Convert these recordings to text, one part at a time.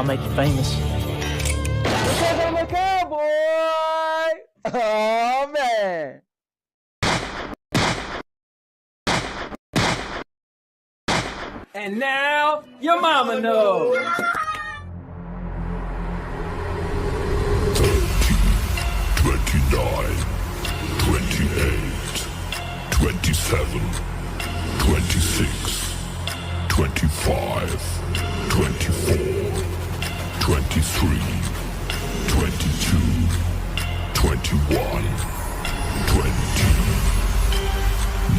make you famous. Because I'm a cowboy! Oh, man! And now, your mama knows. 29, 28, 27, 26, 25, 24, 23, 22, 21, 20,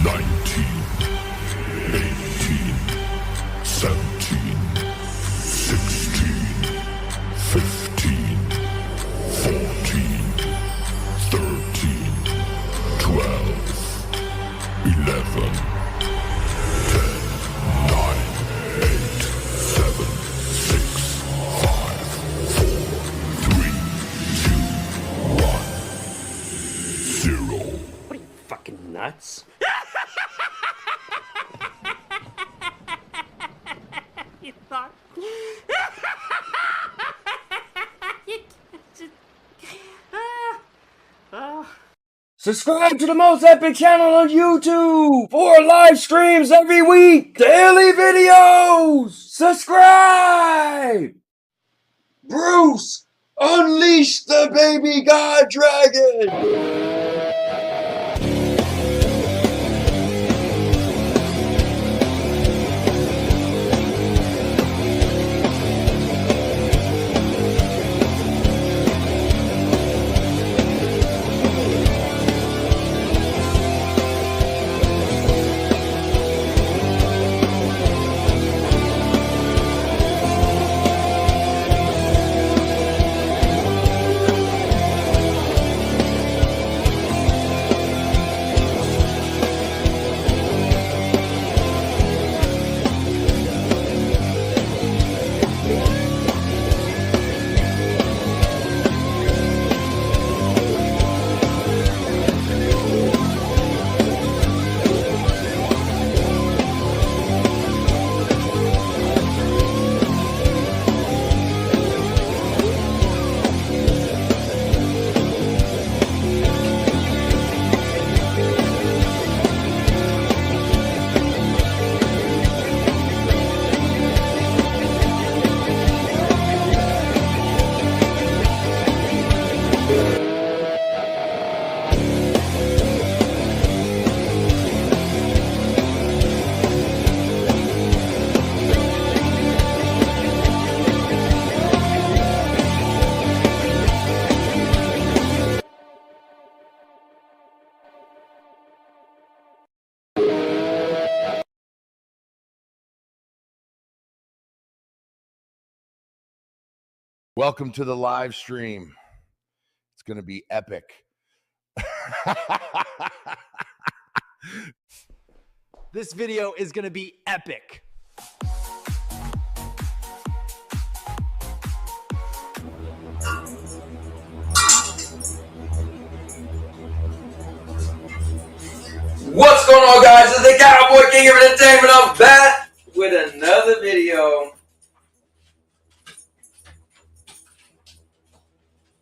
19, 18, 17, 16, 15, 14, 13, 12, 11, 10, 9, 8, 7, 6, 5, 4, 3, 2, 1, 0. What are you, fucking nuts? You thought... You just... Subscribe to the most epic channel on YouTube for live streams every week. Daily videos. Subscribe. Bruce, unleash the baby god dragon. Welcome to the live stream. It's going to be epic. This video is gonna be epic. What's going on, guys? It's the Cowboy King of Entertainment. I'm back with another video.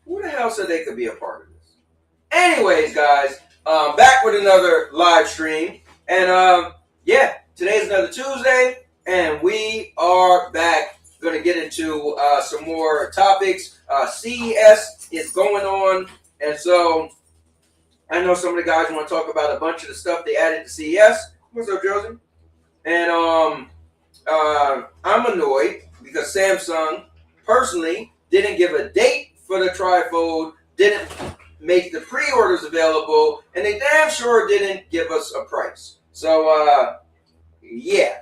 Who the hell said they could be a part of this? Anyways, guys, back with another live stream. And yeah, today's another Tuesday, and we are back. Going to get into some more topics. CES is going on, and so I know some of the guys want to talk about a bunch of the stuff they added to CES. What's up, Josie? And I'm annoyed because Samsung personally didn't give a date for the trifold, didn't make the pre-orders available, and they damn sure didn't give us a price. So yeah.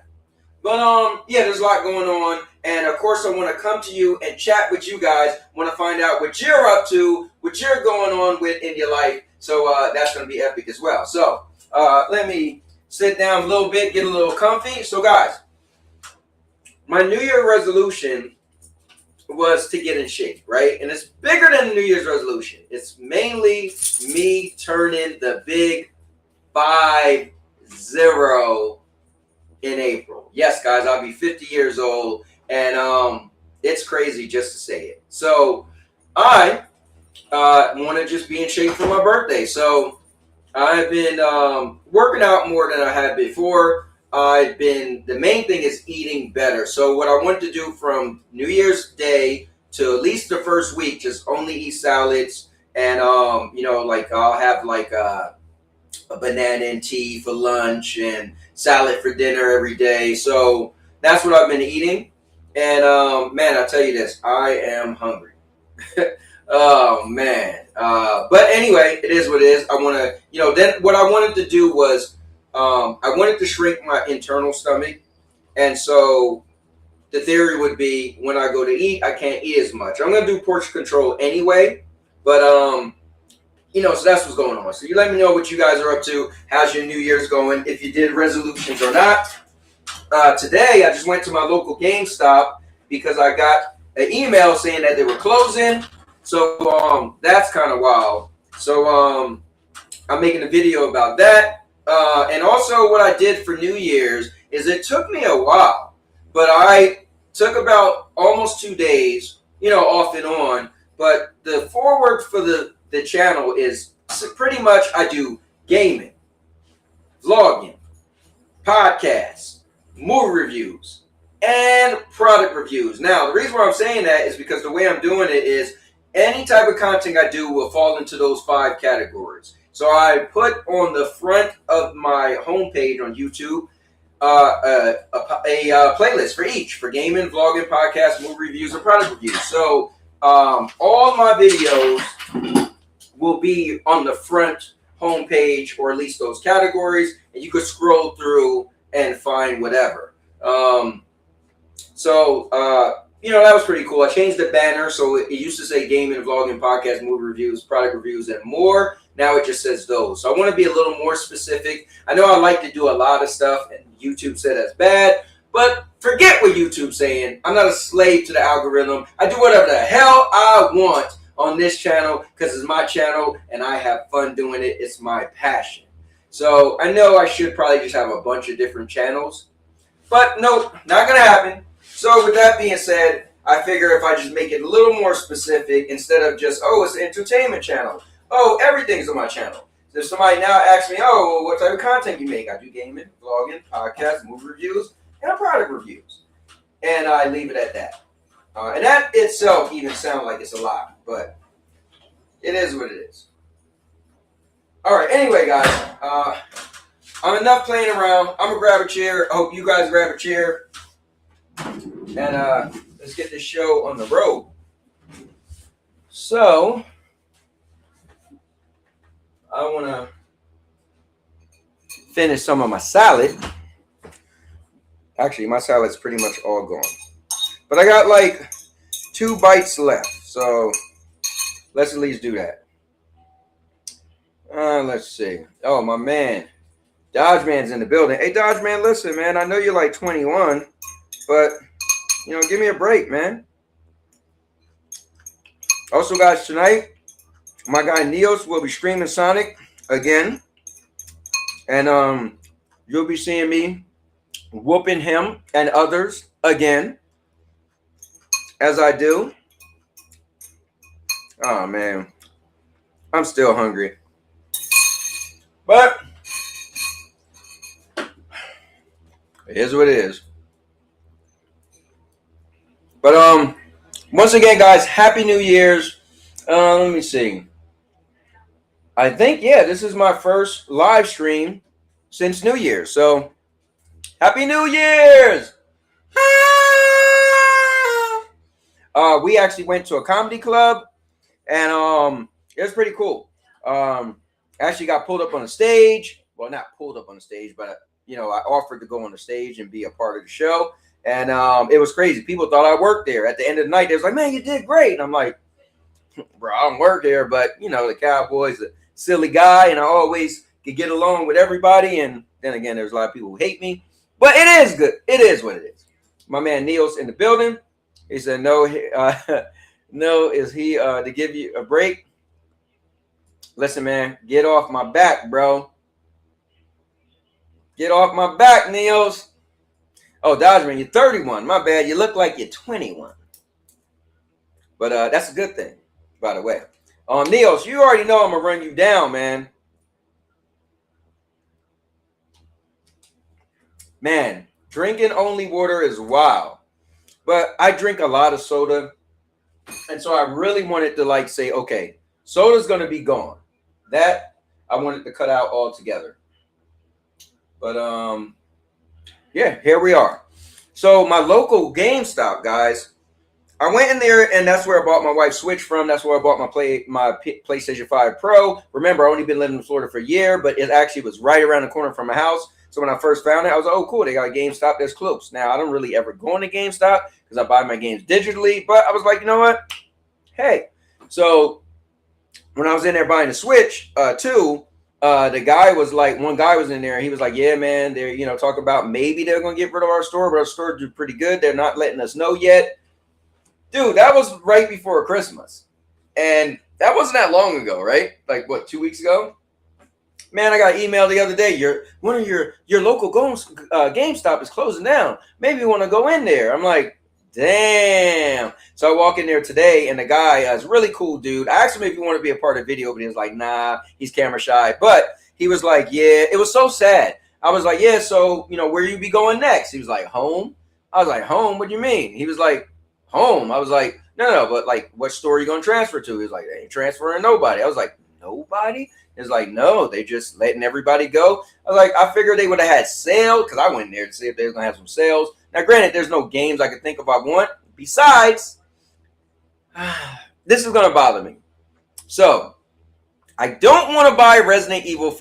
But yeah, there's a lot going on, and of course I want to come to you and chat with you guys. Want to find out what you're up to, what you're going on with in your life. So that's going to be epic as well. So let me sit down a little bit, get a little comfy. So guys, my New Year resolution was to get in shape, right? And it's bigger than the New Year's resolution. It's mainly me turning the big 50 in April. Yes, guys, I'll be 50 years old. And It's crazy just to say it. So I want to just be in shape for my birthday. So I've been working out more than I had before. The main thing is eating better. So what I want to do from New Year's Day to at least the first week, just only eat salads. And, like I'll have like a banana and tea for lunch and salad for dinner every day. So that's what I've been eating. And, man, I'll tell you this, I am hungry. Oh man! But anyway, it is what it is. I want to, Then what I wanted to do was, I wanted to shrink my internal stomach, and so the theory would be when I go to eat, I can't eat as much. I'm gonna do portion control anyway, but so that's what's going on. So you let me know what you guys are up to. How's your New Year's going? If you did resolutions or not. Today, I just went to my local GameStop because I got an email saying that they were closing. So that's kind of wild. So I'm making a video about that. And also what I did for New Year's is it took me a while, but I took about almost 2 days, off and on. But the forward for the channel is pretty much I do gaming, vlogging, podcasts, movie reviews, and product reviews. Now, the reason why I'm saying that is because the way I'm doing it is any type of content I do will fall into those 5 categories. So I put on the front of my homepage on YouTube a playlist for each, for gaming, vlogging, podcast, movie reviews, and product reviews. So all my videos will be on the front homepage, or at least those categories, and you could scroll through and find whatever. That was pretty cool. I changed the banner, so it used to say gaming, vlogging, podcast, movie reviews, product reviews, and more. Now it just says those. So I want to be a little more specific. I know I like to do a lot of stuff, and YouTube said that's bad, but forget what YouTube's saying. I'm not a slave to the algorithm. I do whatever the hell I want on this channel because it's my channel, and I have fun doing it. It's my passion. So I know I should probably just have a bunch of different channels, but nope, not going to happen. So with that being said, I figure if I just make it a little more specific instead of just, it's an entertainment channel. Oh, everything's on my channel. So if somebody now asks me, what type of content you make? I do gaming, vlogging, podcasts, movie reviews, and product reviews. And I leave it at that. And that itself even sounds like it's a lot, but it is what it is. All right, anyway, guys, I'm enough playing around. I'm going to grab a chair. I hope you guys grab a chair. And let's get this show on the road. So, I want to finish some of my salad. Actually, my salad's pretty much all gone. But I got like 2 bites left. So, let's at least do that. Let's see. Oh, my man. Dodge Man's in the building. Hey, Dodge Man, listen, man. I know you're like 21, but, give me a break, man. Also, guys, tonight, my guy Neos will be streaming Sonic again. And you'll be seeing me whooping him and others again, as I do. Oh, man. I'm still hungry. But it is what it is. But once again, guys, Happy New Year's. Let me see. I think, this is my first live stream since New Year's. So, Happy New Year's! We actually went to a comedy club, and it was pretty cool. Actually got pulled up on the stage. Well, not pulled up on the stage, but I offered to go on the stage and be a part of the show. And it was crazy. People thought I worked there. At the end of the night, they was like, "Man, you did great." And I'm like, "Bro, I don't work there, but the Cowboy's a silly guy, and I always could get along with everybody." And then again, there's a lot of people who hate me, but it is good. It is what it is. My man Neil's in the building. He said, "No, no, is he to give you a break?" Listen, man, get off my back, bro. Get off my back, Neos. Oh, Dodgeman, you're 31. My bad. You look like you're 21. But that's a good thing, by the way. Neos, you already know I'm gonna run you down, man. Man, drinking only water is wild. But I drink a lot of soda. And so I really wanted to like say, okay, soda's gonna be gone. That I wanted to cut out altogether. But yeah, here we are. So my local GameStop, guys, I went in there and that's where I bought my wife's Switch from. That's where I bought my PlayStation 5 Pro. Remember, I only been living in Florida for a year, but it actually was right around the corner from my house. So when I first found it, I was like, oh, cool, they got a GameStop that's close. Now, I don't really ever go into GameStop because I buy my games digitally, but I was like, you know what? Hey. So when I was in there buying the Switch, too, the guy was like, one guy was in there, and he was like, yeah, man, they're, talk about maybe they're going to get rid of our store, but our store is pretty good. They're not letting us know yet. Dude, that was right before Christmas. And that wasn't that long ago, right? Like, what, 2 weeks ago? Man, I got an email the other day. One of your local GameStop is closing down. Maybe you want to go in there. I'm like, damn. So I walk in there today, and the guy is a really cool dude. I asked him if he wanted to be a part of the video, but he was like, nah, he's camera shy. But he was like, yeah, it was so sad. I was like, yeah, so, where you be going next? He was like, home. I was like, home? What do you mean? He was like, home. I was like, no, but like, what store are you going to transfer to? He was like, they ain't transferring nobody. I was like, nobody? It's like, no, they just letting everybody go. I was like, I figured they would have had sales because I went in there to see if they were going to have some sales. Now, granted, there's no games I could think of I want. Besides, this is going to bother me. So, I don't want to buy Resident Evil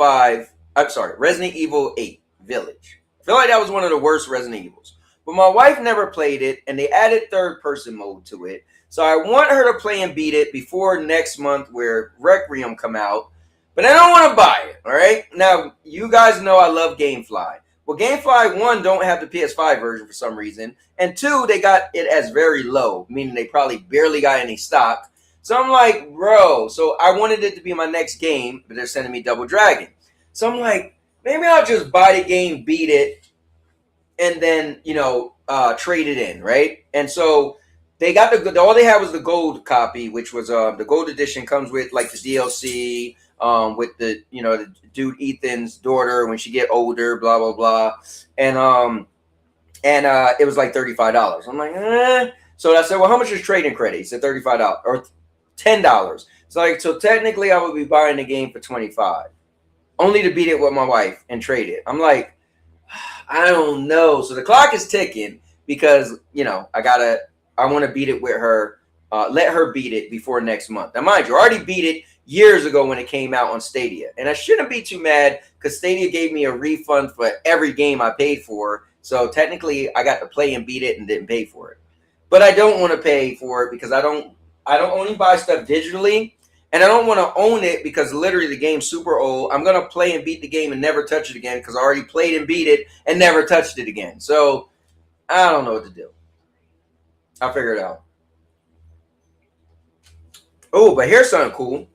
8 Village. I feel like that was one of the worst Resident Evils. But my wife never played it, and they added third-person mode to it. So I want her to play and beat it before next month where Requiem come out. But I don't want to buy it, all right? Now, you guys know I love GameFly. Well, GameFly, 1, don't have the PS5 version for some reason. And 2, they got it as very low, meaning they probably barely got any stock. So I'm like, bro, so I wanted it to be my next game, but they're sending me Double Dragon. So I'm like, maybe I'll just buy the game, beat it, and then, trade it in, right? And so they got all they had was the gold copy, which was the gold edition comes with like the DLC, with the the dude Ethan's daughter when she get older, blah blah blah, and it was like $35. I'm like, So I said, well, how much is trading credit? He said $35 or $10. So technically I would be buying the game for $25, only to beat it with my wife and trade it. I'm like, I don't know. So the clock is ticking because I want to beat it with her, let her beat it before next month. Now, mind you, I already beat it years ago when it came out on Stadia. And I shouldn't be too mad because Stadia gave me a refund for every game I paid for. So technically, I got to play and beat it and didn't pay for it. But I don't want to pay for it because I don't only buy stuff digitally. And I don't want to own it because literally the game's super old. I'm going to play and beat the game and never touch it again because I already played and beat it and never touched it again. So I don't know what to do. I'll figure it out. Oh, but here's something cool.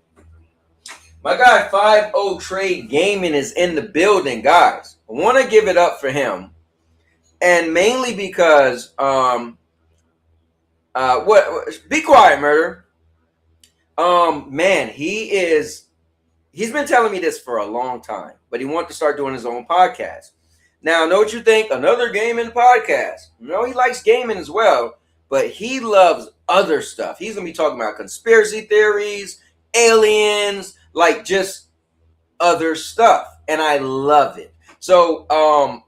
My guy 5-0 Trade Gaming is in the building, guys. I want to give it up for him. And mainly because, be quiet, Murder. Man, he's been telling me this for a long time, but he wanted to start doing his own podcast. Now, I know what you think, another gaming podcast. No, he likes gaming as well, but he loves other stuff. He's going to be talking about conspiracy theories, aliens, like just other stuff. And I love it. So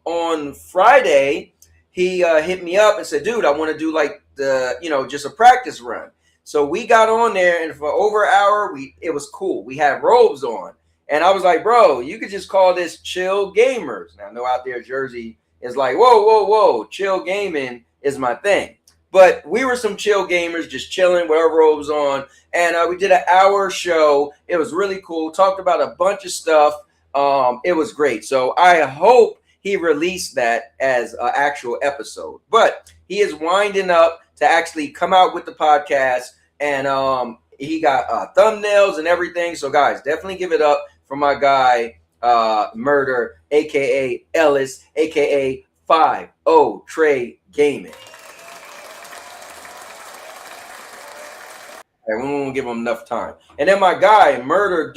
on Friday, he hit me up and said, dude, I want to do like just a practice run. So we got on there, and for over an hour, it was cool. We had robes on. And I was like, bro, you could just call this Chill Gamers. Now, I know out there Jersey is like, whoa, chill gaming is my thing. But we were some chill gamers just chilling with our robes on. And we did an hour show. It was really cool. Talked about a bunch of stuff. It was great. So I hope he released that as an actual episode. But he is winding up to actually come out with the podcast. And he got thumbnails and everything. So, guys, definitely give it up for my guy, Murder, a.k.a. Ellis, a.k.a. 5-0 Trade Gaming. we won't give him enough time. And then my guy, horror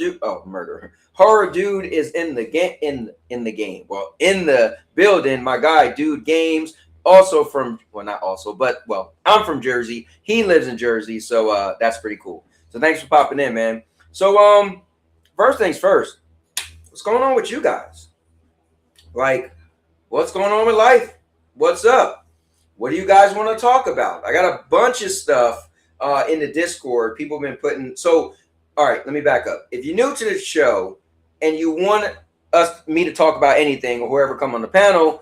dude is in the game. In the game, well, in the building. My guy, dude, games. Also from, well, not also, but well, I'm from Jersey. He lives in Jersey, so that's pretty cool. So thanks for popping in, man. So first things first, what's going on with you guys? Like, what's going on with life? What's up? What do you guys want to talk about? I got a bunch of stuff in the Discord. People have been putting. So, all right, let me back up. If you're new to the show and you want me to talk about anything or whoever come on the panel,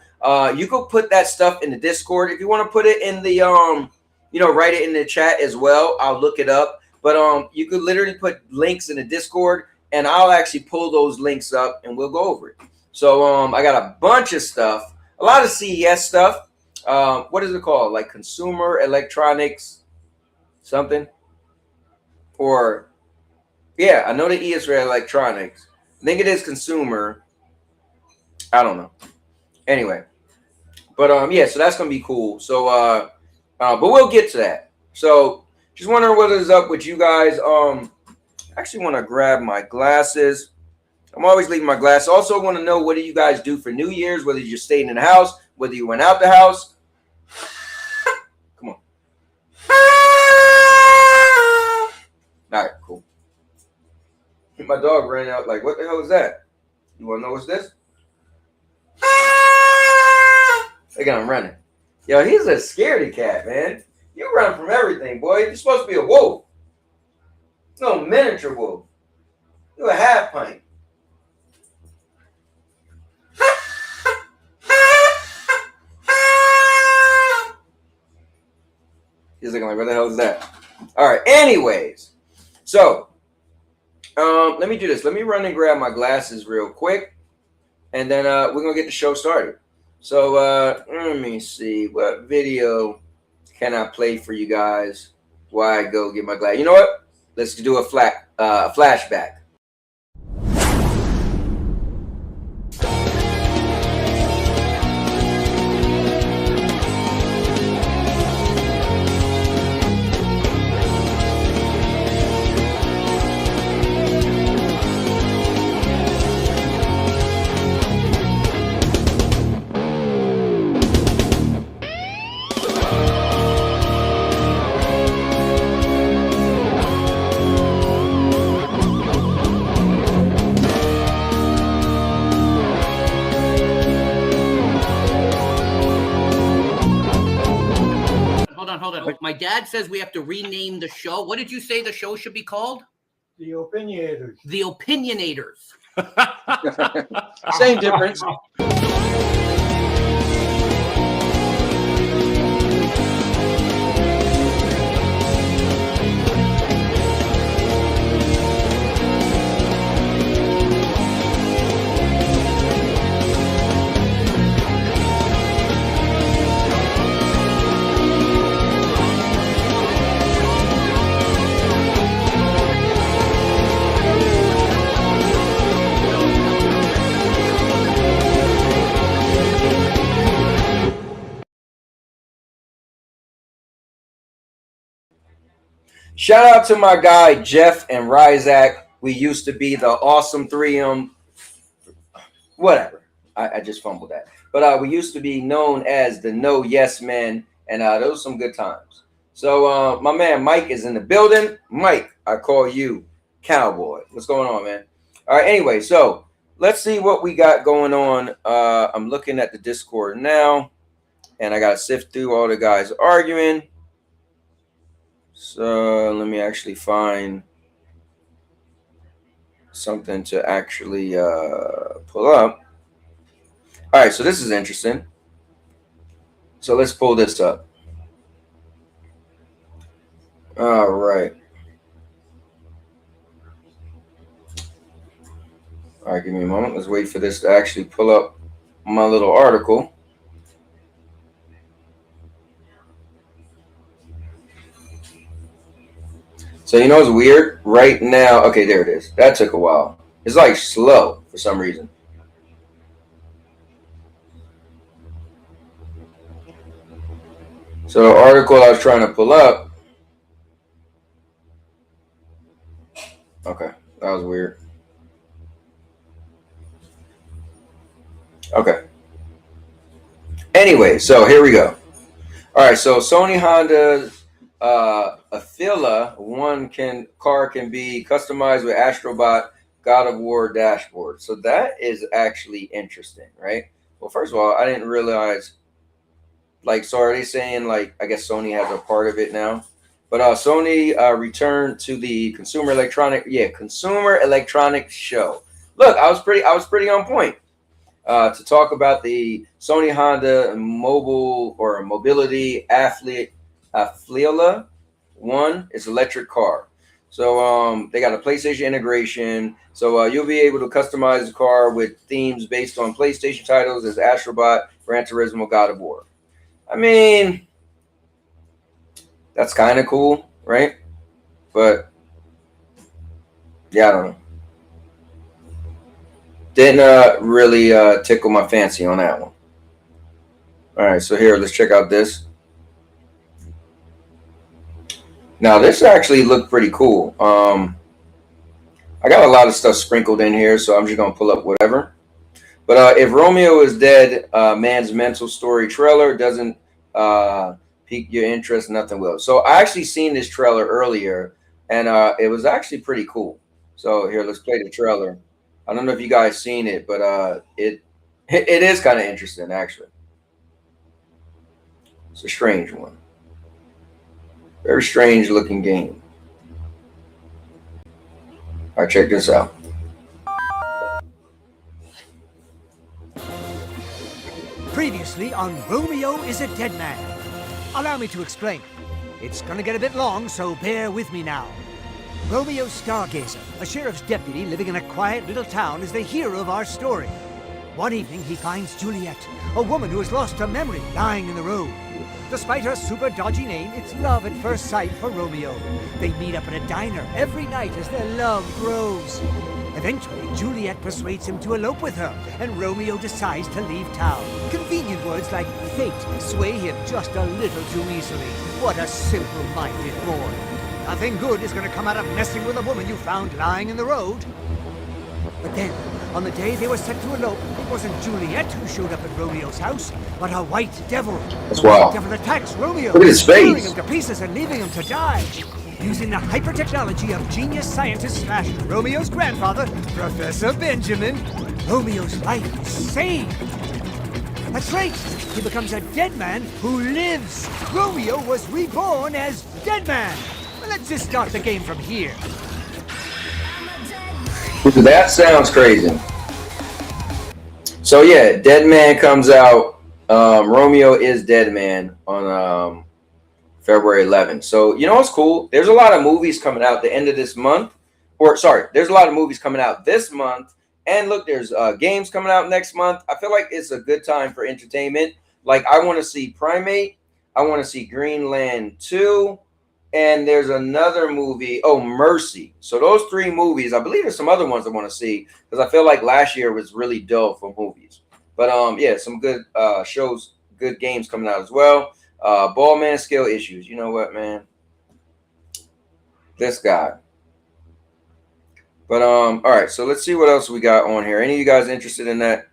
you could put that stuff in the Discord. If you want to put it in the write it in the chat as well. I'll look it up. But you could literally put links in the Discord, and I'll actually pull those links up and we'll go over it. So I got a bunch of stuff, a lot of CES stuff. What is it called? Like consumer electronics something? Or yeah, I know the E is for electronics. I think it is consumer. I don't know. Anyway. But yeah, so that's gonna be cool. So but we'll get to that. So just wondering what is up with you guys. I actually want to grab my glasses. I'm always leaving my glasses. Also want to know, what do you guys do for New Year's? Whether you stayed in the house, whether you went out the house. Come on. All right, cool. My dog ran out like, what the hell is that? You want to know what's this? Look at him running. Yo, he's a scaredy cat, man. You run from everything, boy. You're supposed to be a wolf. No miniature wolf. You're a half pint. He's looking like, what the hell is that? All right. Anyways, so let me do this. Let me run and grab my glasses real quick, and then we're gonna get the show started. So let me see, what video can I play for you guys while I go get my glass. You know what? Let's do a flashback. My dad says we have to rename the show. What did you say the show should be called? The Opinionators. The Opinionators. Same difference. Shout out to my guy Jeff and Ryzak. We used to be the awesome 3M. Whatever. I just fumbled that. But we used to be known as the No Yes Men, and those were some good times. So my man Mike is in the building. Mike, I call you Cowboy. What's going on, man? All right. Anyway, so let's see what we got going on. I'm looking at the Discord now, and I got to sift through all the guys arguing. So let me actually find something to actually pull up. All right, so this is interesting. So let's pull this up. All right. All right, give me a moment. Let's wait for this to actually pull up my little article. So you know what's weird? Right now, okay, there it is. That took a while. It's like slow for some reason. So the article I was trying to pull up Okay, that was weird. Okay. Anyway, so here we go. All right, so Sony Honda Afila car can be customized with Astrobot God of War dashboard. So that is actually interesting, right? Well, first of all, I didn't realize. Like, so are they saying like I guess Sony has a part of it now? But Sony returned to the Consumer Electronics show. Look, I was pretty on point to talk about the Sony Honda mobile or mobility Afleela one. It's electric car. So they got a PlayStation integration. So you'll be able to customize the car with themes based on PlayStation titles as Astrobot, Gran Turismo, God of War. I mean, that's kind of cool, right? But yeah, I don't know. Didn't really tickle my fancy on that one. All right, so here, let's check out this. Now, this actually looked pretty cool. I got a lot of stuff sprinkled in here, so I'm just going to pull up whatever. But if Romeo is dead, man's mental story trailer doesn't pique your interest, nothing will. So I actually seen this trailer earlier, and it was actually pretty cool. So here, let's play the trailer. I don't know if you guys seen it, but it is kind of interesting, actually. It's a strange one. Very strange looking game. All right, check this out. Previously on Romeo is a Dead Man. Allow me to explain. It's gonna get a bit long, so bear with me now. Romeo Stargazer, a sheriff's deputy living in a quiet little town, is the hero of our story. One evening, he finds Juliet, a woman who has lost her memory, lying in the road. Despite her super dodgy name, it's love at first sight for Romeo. They meet up at a diner every night as their love grows. Eventually, Juliet persuades him to elope with her, and Romeo decides to leave town. Convenient words like fate sway him just a little too easily. What a simple-minded boy. Nothing good is going to come out of messing with a woman you found lying in the road. But then, on the day they were set to elope, it wasn't Juliet who showed up at Romeo's house, but a white devil. That's The white wild. devil attacks Romeo, Look at his tearing face. him to pieces and leaving him to die. Using the hyper-technology of genius scientist slash Romeo's grandfather, Professor Benjamin, Romeo's life is saved. That's right, he becomes a dead man who lives. Romeo was reborn as Dead Man. Well, let's just start the game from here. That sounds crazy. So yeah, Dead Man comes out. Romeo is Dead Man on February 11th. So you know what's cool? There's a lot of movies coming out the end of this month. Or sorry, there's a lot of movies coming out this month. And look, there's games coming out next month. I feel like it's a good time for entertainment. Like I want to see Primate. I want to see Greenland 2. And there's another movie, Mercy. So those three movies, I believe there's some other ones I want to see because I feel like last year was really dull for movies. But yeah, some good shows, good games coming out as well. Ball man skill issues. You know what, man? This guy. But all right, so let's see what else we got on here. Any of you guys interested in that?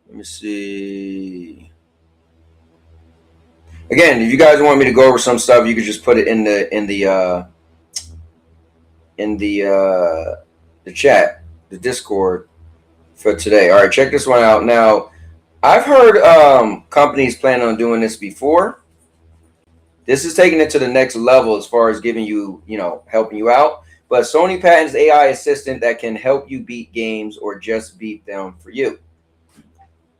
Let me see. Again, if you guys want me to go over some stuff, you could just put it in the chat, the Discord for today. All right, check this one out. Now, I've heard companies plan on doing this before. This is taking it to the next level as far as giving you, helping you out. But Sony patents AI assistant that can help you beat games or just beat them for you.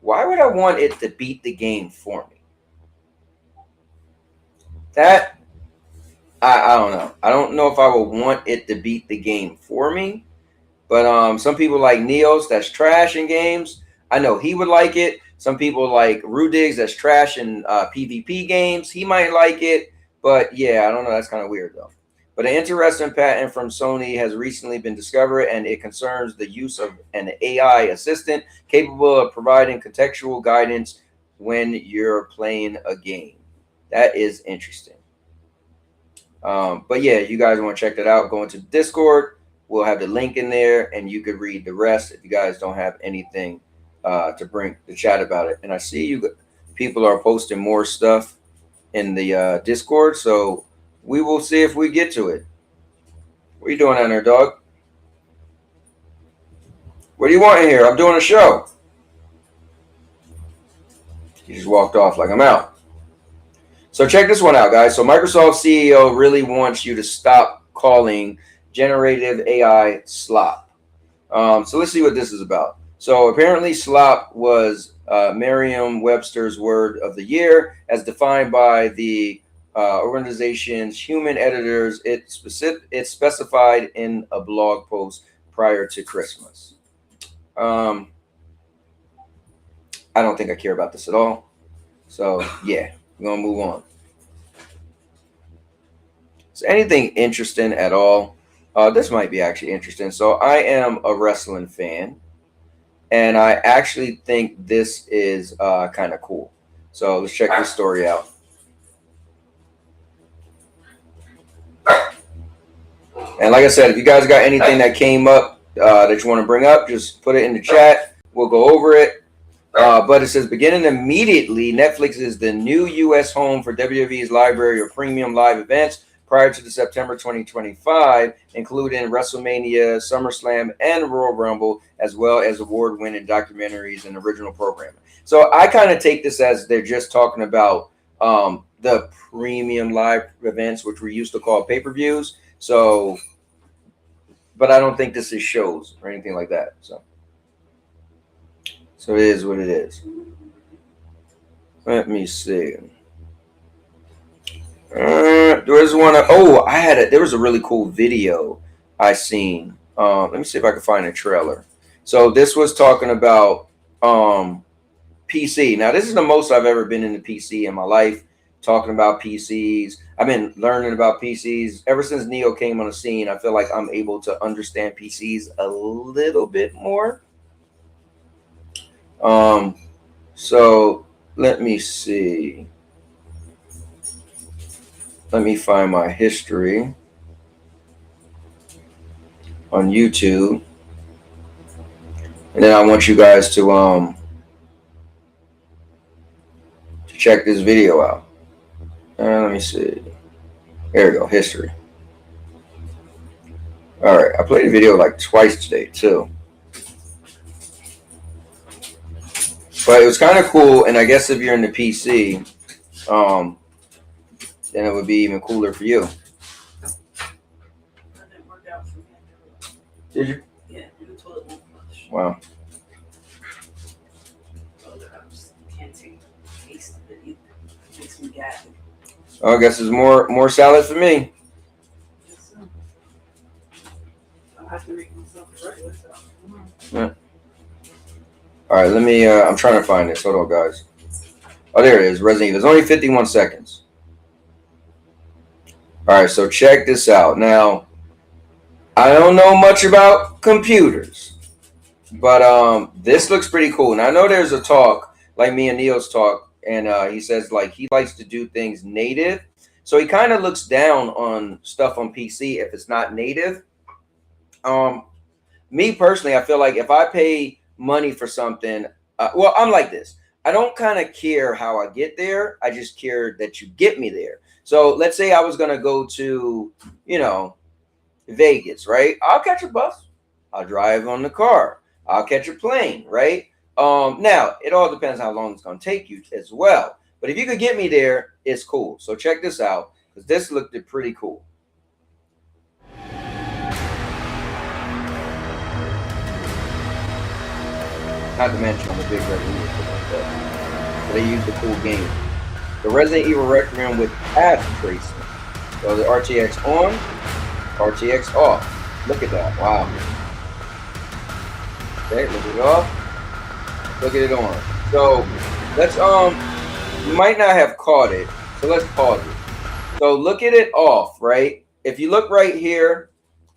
Why would I want it to beat the game for me? That, I don't know. I don't know if I would want it to beat the game for me. But some people like Neos, that's trash in games. I know he would like it. Some people like Rudigs, that's trash in PvP games. He might like it. But yeah, I don't know. That's kind of weird though. But an interesting patent from Sony has recently been discovered, and it concerns the use of an AI assistant capable of providing contextual guidance when you're playing a game. That is interesting. But yeah, you guys want to check that out, go into Discord. We'll have the link in there, and you could read the rest if you guys don't have anything to bring to chat about it. And I see you people are posting more stuff in the Discord, so we will see if we get to it. What are you doing down there, dog? What do you want in here? I'm doing a show. He just walked off like I'm out. So check this one out, guys. So Microsoft CEO really wants you to stop calling generative AI slop. So let's see what this is about. So apparently slop was Merriam-Webster's word of the year as defined by the organization's human editors. It's specified in a blog post prior to Christmas. I don't think I care about this at all. So yeah, we're gonna move on. Is anything interesting at all? This might be actually interesting. So I am a wrestling fan, and I actually think this is kind of cool. So let's check this story out. And like I said, if you guys got anything that came up that you want to bring up, just put it in the chat. We'll go over it. But it says, beginning immediately, Netflix is the new U.S. home for WWE's library of premium live events prior to the September 2025, including WrestleMania, SummerSlam, and Royal Rumble, as well as award-winning documentaries and original programming. So I kind of take this as they're just talking about the premium live events, which we used to call pay-per-views. So, but I don't think this is shows or anything like that. So it is what it is. Let me see. There was one. There was a really cool video I seen. Let me see if I can find a trailer. So this was talking about PC. Now this is the most I've ever been in the PC in my life. Talking about PCs. I've been learning about PCs ever since Neo came on the scene. I feel like I'm able to understand PCs a little bit more. So let me see. Let me find my history on YouTube. And then I want you guys to check this video out. Let me see. There we go, history. All right, I played the video like twice today too. But it was kind of cool, and I guess if you're in the PC, then it would be even cooler for you. That didn't work out for me. Did you? Yeah, the toilet won't flush. Wow. I just can't take the taste of it either. It makes me gag. Oh, I guess there's more salad for me. Yes, sir. I'll have to make myself a regular salad. Yeah. All right, let me. I'm trying to find this. Hold on, guys. Oh, there it is. Resident Evil. It's only 51 seconds. All right, so check this out. Now, I don't know much about computers, but this looks pretty cool. And I know there's a talk, like me and Neo's talk, and he says like he likes to do things native. So he kind of looks down on stuff on PC if it's not native. Me personally, I feel like if I pay money for something, well, I'm like this. I don't kind of care how I get there. I just care that you get me there. So let's say I was going to go to, Vegas, right? I'll catch a bus. I'll drive on the car. I'll catch a plane, right? Now, it all depends how long it's going to take you as well. But if you could get me there, it's cool. So check this out, because this looked pretty cool. Not to mention I'm a big Resident Evil fan like that. But they used a cool game. The Resident Evil Requiem with path tracing. So the RTX on, RTX off. Look at that. Wow. Okay, look at it off. Look at it on. So let's you might not have caught it. So let's pause it. So look at it off, right? If you look right here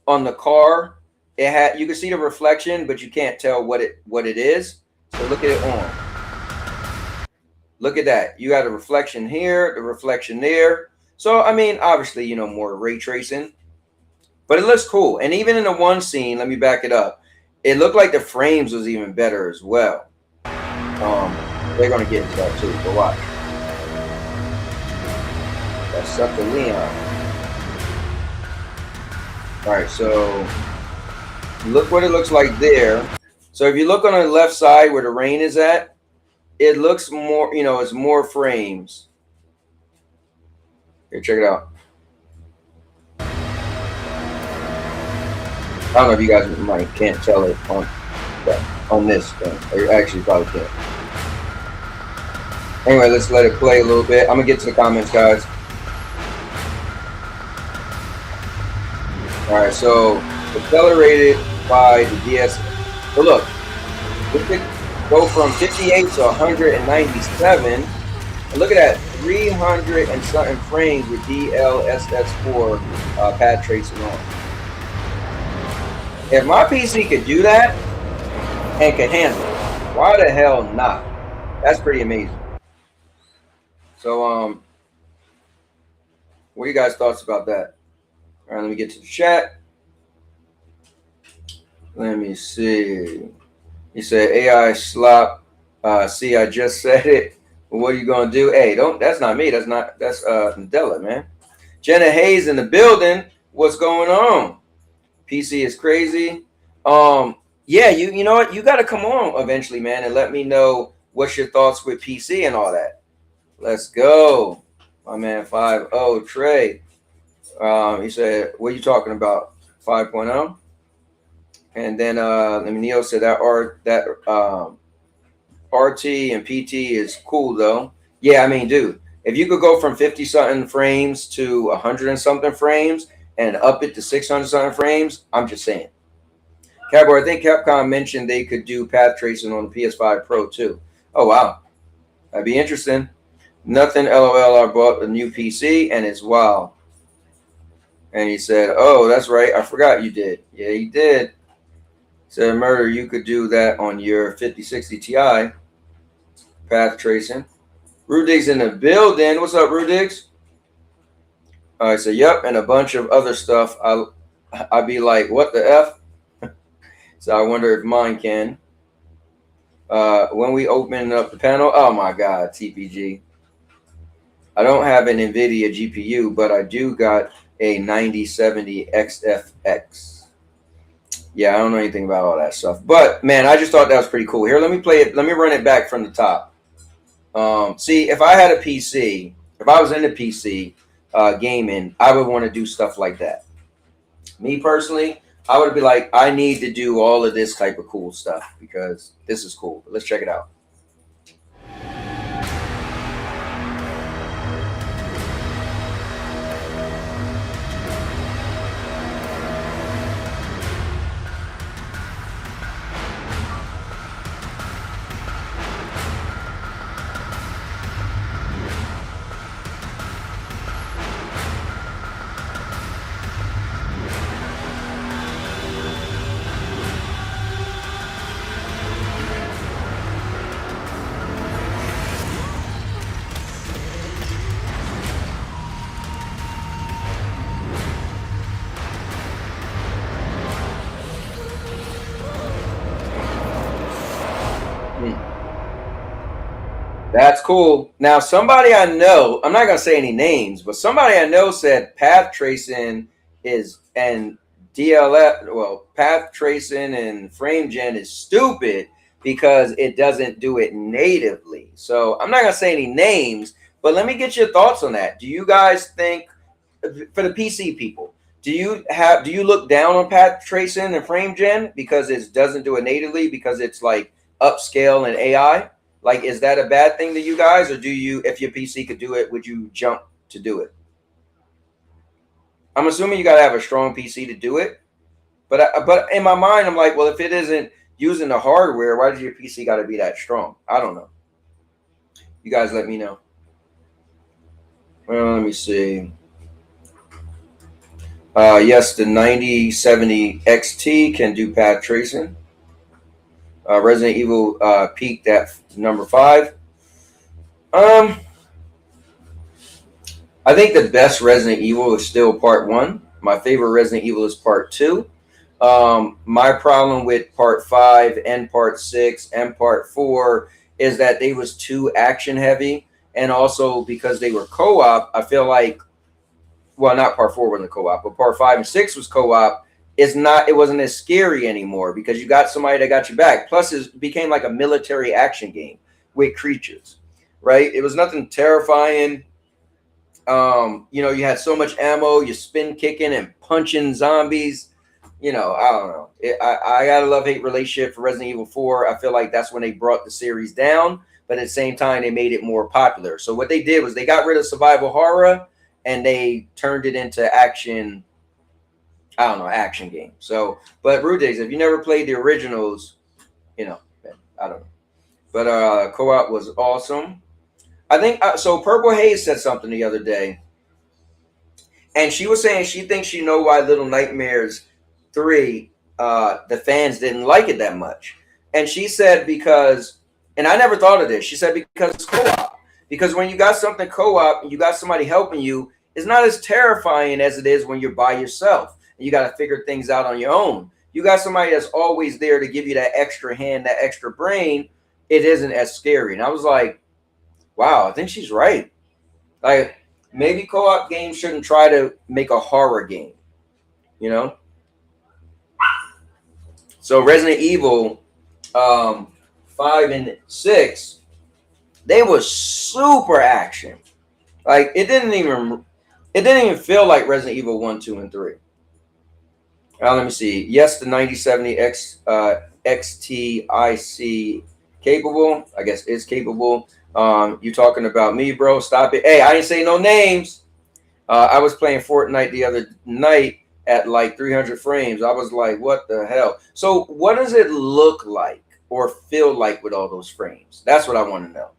on the car, you can see the reflection, but you can't tell what it is. So look at it on. Look at that. You got a reflection here, the reflection there. So I mean, obviously, more ray tracing. But it looks cool. And even in the one scene, let me back it up. It looked like the frames was even better as well. They're gonna get into that too. But watch. That's up to Leon. All right, so look what it looks like there. So if you look on the left side where the rain is at, it looks more, you know, it's more frames. Here, check it out. I don't know if you guys can't tell it on this thing. Or actually probably can't. Anyway, let's let it play a little bit. I'm gonna get to the comments, guys. All right, so accelerated by the DS. So look, we could go from 58 to 197. And look at that, 300 and something frames with DLSS4 pad tracing on. If my PC could do that and could handle it, why the hell not? That's pretty amazing. So, what are you guys' thoughts about that? All right, let me get to the chat. Let me see. He said AI slop. See, I just said it. What are you gonna do? Hey, don't. That's not me. That's Nadella, man. Jenna Hayes in the building. What's going on? PC is crazy. Yeah, you know what? You got to come on eventually, man, and let me know what's your thoughts with PC and all that. Let's go, my man. 5.0 Trey. He said, "What are you talking about? 5.0?" And then Neo said that RT and PT is cool though. Yeah, I mean, dude, if you could go from 50 something frames to 100 and something frames and up it to 600 something frames, I'm just saying. Cowboy, I think Capcom mentioned they could do path tracing on the PS5 Pro too. Oh wow, that'd be interesting. Nothing. LOL. I bought a new PC and it's wow. And he said, "Oh, that's right. I forgot you did." Yeah, he did. Said, "Murder, you could do that on your 5060 Ti path tracing." Rudig's in the building. What's up, Rudig's? I said, "Yep," and a bunch of other stuff. I'd be like, "What the f?" So I wonder if mine can. When we open up the panel, oh my God, TPG. I don't have an NVIDIA GPU, but I do got a 9070 XFX. Yeah, I don't know anything about all that stuff. But, man, I just thought that was pretty cool. Here, let me play it. Let me run it back from the top. See, if I had a PC, if I was in the PC gaming, I would want to do stuff like that. Me personally, I would be like, I need to do all of this type of cool stuff because this is cool. But let's check it out. That's cool. Now, somebody I know, I'm not going to say any names, but somebody I know said path tracing is, and DLF, well, path tracing and frame gen is stupid because it doesn't do it natively. So I'm not going to say any names, but let me get your thoughts on that. Do you guys think, for the PC people, do you look down on path tracing and frame gen because it doesn't do it natively because it's like upscale and AI? Like, is that a bad thing to you guys, or do you, if your PC could do it, would you jump to do it? I'm assuming you got to have a strong PC to do it, but in my mind, I'm like, well, if it isn't using the hardware, why does your PC got to be that strong? I don't know. You guys let me know. Well, let me see. Yes, the 9070 XT can do path tracing. Resident Evil peaked at number 5. I think the best Resident Evil is still part 1. My favorite Resident Evil is Part 2. My problem with Part 5 and Part 6 and Part 4 is that they was too action heavy, and also because they were co-op, I feel like, well, not Part 4 wasn't co-op, but Part 5 and 6 was co-op. It wasn't as scary anymore because you got somebody that got your back. Plus, it became like a military action game with creatures, right? It was nothing terrifying. You had so much ammo, you spin kicking and punching zombies. I don't know. I got a love-hate relationship for Resident Evil 4. I feel like that's when they brought the series down, but at the same time, they made it more popular. So what they did was they got rid of survival horror and they turned it into action. I don't know, action game. So, but Rudex, if you never played the originals, I don't know. But co-op was awesome. I think so. Purple Haze said something the other day, and she was saying she thinks she know why Little Nightmares 3, the fans didn't like it that much. And she said because, and I never thought of this, she said because it's co-op. Because when you got something co-op and you got somebody helping you, it's not as terrifying as it is when you're by yourself and you got to figure things out on your own. You got somebody that's always there to give you that extra hand, that extra brain. It isn't as scary. And I was like, wow, I think she's right. Like, maybe co-op games shouldn't try to make a horror game, So Resident Evil 5 and 6, they were super action. Like, it didn't even feel like Resident Evil 1, 2, and 3. Let me see. Yes, the 9070 XTIC capable. I guess is capable. You talking about me, bro? Stop it. Hey, I didn't say no names. I was playing Fortnite the other night at like 300 frames. I was like, what the hell? So what does it look like or feel like with all those frames? That's what I want to know.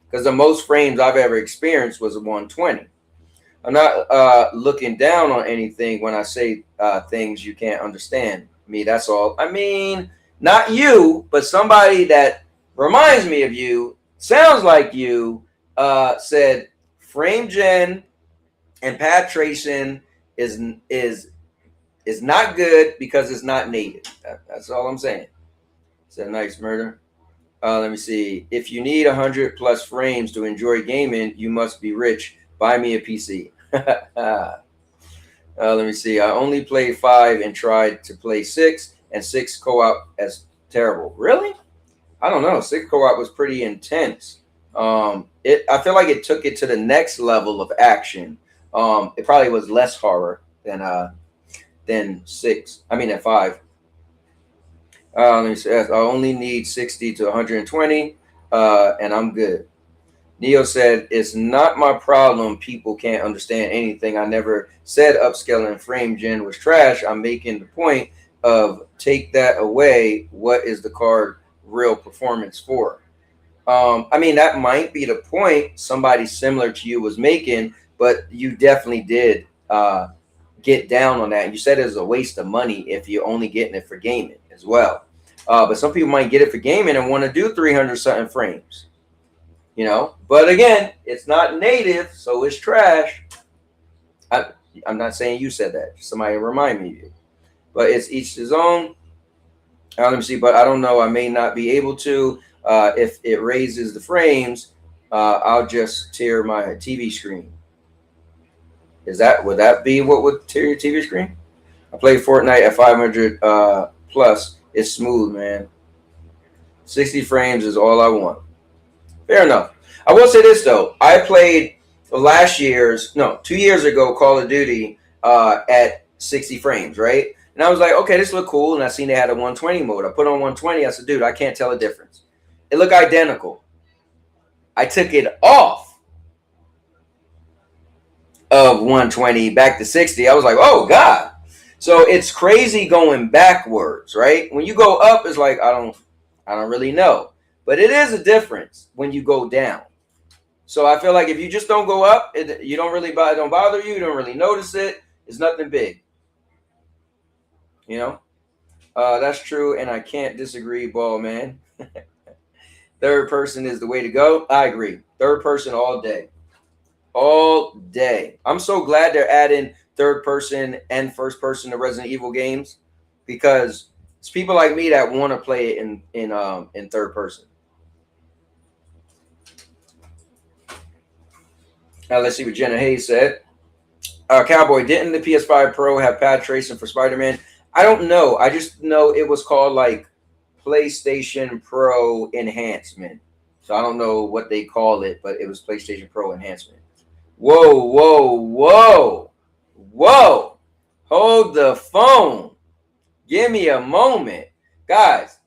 Because the most frames I've ever experienced was 120. I'm not looking down on anything when I say things you can't understand. Me, that's all. I mean, not you, but somebody that reminds me of you, sounds like you, said frame gen and path tracing is not good because it's not native. That's all I'm saying. It's a nice murder. Let me see. If you need 100 plus frames to enjoy gaming, you must be rich. Buy me a PC. Let me see. I only played 5 and tried to play 6, and 6 co-op as terrible. Really? I don't know. 6 co-op was pretty intense. I feel like it took it to the next level of action. It probably was less horror than 6. I mean, than 5. Let me see. I only need 60 to 120, and I'm good. Neo said, it's not my problem people can't understand anything. I never said upscaling frame gen was trash. I'm making the point of take that away. What is the card real performance for? I mean, that might be the point somebody similar to you was making, but you definitely did get down on that. You said it was a waste of money if you're only getting it for gaming as well. But some people might get it for gaming and want to do 300 something frames. But again, it's not native, so it's trash. I'm not saying you said that. Somebody remind me of you. But it's each his own. Let me see. But I don't know. I may not be able to. If it raises the frames, I'll just tear my TV screen. Would that be what would tear your TV screen? I played Fortnite at 500 plus. It's smooth, man. 60 frames is all I want. Fair enough. I will say this, though. I played 2 years ago, Call of Duty at 60 frames, right? And I was like, okay, this looked cool. And I seen they had a 120 mode. I put on 120. I said, dude, I can't tell a difference. It looked identical. I took it off of 120 back to 60. I was like, oh, God. So it's crazy going backwards, right? When you go up, it's like, I don't really know. But it is a difference when you go down. So I feel like if you just don't go up, you don't really don't bother you. You don't really notice it. It's nothing big. That's true, and I can't disagree, ball man. Third person is the way to go. I agree. Third person all day. All day. I'm so glad they're adding third person and first person to Resident Evil games, because it's people like me that want to play it in third person. Now let's see what Jenna Hayes said. Cowboy, didn't the PS5 Pro have pad tracing for Spider-Man? I don't know. I just know it was called like PlayStation Pro Enhancement. So I don't know what they call it, but it was PlayStation Pro Enhancement. Whoa, whoa, whoa, whoa. Hold the phone. Give me a moment. Guys,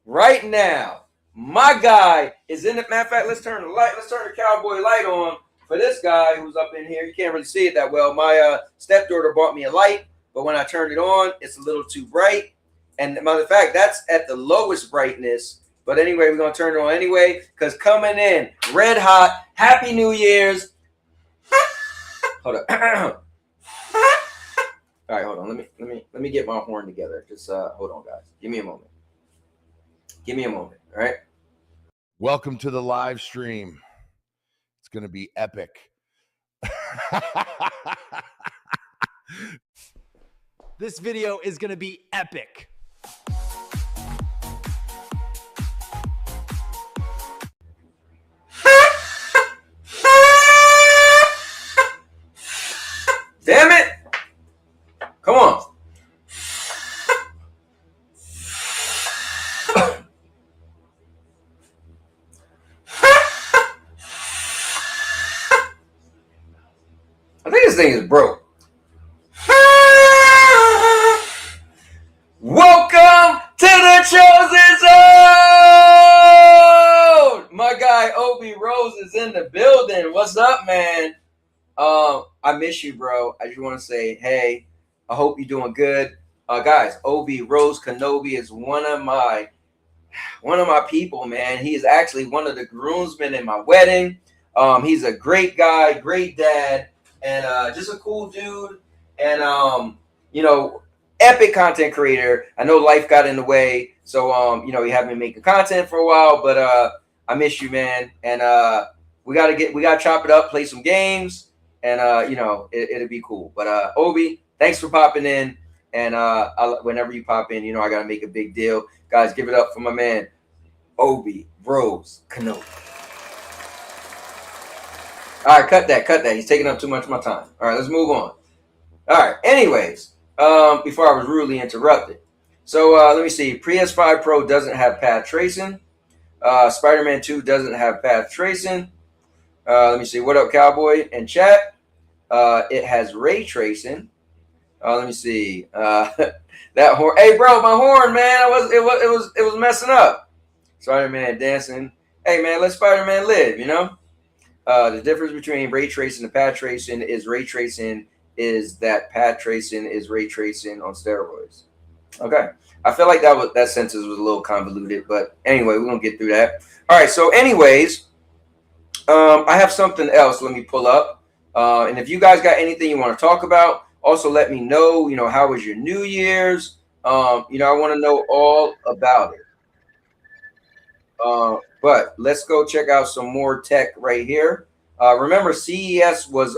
right now, my guy is in the, matter of fact, let's turn the cowboy light on for this guy who's up in here. You can't really see it that well. My stepdaughter bought me a light, but when I turned it on, it's a little too bright. And matter of fact, that's at the lowest brightness. But anyway, we're going to turn it on anyway, because coming in red hot, Happy New Year's. Hold up. All right, hold on. Let me get my horn together. Just hold on, guys. Give me a moment. Give me a moment. All right. Welcome to the live stream. It's going to be epic. This video is going to be epic. Damn it. Come on. I think this thing is broke. Welcome to the Chosen Zone! My guy Obi Rose is in the building. What's up, man? I miss you, bro. I just want to say, hey, I hope you're doing good. Guys, Obi Rose Kenobi is one of my people, man. He is actually one of the groomsmen in my wedding. He's a great guy, great dad, and just a cool dude. And you know, epic content creator. I know life got in the way, so you know, we haven't been making content for a while, but I miss you, man. And we gotta chop it up, play some games, and you know, it'll be cool. But Obi, thanks for popping in. And whenever you pop in, you know I gotta make a big deal. Guys, give it up for my man, Obi Rose Kenobi. All right, cut that. He's taking up too much of my time. All right, let's move on. All right, anyways, before I was rudely interrupted. So let me see. PS5 Pro doesn't have path tracing. Spider-Man 2 doesn't have path tracing. Let me see. What up, Cowboy? In chat, it has ray tracing. Let me see. That horn. Hey, bro, my horn, man. It was messing up. Spider-Man dancing. Hey, man, let Spider-Man live. You know. The difference between ray tracing and path tracing is ray tracing is that path tracing is ray tracing on steroids. Okay. I feel like that sentence was a little convoluted, but anyway, we're gonna get through that. All right. So, anyways, I have something else. Let me pull up. And if you guys got anything you want to talk about, also let me know. You know, how was your New Year's? You know, I want to know all about it. But let's go check out some more tech right here. Remember, CES was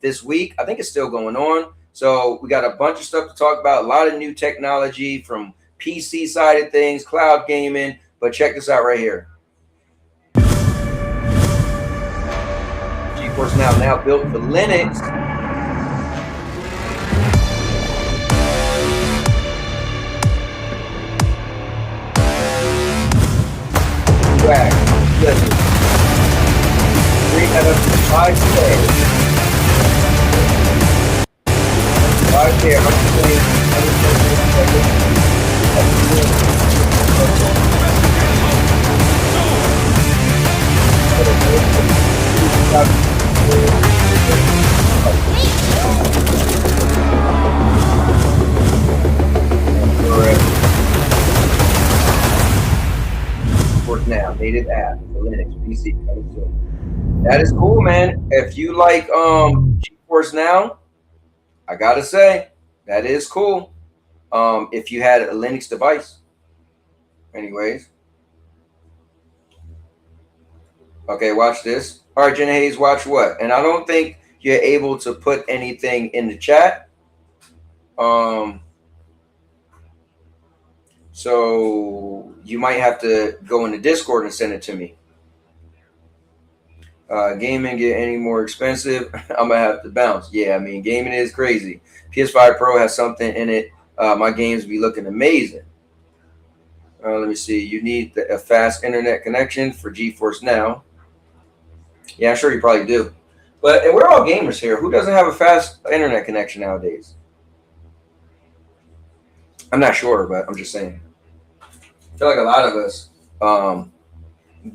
this week. I think it's still going on. So we got a bunch of stuff to talk about. A lot of new technology from PC side of things, cloud gaming. But check this out right here. GeForce Now built for Linux. Listen. 3 out of 5 today. 5 there. GeForce Now native app for Linux PC coming soon. That is cool, man. If you like GeForce Now, I gotta say that is cool. If you had a Linux device, anyways. Okay, watch this. All right, Jenna Hayes, watch what? And I don't think you're able to put anything in the chat. So you might have to go into Discord and send it to me. Gaming get any more expensive? I'm gonna have to bounce. Yeah, I mean, gaming is crazy. PS5 Pro has something in it. My games be looking amazing. Let me see. You need a fast internet connection for GeForce Now. Yeah, I'm sure you probably do. And we're all gamers here. Who doesn't have a fast internet connection nowadays? I'm not sure, but I'm just saying. I feel like a lot of us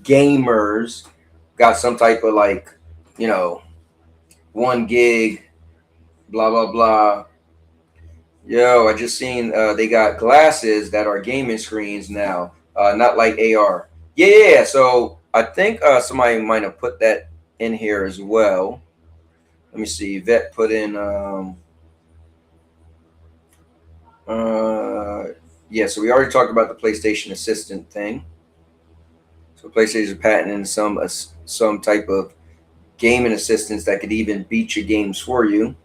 gamers got some type of 1 gig, blah, blah, blah. Yo, I just seen they got glasses that are gaming screens now, not like AR. Yeah. So I think somebody might have put that in here as well. Let me see. Vet put in. Yeah. So we already talked about the PlayStation Assistant thing. So PlayStation is patenting some type of gaming assistance that could even beat your games for you.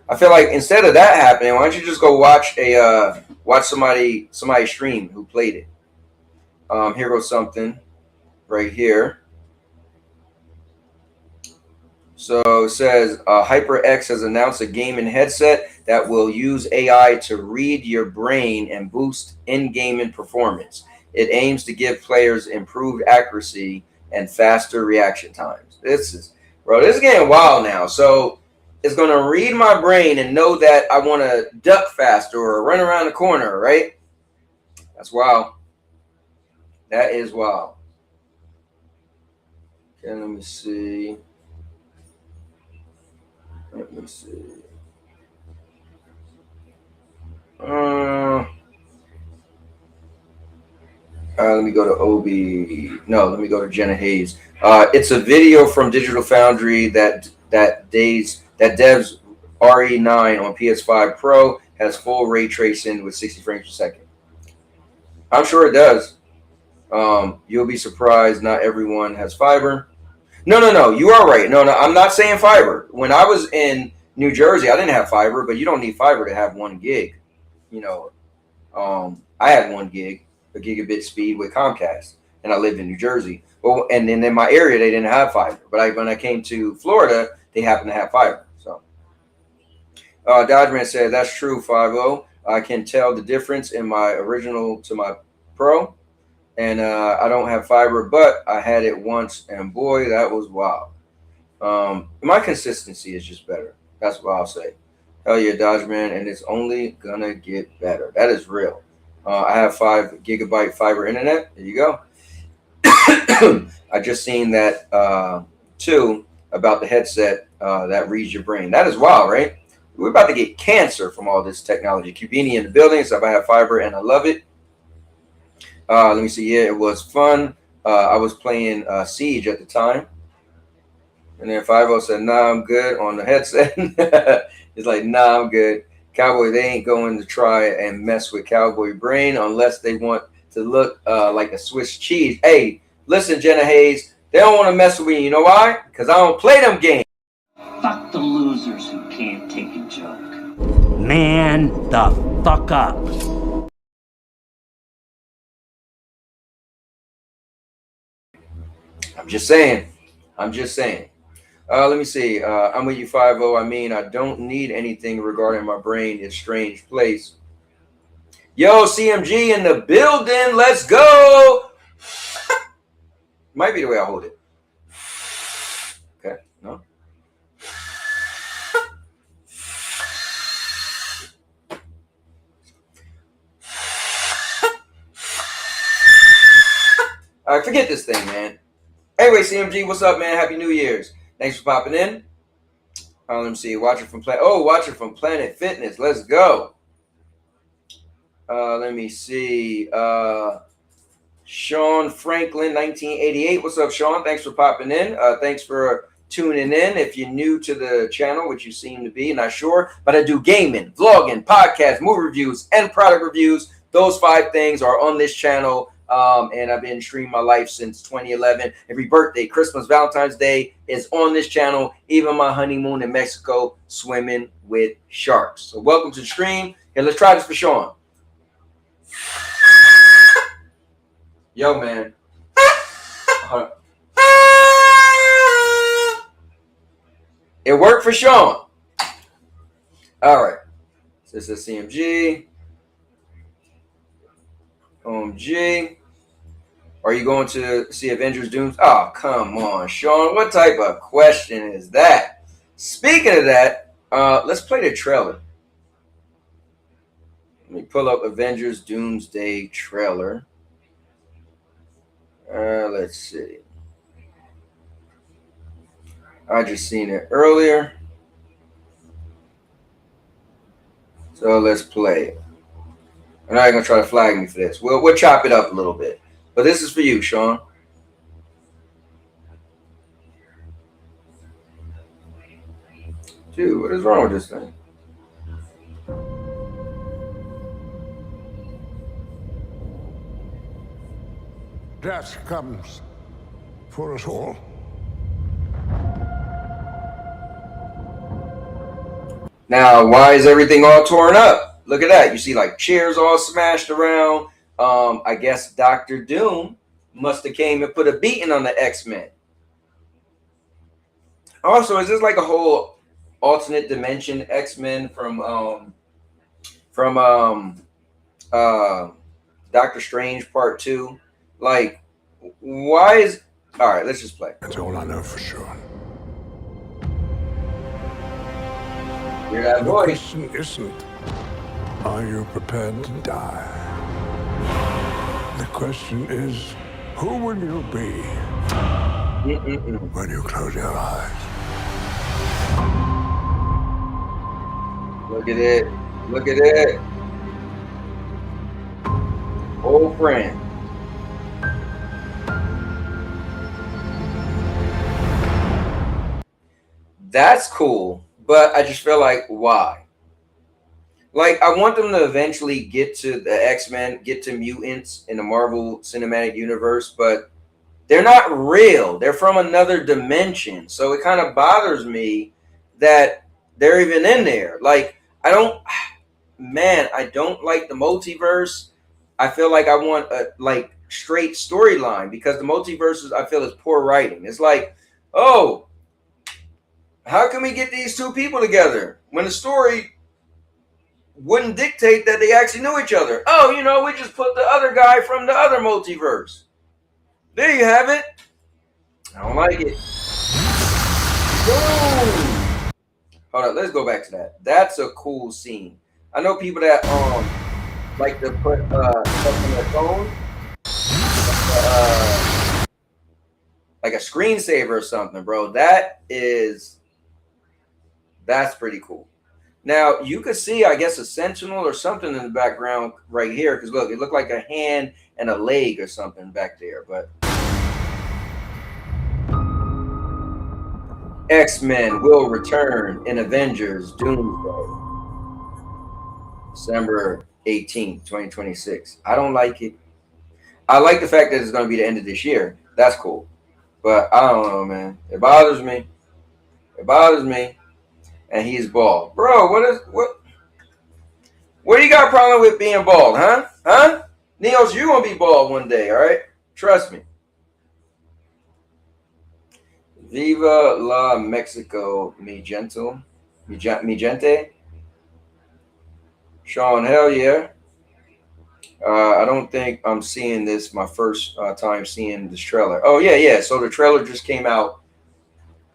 I feel like instead of that happening, why don't you just go watch somebody stream who played it? Here goes something right here. So it says HyperX has announced a gaming headset that will use AI to read your brain and boost in-gaming performance. It aims to give players improved accuracy and faster reaction times. This is getting wild now. So it's going to read my brain and know that I want to duck faster or run around the corner, right? That's wild. That is wild. Okay, let me see. Let me go to Obi. No, let me go to Jenna Hayes. It's a video from Digital Foundry that devs RE9 on PS5 Pro has full ray tracing with 60 frames per second. I'm sure it does. You'll be surprised. Not everyone has fiber. No. You are right. No. I'm not saying fiber. When I was in New Jersey, I didn't have fiber, but you don't need fiber to have 1 gig. I had 1 gig, a gigabit speed with Comcast, and I lived in New Jersey. Well, and then in my area, they didn't have fiber. But when I came to Florida, they happened to have fiber. So, Dodgeman said, that's true, 5-0. I can tell the difference in my original to my Pro. And I don't have fiber, but I had it once, and boy, that was wild. My consistency is just better. That's what I'll say. Hell yeah, Dodgeman, and it's only gonna get better. That is real. I have 5 gigabyte fiber internet. There you go. I just seen that too about the headset that reads your brain. That is wild, right? We're about to get cancer from all this technology. Cubini in the building, so I have fiber and I love it. Let me see. Yeah, it was fun. I was playing Siege at the time. And then 5-0 said, nah, I'm good on the headset. It's like, nah, I'm good. Cowboy, they ain't going to try and mess with Cowboy Brain unless they want to look like a Swiss cheese. Hey, listen, Jenna Hayes, they don't want to mess with me. You know why? Because I don't play them games. Fuck the losers who can't take a joke. Man the fuck up. I'm just saying. Let me see. I'm with you, 5-0. I mean, I don't need anything regarding my brain. It's strange place. Yo, CMG in the building. Let's go. Might be the way I hold it. Okay. No. All right, forget this thing, man. Anyway, CMG, what's up, man? Happy New Year's. Thanks for popping in. Let me see. Watching from Planet Fitness. Let's go. Let me see. Sean Franklin, 1988. What's up, Sean? Thanks for popping in. Thanks for tuning in. If you're new to the channel, which you seem to be, not sure, but I do gaming, vlogging, podcasts, movie reviews, and product reviews. Those 5 things are on this channel. and I've been streaming my life since 2011. Every birthday, Christmas, Valentine's Day is on this channel. Even my honeymoon in Mexico, swimming with sharks. So welcome to the stream. Here, let's try this for Sean. Yo, man. It worked for Sean. All right. So this is CMG. OMG. Are you going to see Avengers Doom? Oh, come on, Sean. What type of question is that? Speaking of that, let's play the trailer. Let me pull up Avengers Doomsday trailer. Let's see. I just seen it earlier. So let's play it. I'm not going to try to flag me for this. We'll chop it up a little bit. But this is for you, Sean. Dude, what is wrong with this thing? Death comes for us all. Now, why is everything all torn up? Look at that. You see like chairs all smashed around. I guess Dr. Doom must have came and put a beating on the X-Men. Also, is this like a whole alternate dimension X-Men from Doctor Strange Part 2? Like, why is... All right, let's just play. That's all I know for sure. Hear that The voice? question isn't, are you prepared to die? The question is, who will you be when you close your eyes? Look at it. Look at it. Old friend. That's cool, but I just feel like, why? Like, I want them to eventually get to the X-Men, get to mutants in the Marvel Cinematic Universe, but they're not real. They're from another dimension. So it kind of bothers me that they're even in there. Like, I don't like the multiverse. I feel like I want a like straight storyline, because the multiverses, I feel, is poor writing. It's like, oh, how can we get these two people together when the story wouldn't dictate that they actually knew each other? Oh, you know, we just put the other guy from the other multiverse. There you have it. I don't like it. Boom. Hold on, let's go back to that. That's a cool scene. I know people that like to put stuff on their phone, like a screensaver or something, bro. That's pretty cool. Now, you could see, I guess, a sentinel or something in the background right here. Because, look, it looked like a hand and a leg or something back there. But X-Men will return in Avengers Doomsday. December 18th, 2026. I don't like it. I like the fact that it's going to be the end of this year. That's cool. But I don't know, man. It bothers me. It bothers me. And he's bald. Bro, what do you got a problem with being bald, huh? Huh? Neos, you're going to be bald one day, all right? Trust me. Viva la Mexico, mi gente. Sean, hell yeah. I don't think I'm seeing this my first time seeing this trailer. Oh, yeah. So the trailer just came out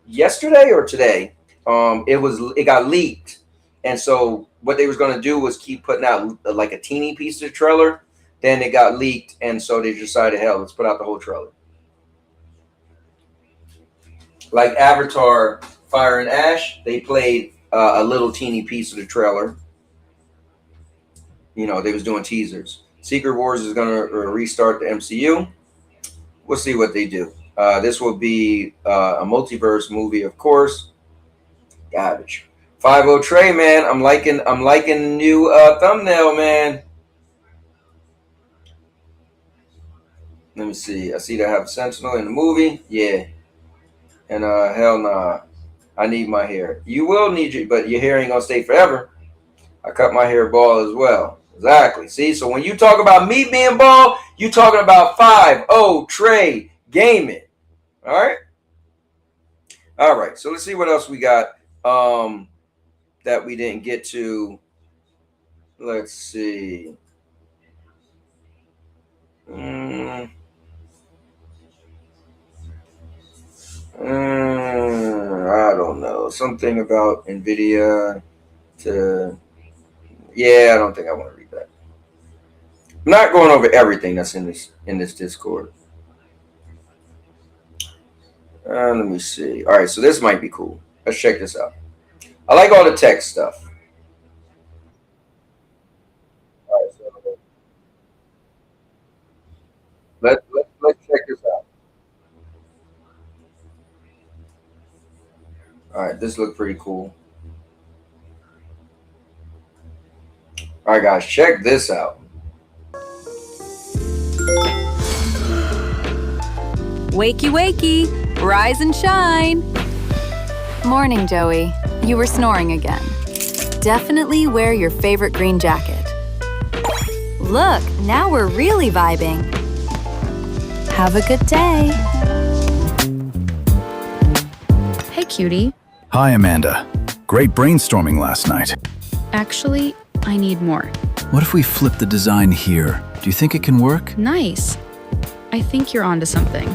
yesterday or today. It got leaked, and so what they was gonna do was keep putting out like a teeny piece of the trailer. Then it got leaked, and so they decided, hell, let's put out the whole trailer. Like Avatar, Fire and Ash, they played a little teeny piece of the trailer. You know, they was doing teasers. Secret Wars is gonna restart the MCU. We'll see what they do. This will be a multiverse movie, of course. Garbage. 5-0 Trey, man. I'm liking the new thumbnail, man. Let me see. I see they have Sentinel in the movie. Yeah. And hell nah. I need my hair. You will need you, but your hair ain't gonna stay forever. I cut my hair bald as well. Exactly. See, so when you talk about me being bald, you talking about 5-0 Trey Gaming. All right. All right. So let's see what else we got that we didn't get to. Let's see. I don't know. Something about NVIDIA to. Yeah, I don't think I want to read that. I'm not going over everything that's in this Discord. Let me see. All right, so this might be cool. Let's check this out. I like all the tech stuff. All right, so let's check this out. All right, this looks pretty cool. All right, guys, check this out. Wakey, wakey, rise and shine. Morning, Joey. You were snoring again. Definitely wear your favorite green jacket. Look, now we're really vibing. Have a good day. Hey, cutie. Hi, Amanda. Great brainstorming last night. Actually, I need more. What if we flip the design here? Do you think it can work? Nice. I think you're onto something.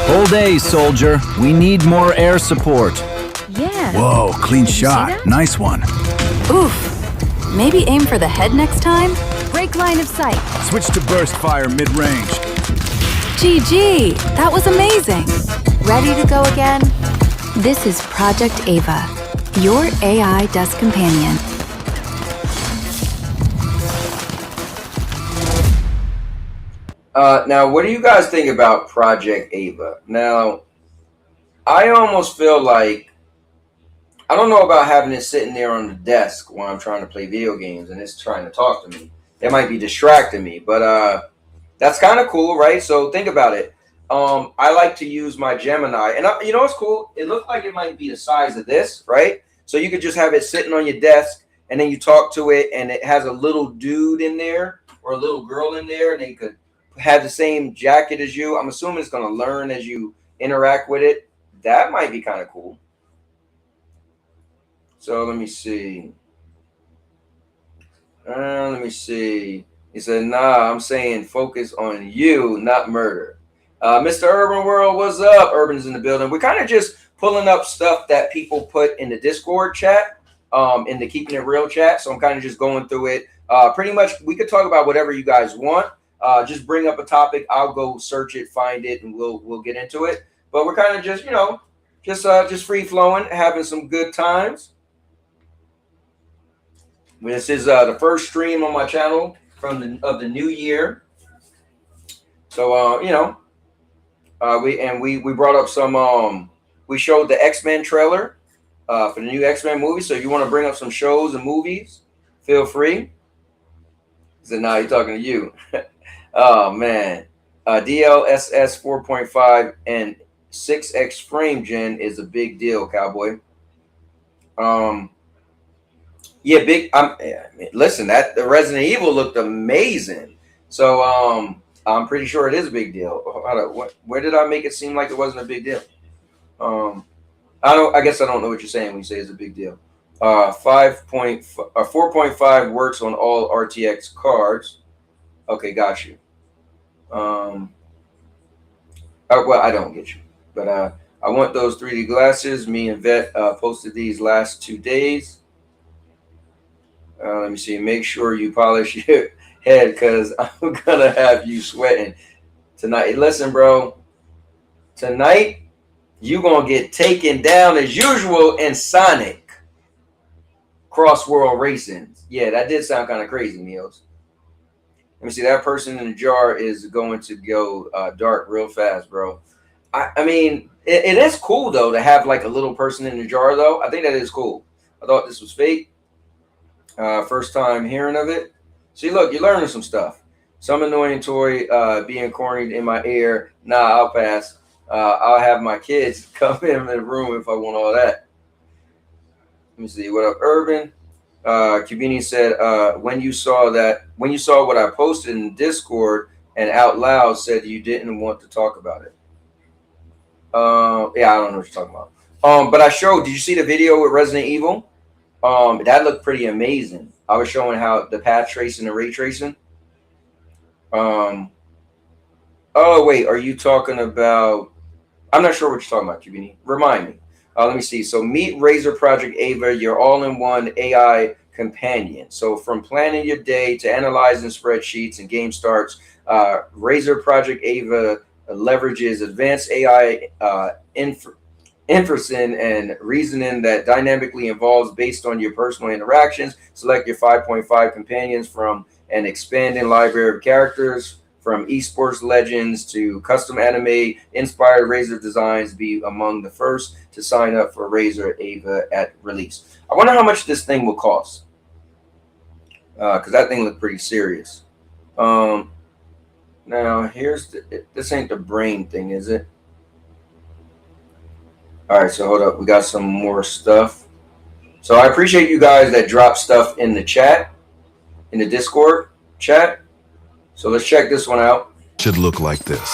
Whole day, soldier. We need more air support. Yeah. Whoa, clean shot. Nice one. Oof. Maybe aim for the head next time? Break line of sight. Switch to burst fire mid-range. GG, that was amazing. Ready to go again? This is Project Ava, your AI desk companion. Now, what do you guys think about Project Ava? Now, I almost feel like, I don't know about having it sitting there on the desk while I'm trying to play video games and it's trying to talk to me. It might be distracting me, but that's kind of cool, right? So think about it. I like to use my Gemini, and you know what's cool? It looked like it might be the size of this, right? So you could just have it sitting on your desk, and then you talk to it, and it has a little dude in there or a little girl in there, and they could have the same jacket as you. I'm assuming it's going to learn as you interact with it. That might be kind of cool. So let me see. Let me see. He said, nah, I'm saying focus on you, not murder. Mr. Urban World, what's up? Urban's in the building. We're kind of just pulling up stuff that people put in the Discord chat, in the Keeping It Real chat. So I'm kind of just going through it. Pretty much, we could talk about whatever you guys want. Just bring up a topic. I'll go search it, find it, and we'll get into it. But we're kind of just, just free flowing, having some good times. This is the first stream on my channel of the new year. So we brought up some we showed the X-Men trailer for the new X-Men movie. So if you want to bring up some shows and movies, feel free. So now you're talking to you. Oh man. DLSS 4.5 and 6x frame gen is a big deal, Cowboy. Yeah, big. Listen, that the Resident Evil looked amazing. So I'm pretty sure it is a big deal. Where did I make it seem like it wasn't a big deal? I guess I don't know what you're saying when you say it's a big deal. 4.5 works on all RTX cards. Okay, got you. Well, I don't get you, but I want those 3D glasses. Me and Vet posted these last 2 days. Let me see. Make sure you polish your head because I'm gonna have you sweating tonight. Listen, bro. Tonight you gonna get taken down as usual in Sonic Cross World Racing. Yeah, that did sound kind of crazy, Meals. Let me see. That person in the jar is going to go dark real fast, bro. I mean, it is cool though to have like a little person in the jar, though. I think that is cool. I thought this was fake. First time hearing of it. See, look, you're learning some stuff. Some annoying toy being cornered in my ear. Nah, I'll pass. I'll have my kids come in the room if I want all that. Let me see. What up, Urban? Cubini said, when you saw what I posted in Discord and out loud said you didn't want to talk about it. Yeah, I don't know what you're talking about. But I showed, did you see the video with Resident Evil? That looked pretty amazing. I was showing how the path tracing and ray tracing. Oh wait, are you talking about, I'm not sure what you're talking about, Cubini. Remind me. Let me see. So meet Razer Project Ava, your all-in-one AI companion. So from planning your day to analyzing spreadsheets and game starts, Razer Project Ava leverages advanced AI inferencing and reasoning that dynamically evolves based on your personal interactions. Select your 5.5 companions from an expanding library of characters, from esports legends to custom anime inspired Razer designs. Be among the first to sign up for Razer Ava at release. I wonder how much this thing will cost, because that thing looked pretty serious. Now here's this ain't the brain thing, is it? All right, so hold up, we got some more stuff. So I appreciate you guys that drop stuff in the chat, in the Discord chat. So let's check this one out. Should look like this.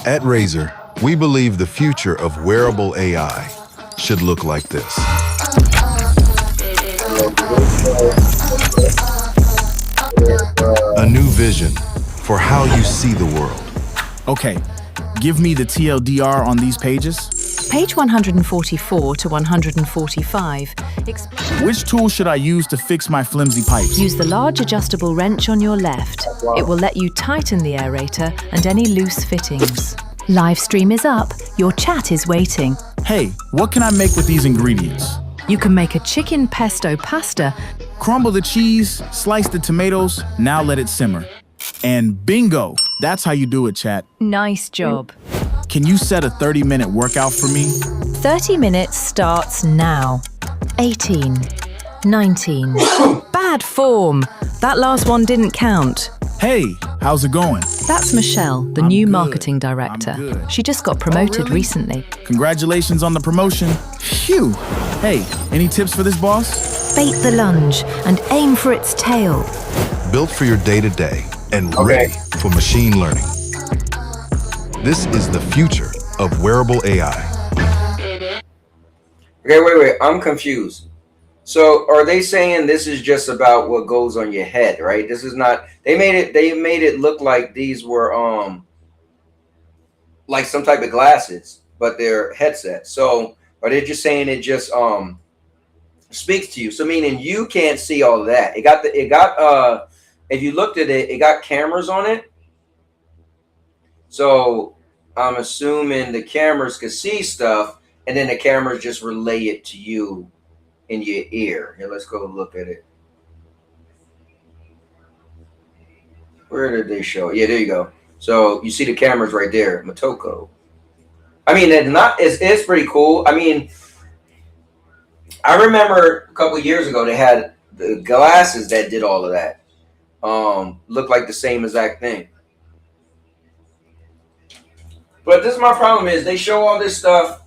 At Razer, we believe the future of wearable AI should look like this. A new vision for how you see the world. Okay, give me the TLDR on these pages. Page 144 to 145. Which tool should I use to fix my flimsy pipes? Use the large adjustable wrench on your left. It will let you tighten the aerator and any loose fittings. Live stream is up. Your chat is waiting. Hey, what can I make with these ingredients? You can make a chicken pesto pasta. Crumble the cheese, slice the tomatoes, now let it simmer. And bingo, that's how you do it, chat. Nice job. Can you set a 30-minute workout for me? 30 minutes starts now. 18, 19. Bad form. That last one didn't count. Hey, how's it going? That's Michelle, the new marketing director. She just got promoted recently. Congratulations on the promotion. Phew. Hey, any tips for this boss? Bait the lunge and aim for its tail. Built for your day-to-day and ready for machine learning. This is the future of wearable AI. Okay, wait. I'm confused. So are they saying this is just about what goes on your head, right? This is not, they made it look like these were like some type of glasses, but they're headsets. So are they just saying it just speaks to you? So meaning you can't see all of that. It got if you looked at it, it got cameras on it. So I'm assuming the cameras could see stuff, and then the cameras just relay it to you in your ear. Here, let's go look at it. Where did they show? Yeah, there you go. So you see the cameras right there, Motoko. I mean, it's pretty cool. I mean, I remember a couple of years ago they had the glasses that did all of that. Looked like the same exact thing. But this is my problem is they show all this stuff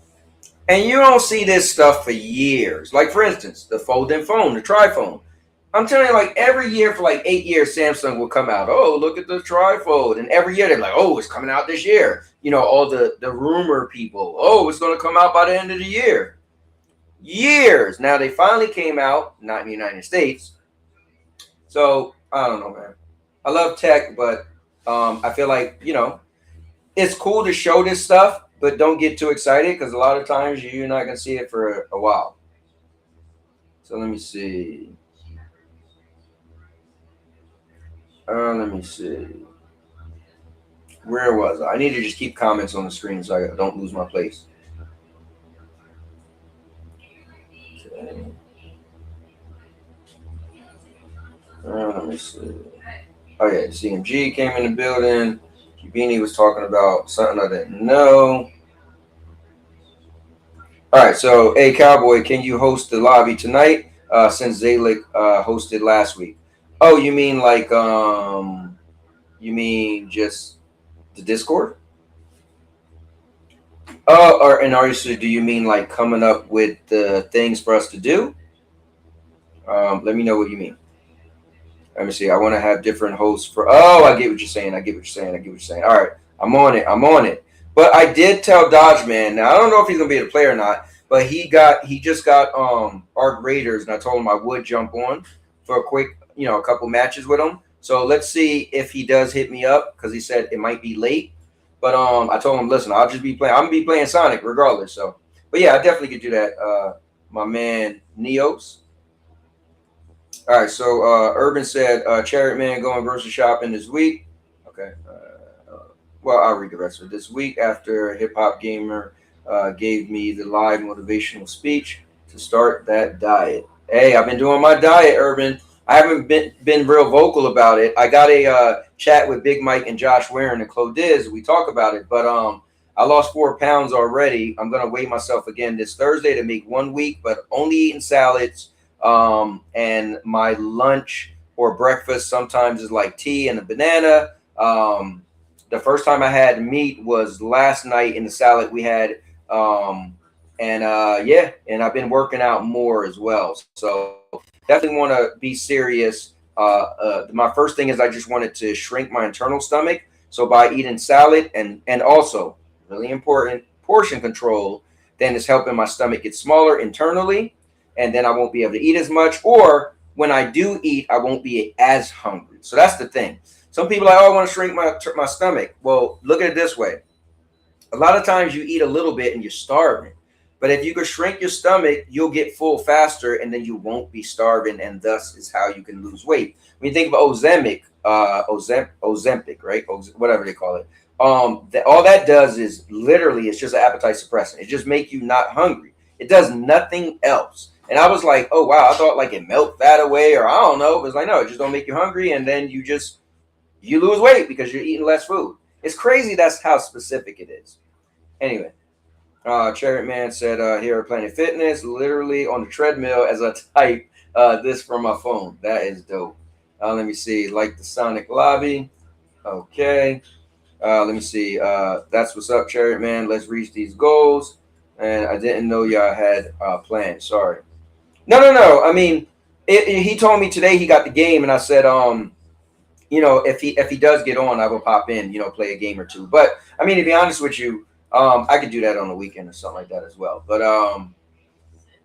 and you don't see this stuff for years. Like, for instance, the folding phone, the triphone. I'm telling you, like, every year for like 8 years, Samsung will come out. Oh, look at the trifold. And every year they're like, oh, it's coming out this year. You know, all the rumor people. Oh, it's going to come out by the end of the year. Years. Now, they finally came out, not in the United States. So, I don't know, man. I love tech, but I feel like, you know, it's cool to show this stuff, but don't get too excited because a lot of times you're not going to see it for a while. So let me see. Let me see. Where was I? I need to just keep comments on the screen so I don't lose my place. Okay. Let me see. Oh yeah, CMG came in the building. Beanie was talking about something I didn't know. All right, so hey Cowboy, can you host the lobby tonight? Since Zalik hosted last week. Oh, you mean like you mean just the Discord? Oh, or and obviously, do you mean like coming up with the things for us to do? Let me know what you mean. Let me see. I want to have different hosts for. Oh, I get what you're saying. I get what you're saying. I get what you're saying. All right, I'm on it. I'm on it. But I did tell Dodge Man. Now I don't know if he's gonna be able to play or not. But he just got Arc Raiders, and I told him I would jump on for a quick, a couple matches with him. So let's see if he does hit me up because he said it might be late. But I told him, listen, I'll just be playing. I'm gonna be playing Sonic regardless. So, but yeah, I definitely could do that. My man Neos. All right, so Urban said, Chariot Man going grocery shopping this week. Okay. Well, I'll read the rest of it. This week after Hip Hop Gamer gave me the live motivational speech to start that diet. Hey, I've been doing my diet, Urban. I haven't been real vocal about it. I got a chat with Big Mike and Josh Warren and Clodiz. We talk about it, but I lost 4 pounds already. I'm going to weigh myself again this Thursday to make 1 week, but only eating salads. And my lunch or breakfast sometimes is like tea and a banana. The first time I had meat was last night in the salad we had. And I've been working out more as well. So definitely want to be serious. My first thing is I just wanted to shrink my internal stomach. So by eating salad and also really important portion control, then it's helping my stomach get smaller internally. And then I won't be able to eat as much. Or when I do eat, I won't be as hungry. So that's the thing. Some people are like, oh, I want to shrink my stomach. Well, look at it this way. A lot of times you eat a little bit and you're starving. But if you could shrink your stomach, you'll get full faster and then you won't be starving. And thus is how you can lose weight. When you think of Ozempic, right? Whatever they call it. All that does is literally, it's just an appetite suppressant. It just makes you not hungry. It does nothing else. And I was like, oh, wow, I thought like it melt fat away or I don't know. It was like, no, it just don't make you hungry. And then you lose weight because you're eating less food. It's crazy. That's how specific it is. Anyway, Chariot Man said, here at Planet Fitness, literally on the treadmill as I type this from my phone. That is dope. Let me see. Like the Sonic lobby. Okay. Let me see. That's what's up, Chariot Man. Let's reach these goals. And I didn't know y'all had plans. Sorry. No. I mean, he told me today he got the game, and I said, if he does get on, I will pop in, play a game or two. But I mean, to be honest with you, I could do that on the weekend or something like that as well. But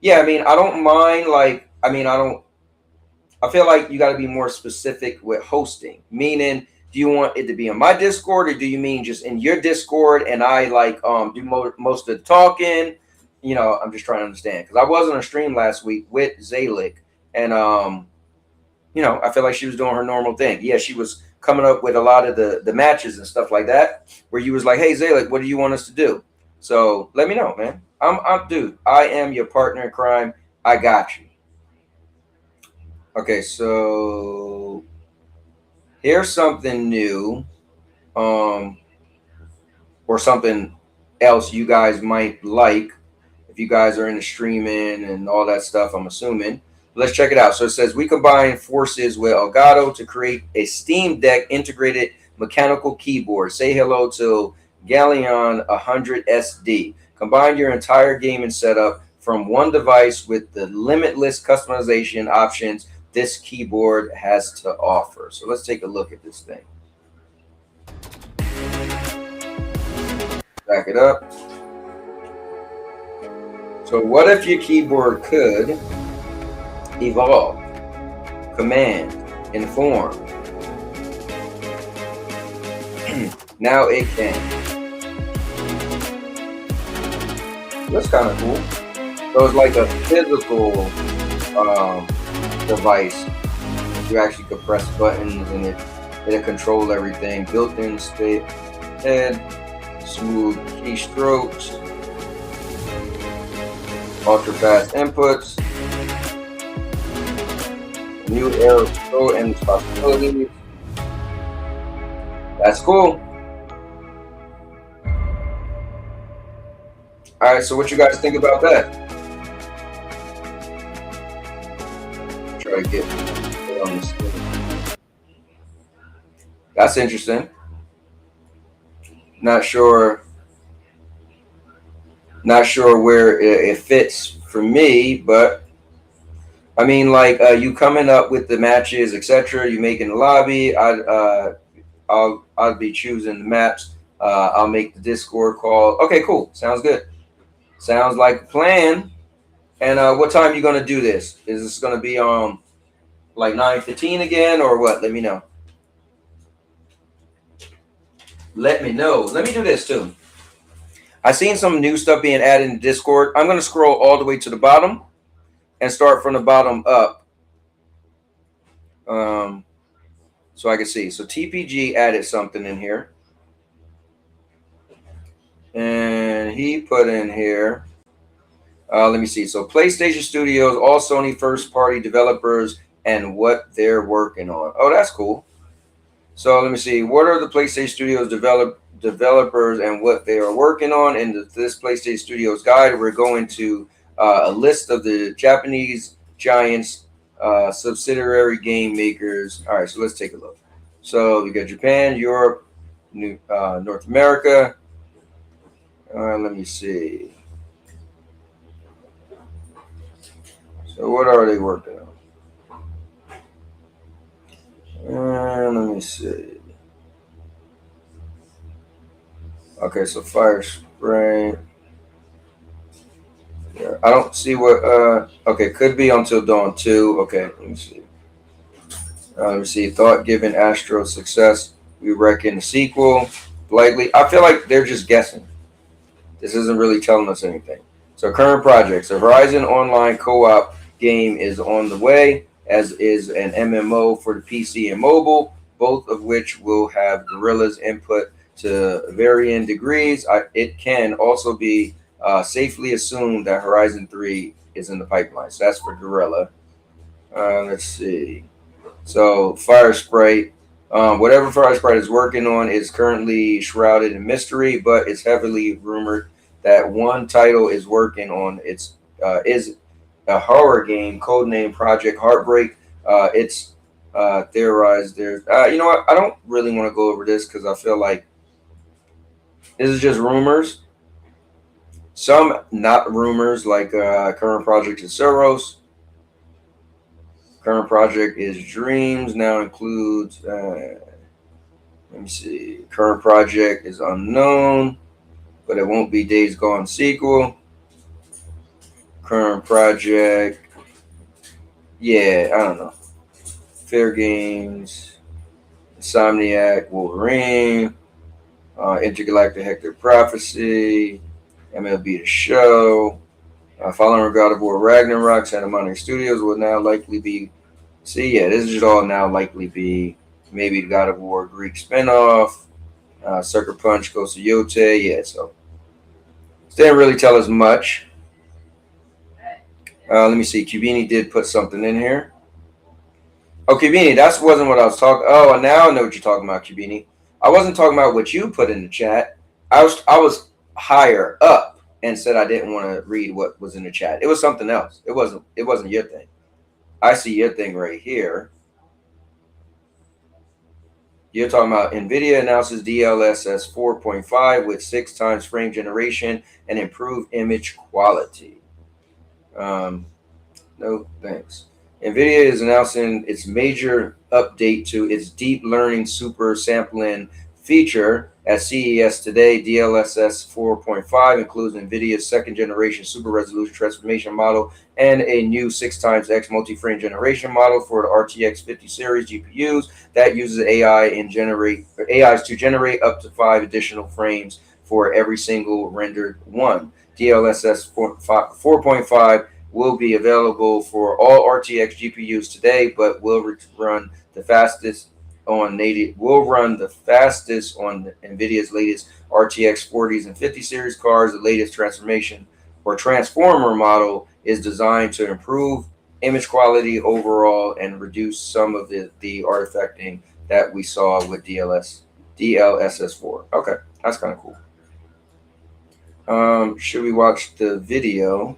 yeah, I mean, I don't mind. I feel like you got to be more specific with hosting. Meaning, do you want it to be on my Discord, or do you mean just in your Discord and I do most of the talking? I'm just trying to understand because I was on a stream last week with Zalik, and I feel like she was doing her normal thing. Yeah, she was coming up with a lot of the matches and stuff like that, where you was like, hey Zalik, what do you want us to do? So let me know, man. Dude, I am your partner in crime. I got you. Okay, so here's something new, or something else you guys might like if you guys are into streaming and all that stuff, I'm assuming. Let's check it out. So it says, we combine forces with Elgato to create a Steam Deck integrated mechanical keyboard. Say hello to Galleon 100 SD. Combine your entire gaming setup from one device with the limitless customization options this keyboard has to offer. So let's take a look at this thing. Back it up. So what if your keyboard could evolve, command, inform? Now it can. That's kind of cool. So it's like a physical device. You actually could press buttons and it'll control everything. Built-in state head, smooth keystrokes, ultra-fast inputs, new era of control and responsibilities. That's cool. All right, so what you guys think about that? Try to get it on the screen. That's interesting. Not sure where it fits for me, but I mean, like you coming up with the matches, etc. You making the lobby. I'll be choosing the maps. I'll make the Discord call. Okay, cool. Sounds good. Sounds like a plan. And what time you gonna do this? Is this gonna be on like 9:15 again, or what? Let me know. Let me know. Let me do this too. I seen some new stuff being added in Discord. I'm gonna scroll all the way to the bottom and start from the bottom up, so I can see. So TPG added something in here, and he put in here. Let me see. So PlayStation Studios, all Sony first-party developers, and what they're working on. Oh, that's cool. So let me see. What are the PlayStation Studios developers and what they are working on? In this PlayStation Studios guide, we're going to a list of the Japanese giants, subsidiary game makers. All right, so let's take a look. So we got Japan, Europe, North America. Let me see. So what are they working on? Let me see. Okay, so Fire Spray. Yeah, I don't see what. Okay, could be Until Dawn 2. Okay, let me see. Let me see. Thought given Astro success, we reckon the sequel. Likely, I feel like they're just guessing. This isn't really telling us anything. So current projects: a Horizon Online co-op game is on the way, as is an MMO for the PC and mobile, both of which will have Guerrilla's input to varying degrees. It can also be safely assumed that Horizon 3 is in the pipeline. So that's for Guerrilla. Let's see. So Fire Sprite, whatever Fire Sprite is working on is currently shrouded in mystery, but it's heavily rumored that one title is working on is a horror game, codenamed Project Heartbreak. It's theorized there's, you know what? I don't really want to go over this because I feel like this is just rumors. Some not rumors, like current project is Soros. Current project is Dreams. Now includes, let me see. Current project is unknown, but it won't be Days Gone sequel. Current project, yeah, I don't know. Fair Games, Insomniac, Wolverine, Intergalactic Hector Prophecy, MLB The Show, following God of War Ragnarok, Santa Monica Studios will now likely be, this should all now likely be maybe the God of War Greek spinoff, Sucker Punch, Ghost of Yote, yeah, so it didn't really tell us much. Let me see, Cubini did put something in here. Oh, Cubini, that wasn't what I was talking. Oh, now I know what you're talking about, Cubini. I wasn't talking about what you put in the chat. I was higher up and said I didn't want to read what was in the chat. It was something else. It wasn't your thing. I see your thing right here. You're talking about NVIDIA announces DLSS 4.5 with 6 times frame generation and improved image quality. No thanks. NVIDIA is announcing its major update to its deep learning super sampling feature at CES today. DLSS 4.5 includes NVIDIA's second generation super resolution transformation model and a new 6 times X multi-frame generation model for the RTX 50 series GPUs that uses AIs to generate up to 5 additional frames for every single rendered one. DLSS 4.5 will be available for all RTX GPUs today, but will run the fastest on NVIDIA's latest RTX 40s and 50 series cards. The latest transformation or transformer model is designed to improve image quality overall and reduce some of the artifacting that we saw with DLSS 4. Okay, that's kind of cool. Should we watch the video?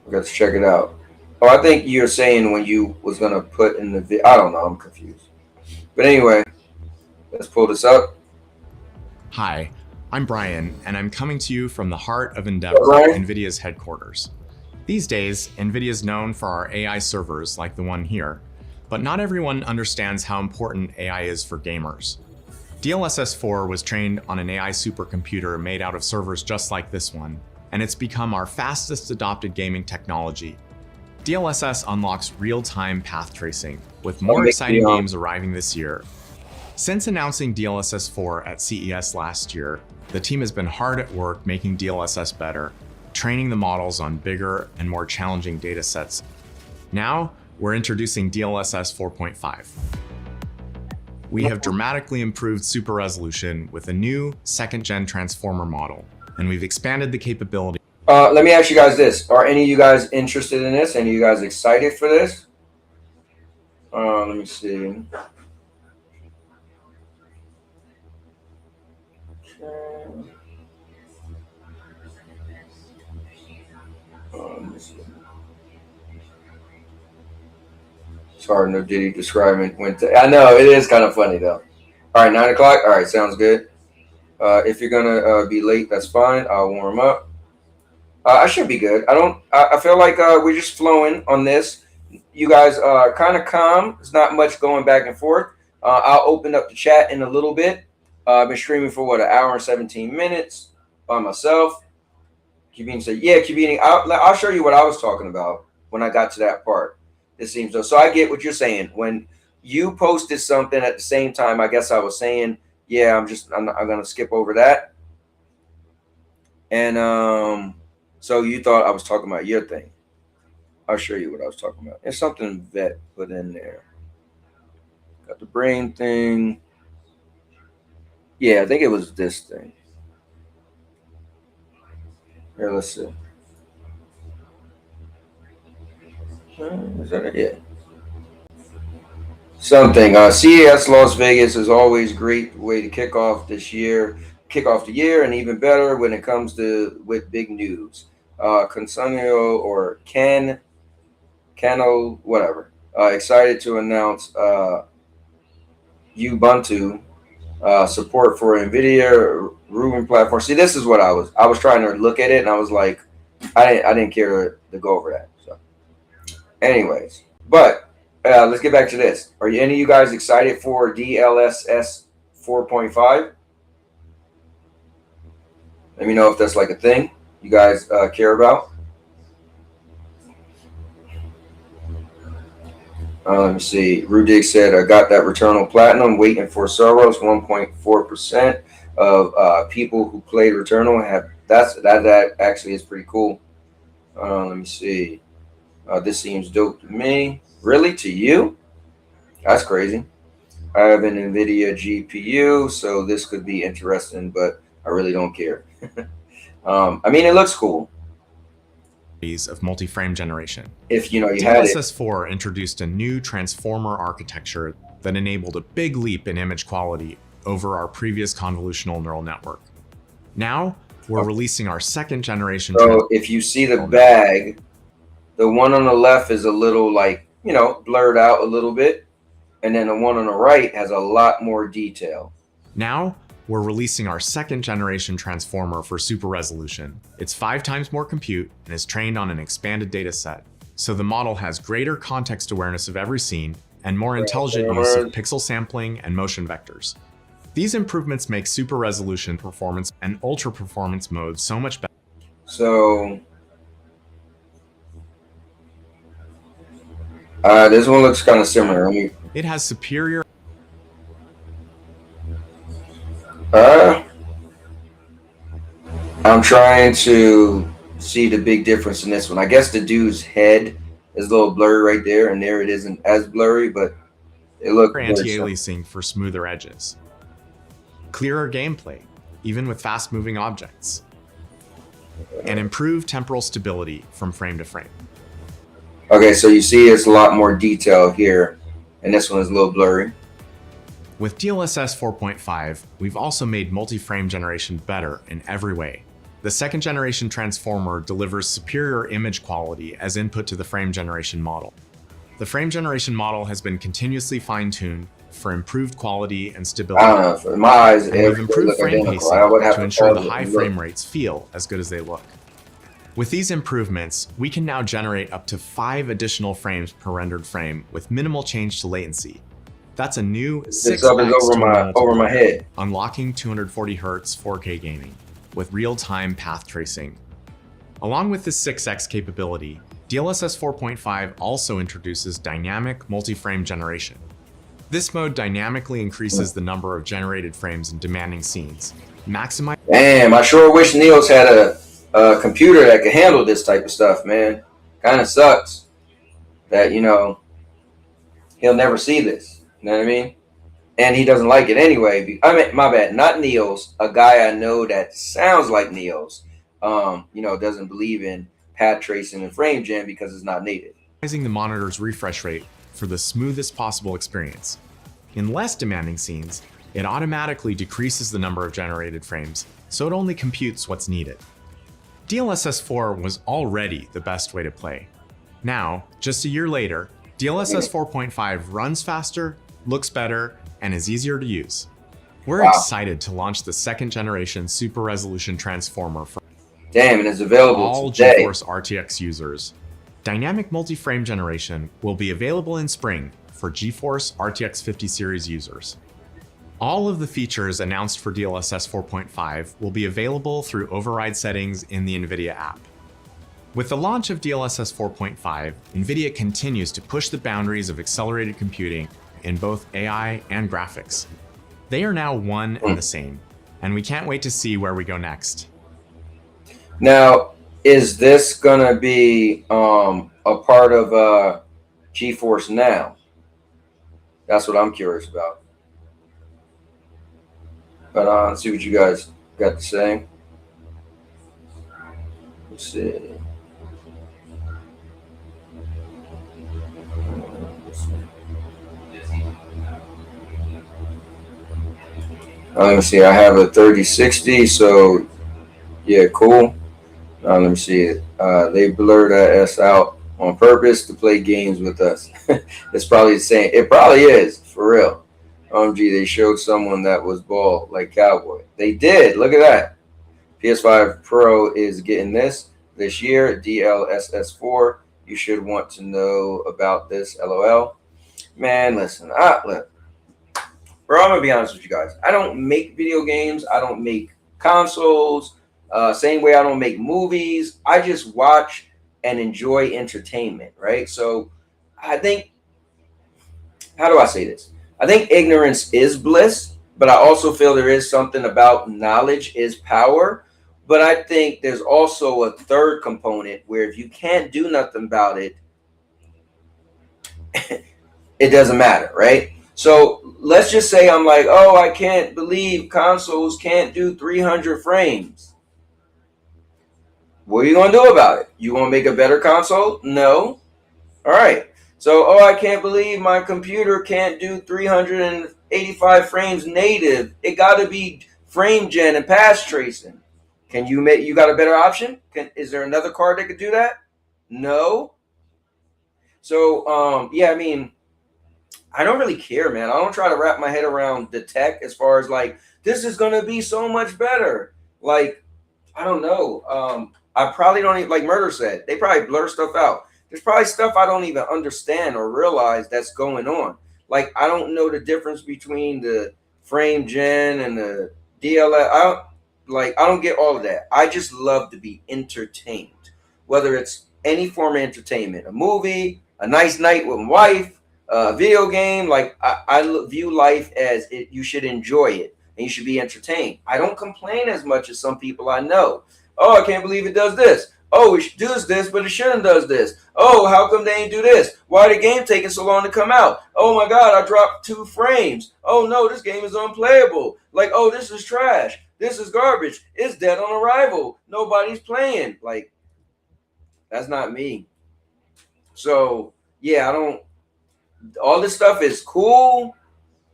We got to check it out. Oh, I think you're saying when you was gonna put in the I don't know. I'm confused. But anyway, let's pull this up. Hi, I'm Brian, and I'm coming to you from the heart of Endeavor, NVIDIA's headquarters. These days, NVIDIA is known for our AI servers like the one here, but not everyone understands how important AI is for gamers. DLSS 4 was trained on an AI supercomputer made out of servers just like this one, and it's become our fastest adopted gaming technology. DLSS unlocks real-time path tracing, with more exciting games arriving this year. Since announcing DLSS 4 at CES last year, the team has been hard at work making DLSS better, training the models on bigger and more challenging data sets. Now, we're introducing DLSS 4.5. We have dramatically improved super resolution with a new second-gen transformer model, and we've expanded the capability. Let me ask you guys this. Are any of you guys interested in this? Any of you guys excited for this? Let me see. Sorry, no Diddy describing went to. I know it is kind of funny though. All right, 9 o'clock. All right, sounds good. If you're gonna be late, that's fine. I'll warm up. I should be good. I feel like we're just flowing on this. You guys are kind of calm. There's not much going back and forth. I'll open up the chat in a little bit. I've been streaming for what, 1 hour and 17 minutes by myself. Cubini said, "Yeah, Cubini. I'll show you what I was talking about when I got to that part." It seems though. So I get what you're saying. When you posted something at the same time, I guess I was saying, yeah, I'm gonna skip over that. And so you thought I was talking about your thing. I'll show you what I was talking about. It's something Vet put in there. Got the brain thing. Yeah, I think it was this thing. Here, let's see. Is that it? Yeah. Something. CES Las Vegas is always a great way to kick off the year, and even better when it comes to with big news. Consanio or Cano, whatever. Excited to announce Ubuntu support for NVIDIA Rubin platform. See, this is what I was trying to look at it, and I was like, I didn't care to go over that. So, anyways, but let's get back to this. Are any of you guys excited for DLSS 4.5? Let me know if that's like a thing you guys care about. Let me see. Rudig said, I got that Returnal Platinum, waiting for Soros. 1.4% of people who played Returnal have that actually is pretty cool. Let me see. This seems dope to me. Really? To you? That's crazy. I have an NVIDIA GPU, so this could be interesting, but I really don't care. I mean, it looks cool. Of multi-frame generation. If you had it. DLSS 4 introduced a new transformer architecture that enabled a big leap in image quality over our previous convolutional neural network. Now, we're releasing our second generation. So if you see the bag, the one on the left is a little blurred out a little bit. And then the one on the right has a lot more detail. Now, we're releasing our second generation transformer for super resolution. It's 5 times more compute and is trained on an expanded data set. So the model has greater context awareness of every scene and more intelligent use of pixel sampling and motion vectors. These improvements make super resolution performance and ultra performance modes so much better. So this one looks kind of similar. It has superior. I'm trying to see the big difference in this one. I guess the dude's head is a little blurry right there, and there it isn't as blurry, but it looks anti-aliasing for smoother edges. Clearer gameplay, even with fast-moving objects. And improved temporal stability from frame to frame. Okay, so you see it's a lot more detail here, and this one is a little blurry. With DLSS 4.5, we've also made multi-frame generation better in every way. The second generation transformer delivers superior image quality as input to the frame generation model. The frame generation model has been continuously fine-tuned for improved quality and stability. I don't know. For my eyes, And we've improved frame pacing to ensure the high frame rates feel as good as they look. With these improvements, we can now generate up to 5 additional frames per rendered frame with minimal change to latency. That's a new 6x over my head, unlocking 240 Hz 4K gaming with real-time path tracing. Along with this 6x capability, DLSS 4.5 also introduces dynamic multi-frame generation. This mode dynamically increases the number of generated frames in demanding scenes, maximizing. Damn, I sure wish Neos had a computer that could handle this type of stuff, man. Kind of sucks that, you know, he'll never see this. You know what I mean? And he doesn't like it anyway. I mean, my bad, not Neos, a guy I know that sounds like Neos, you know, doesn't believe in path tracing and frame gen because it's not native. The monitor's refresh rate for the smoothest possible experience. In less demanding scenes, it automatically decreases the number of generated frames, so it only computes what's needed. DLSS 4 was already the best way to play. Now, just a year later, DLSS 4.5 runs faster, looks better, and is easier to use. We're excited to launch the second generation super resolution transformer for and it's available all today. GeForce RTX users. Dynamic multi-frame generation will be available in spring for GeForce RTX 50 series users. All of the features announced for DLSS 4.5 will be available through override settings in the NVIDIA app. With the launch of DLSS 4.5, NVIDIA continues to push the boundaries of accelerated computing in both AI and graphics. They are now one and the same, and we can't wait to see where we go next. Now, is this gonna be a part of GeForce Now? That's what I'm curious about. But let's see what you guys got to say. Let's see. Let me see. I have a 3060, so yeah, cool. Let me see it. They blurred us out on purpose to play games with us. It's probably the same. It probably is, for real. OMG, they showed someone that was bald like Cowboy. They did. Look at that. PS5 Pro is getting this year. DLSS 4. You should want to know about this. LOL. Man, listen. Look. Bro, I'm going to be honest with you guys. I don't make video games. I don't make consoles. Same way I don't make movies. I just watch and enjoy entertainment, right? So I think, how do I say this? I think ignorance is bliss, but I also feel there is something about knowledge is power. But I think there's also a third component where if you can't do nothing about it, it doesn't matter, right? So let's just say I'm like, oh, I can't believe consoles can't do 300 frames. What are you going to do about it? You want to make a better console? No. All right. So, oh, I can't believe my computer can't do 385 frames native. It got to be frame gen and path tracing. Can you make, you got a better option? Is there another card that could do that? No. So, yeah, I mean, I don't really care, man. I don't try to wrap my head around the tech as far as like, this is going to be so much better. Like, I don't know. I probably don't even, like Murder said, they probably blur stuff out. There's probably stuff I don't even understand or realize that's going on. Like, I don't know the difference between the frame gen and the DLS. I don't get all of that. I just love to be entertained, whether it's any form of entertainment, a movie, a nice night with my wife, a video game. Like, I view life as you should enjoy it and you should be entertained. I don't complain as much as some people I know. Oh, I can't believe it does this. Oh, it does this, but it shouldn't does this. Oh, how come they ain't do this? Why the game taking so long to come out? Oh my God, I dropped 2 frames. Oh no, this game is unplayable. Like, oh, this is trash. This is garbage. It's dead on arrival. Nobody's playing. Like, that's not me. So yeah, all this stuff is cool,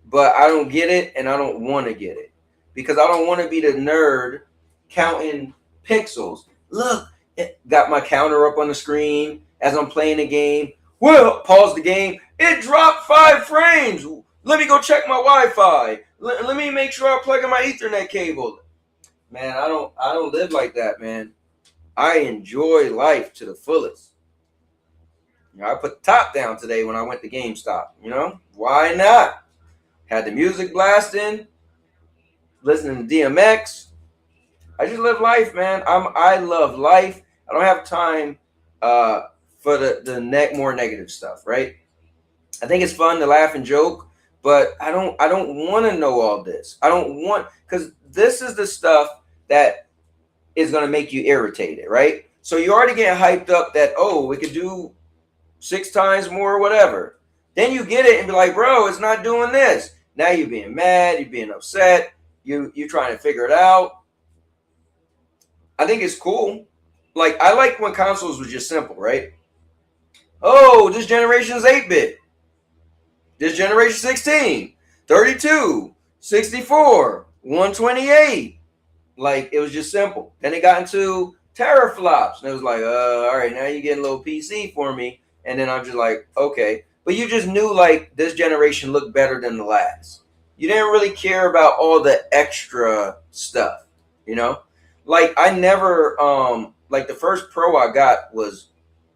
but I don't get it and I don't want to get it because I don't want to be the nerd counting pixels. Look, it got my counter up on the screen as I'm playing the game. Well, pause the game. It dropped 5 frames. Let me go check my Wi-Fi. Let me make sure I plug in my Ethernet cable. Man, I don't live like that, man. I enjoy life to the fullest. You know, I put the top down today when I went to GameStop. You know, why not? Had the music blasting, listening to DMX. I just live life, man. I love life. I don't have time for the more negative stuff, right? I think it's fun to laugh and joke, but I don't want to know all this. I don't want, because this is the stuff that is going to make you irritated, right? So you're already getting hyped up that, oh, we could do 6 times more or whatever. Then you get it and be like, bro, it's not doing this. Now you're being mad, you're being upset, you're trying to figure it out. I think it's cool. Like, I like when consoles were just simple, right? Oh, this generation is 8-bit. This generation 16, 32, 64, 128. Like, it was just simple. Then it got into teraflops. And it was like, all right, now you're getting a little PC for me. And then I'm just like, okay. But you just knew, like, this generation looked better than the last. You didn't really care about all the extra stuff, you know? Like, I never, like, the first Pro I got was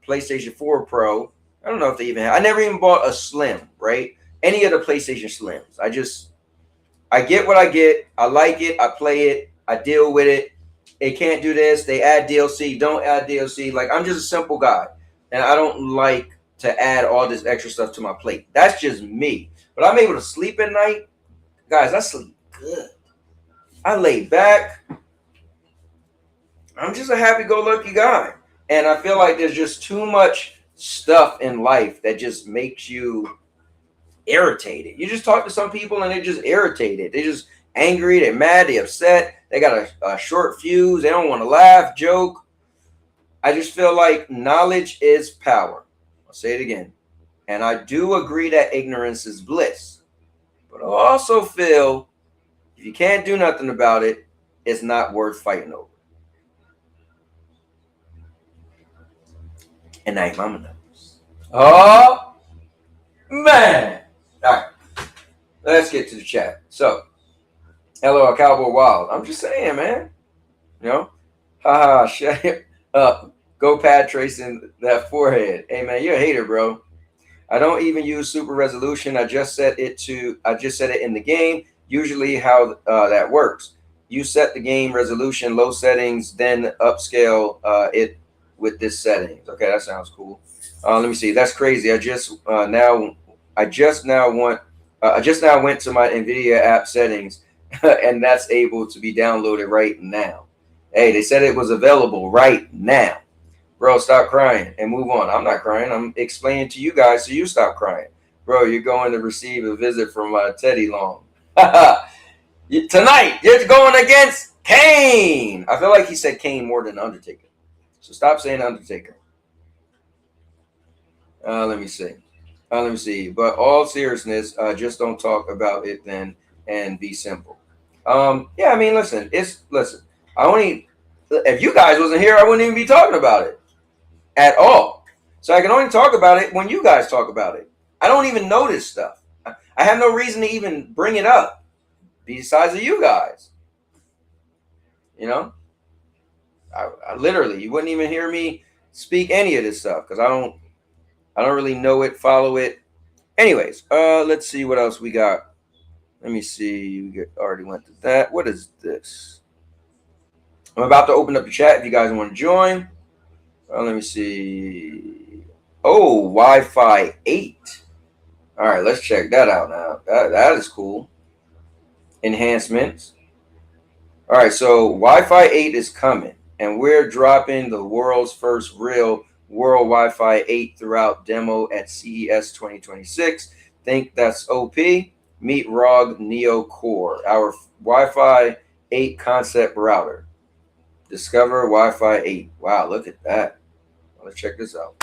PlayStation 4 Pro. I don't know if they even had. I never even bought a Slim, right? Any of the PlayStation Slims. I get what I get. I like it. I play it. I deal with it. It can't do this. They add DLC. Don't add DLC. Like, I'm just a simple guy. And I don't like to add all this extra stuff to my plate. That's just me. But I'm able to sleep at night. Guys, I sleep good. I lay back. I'm just a happy-go-lucky guy. And I feel like there's just too much stuff in life that just makes you irritated. You just talk to some people and they're just irritated. They're just angry. They're mad. They're upset. They got a short fuse. They don't want to laugh, joke. I just feel like knowledge is power. I'll say it again. And I do agree that ignorance is bliss. But I also feel if you can't do nothing about it, it's not worth fighting over. And now your mama knows. Oh, man. All right. Let's get to the chat. So, hello, Cowboy Wild. I'm just saying, man. You know? Haha, shut up. Go pad tracing that forehead. Hey, man, you're a hater, bro. I don't even use super resolution. I just set it in the game. Usually how that works. You set the game resolution, low settings, then upscale it with this settings. Okay, that sounds cool. Let me see. That's crazy. I just now went to my NVIDIA app settings, and that's able to be downloaded right now. Hey, they said it was available right now. Bro, stop crying and move on. I'm not crying. I'm explaining to you guys so you stop crying. Bro, you're going to receive a visit from Teddy Long. Tonight, you're going against Kane. I feel like he said Kane more than Undertaker. So stop saying Undertaker. Let me see. But all seriousness, just don't talk about it then and be simple. Yeah, I mean, listen. If you guys wasn't here, I wouldn't even be talking about it at all. So I can only talk about it when you guys talk about it. I don't even know this stuff. I have no reason to even bring it up besides of you guys. You know? I literally, you wouldn't even hear me speak any of this stuff because I don't really know it, follow it. Anyways, let's see what else we got. Let me see. We already went to that. What is this? I'm about to open up the chat if you guys want to join. Let me see. Oh, Wi-Fi 8. All right, let's check that out now. That is cool. Enhancements. All right, so Wi-Fi 8 is coming, and we're dropping the world's first real World Wi-Fi 8 throughout demo at CES 2026. Think that's OP. Meet ROG Neo Core, our Wi-Fi 8 concept router. Discover Wi-Fi 8. Wow, look at that. Let's check this out.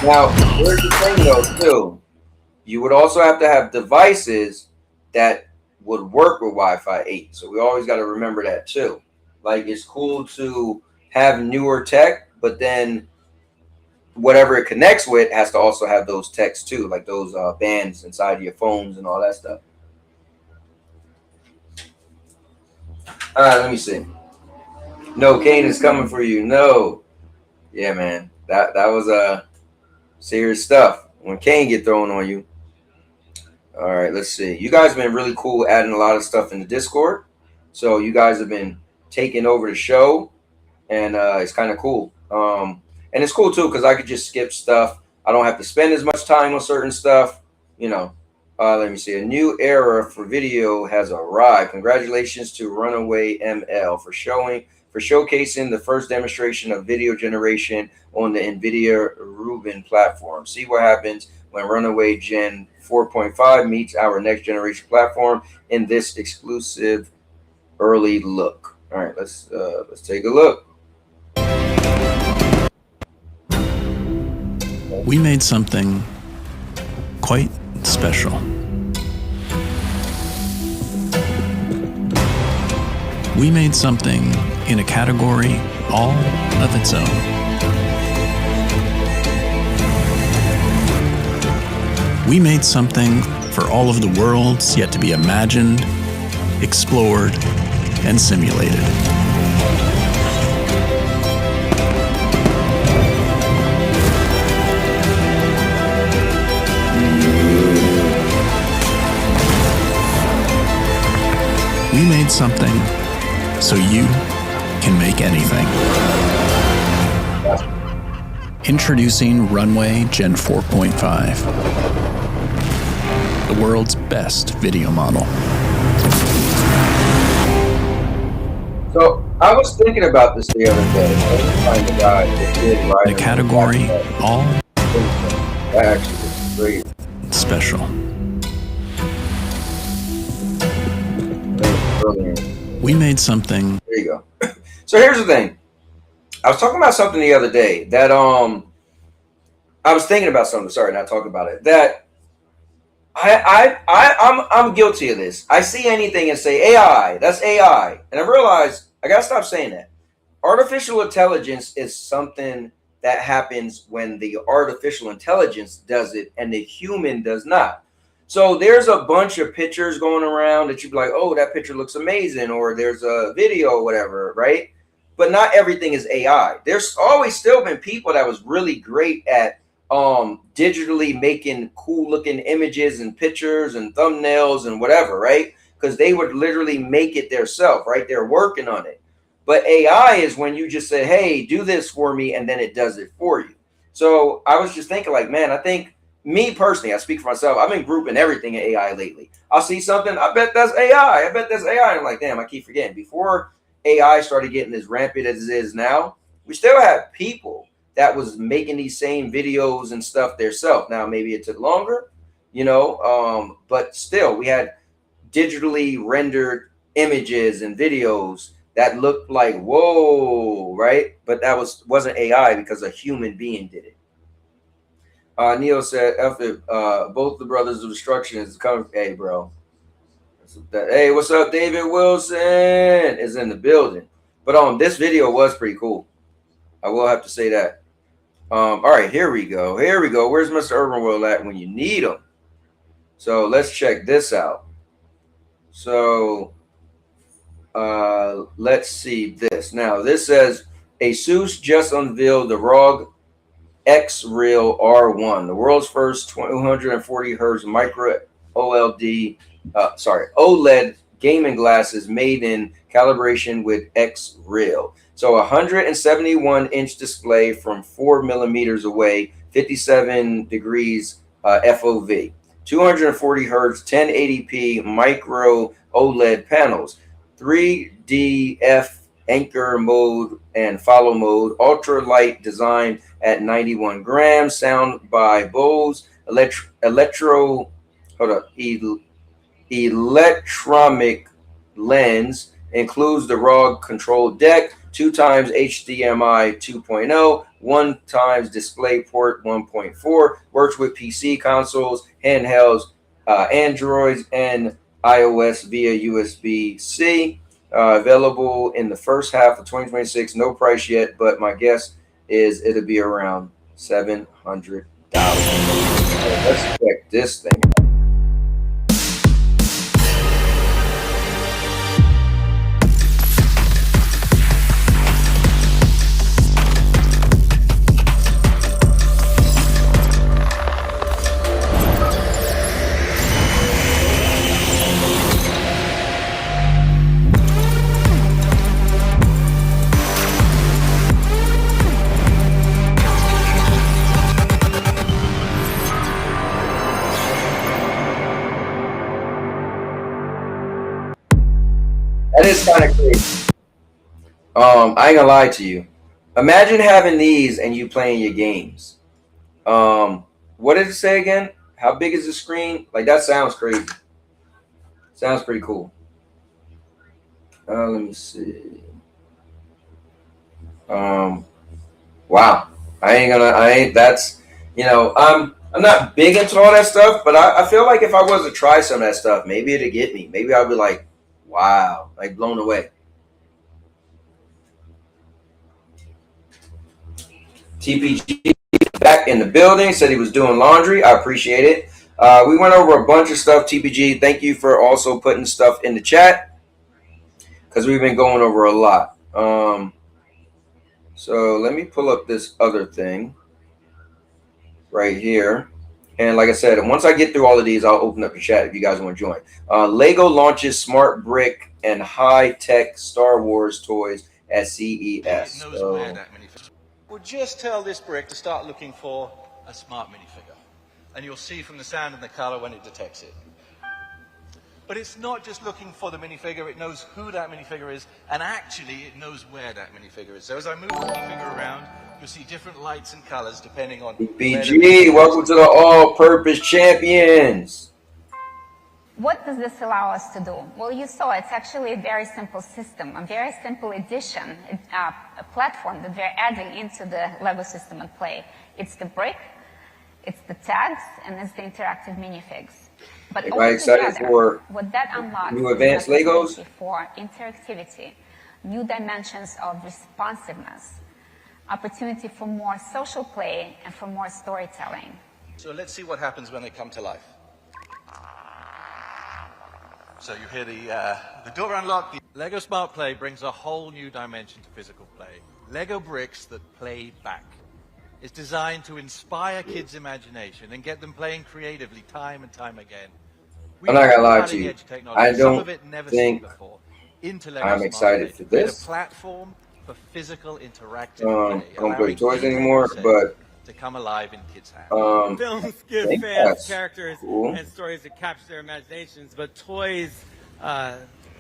Now, here's the thing though, too. You would also have to have devices that would work with Wi-Fi 8. So we always got to remember that too. Like, it's cool to have newer tech, but then whatever it connects with has to also have those techs too, like those bands inside of your phones and all that stuff. All right, let me see. No, Kane is coming for you. No. Yeah, man. That was serious stuff when Kane get thrown on you. All right, let's see. You guys have been really cool adding a lot of stuff in the Discord. So you guys have been taking over the show, and it's kind of cool. And it's cool too because I could just skip stuff. I don't have to spend as much time on certain stuff. You know. Let me see. A new era for video has arrived. Congratulations to Runaway ML for showcasing the first demonstration of video generation on the NVIDIA Rubin platform. See what happens when Runaway Gen 4.5 meets our next generation platform in this exclusive early look. All right, let's take a look. We made something quite special. We made something in a category all of its own. We made something for all of the worlds yet to be imagined, explored, and simulated. We made something so you can make anything. Introducing Runway Gen 4.5, the world's best video model. So I was thinking about this the other day. I was find the guy that did right. The category all that actually is great. Special. We made something. There you go. So here's the thing. I was talking about something the other day that I was thinking about something. Sorry, not talking about it. That I'm guilty of this. I see anything and say AI. That's AI, and I realize I gotta stop saying that. Artificial intelligence is something that happens when the artificial intelligence does it and the human does not. So there's a bunch of pictures going around that you'd be like, oh, that picture looks amazing, or there's a video or whatever, right? But not everything is AI. There's always still been people that was really great at digitally making cool looking images and pictures and thumbnails and whatever, right? Because they would literally make it themselves, right? They're working on it. But AI is when you just say, hey, do this for me, and then it does it for you. So I was just thinking like, man, I think me personally, I speak for myself, I've been grouping everything in AI lately. I'll see something, I bet that's AI. I bet that's AI. And I'm like, damn, I keep forgetting. Before AI started getting as rampant as it is now, we still have people that was making these same videos and stuff themselves. Now, maybe it took longer, you know, but still, we had digitally rendered images and videos that looked like, whoa, right? But that wasn't AI because a human being did it. Neil said, F it, both the brothers of destruction is coming. Hey, bro. Hey, what's up? David Wilson is in the building. But this video was pretty cool. I will have to say that. All right, here we go. Here we go. Where's Mr. Urban World at when you need him? So let's check this out. So let's see this. Now, this says ASUS just unveiled the ROG X-Real R1, the world's first 240 hertz micro OLED gaming glasses made in calibration with X-Real. So 171-inch display from 4 millimeters away, 57 degrees FOV, 240 hertz, 1080p micro OLED panels, 3DF anchor mode and follow mode, ultra light design at 91 grams, sound by Bose, electronic lens, includes the ROG control deck, 2x HDMI 2.0, 1 times DisplayPort 1.4. Works with PC consoles, handhelds, Androids, and iOS via USB-C. Available in the first half of 2026. No price yet, but my guess is it'll be around $700. Let's check this thing out. That is kind of crazy. I ain't gonna lie to you. Imagine having these and you playing your games. What did it say again? How big is the screen? Like, that sounds crazy. Sounds pretty cool. Let me see. Wow. That's, I'm not big into all that stuff, but I feel like if I was to try some of that stuff, maybe it'd get me. Maybe I'd be like, wow, like blown away. TPG back in the building, said he was doing laundry. I appreciate it. We went over a bunch of stuff, TPG. Thank you for also putting stuff in the chat because we've been going over a lot. So let me pull up this other thing right here. And like I said, once I get through all of these, I'll open up the chat if you guys want to join. Lego launches smart brick and high-tech Star Wars toys at CES. Well, just tell this brick to start looking for a smart minifigure. And you'll see from the sound and the color when it detects it. But it's not just looking for the minifigure, it knows who that minifigure is, and actually it knows where that minifigure is. So as I move the minifigure around, you'll see different lights and colors depending on... BG, welcome to the All-Purpose Champions. What does this allow us to do? Well, you saw it's actually a very simple system, a very simple addition, a platform that we're adding into the Lego system at play. It's the brick, it's the tags, and it's the interactive minifigs. But am I excited for what that unlocks new advanced Legos? For interactivity, new dimensions of responsiveness, opportunity for more social play, and for more storytelling. So let's see what happens when they come to life. So you hear the door unlock. The Lego Smart Play brings a whole new dimension to physical play. Lego bricks that play back. It's designed to inspire kids' imagination and get them playing creatively time and time again. I'm not gonna lie to you. I don't think I'm excited for this. A platform for physical interactive play. Don't play toys anymore, but to come alive in kids' hands. Films give fans characters and stories that capture their imaginations, but toys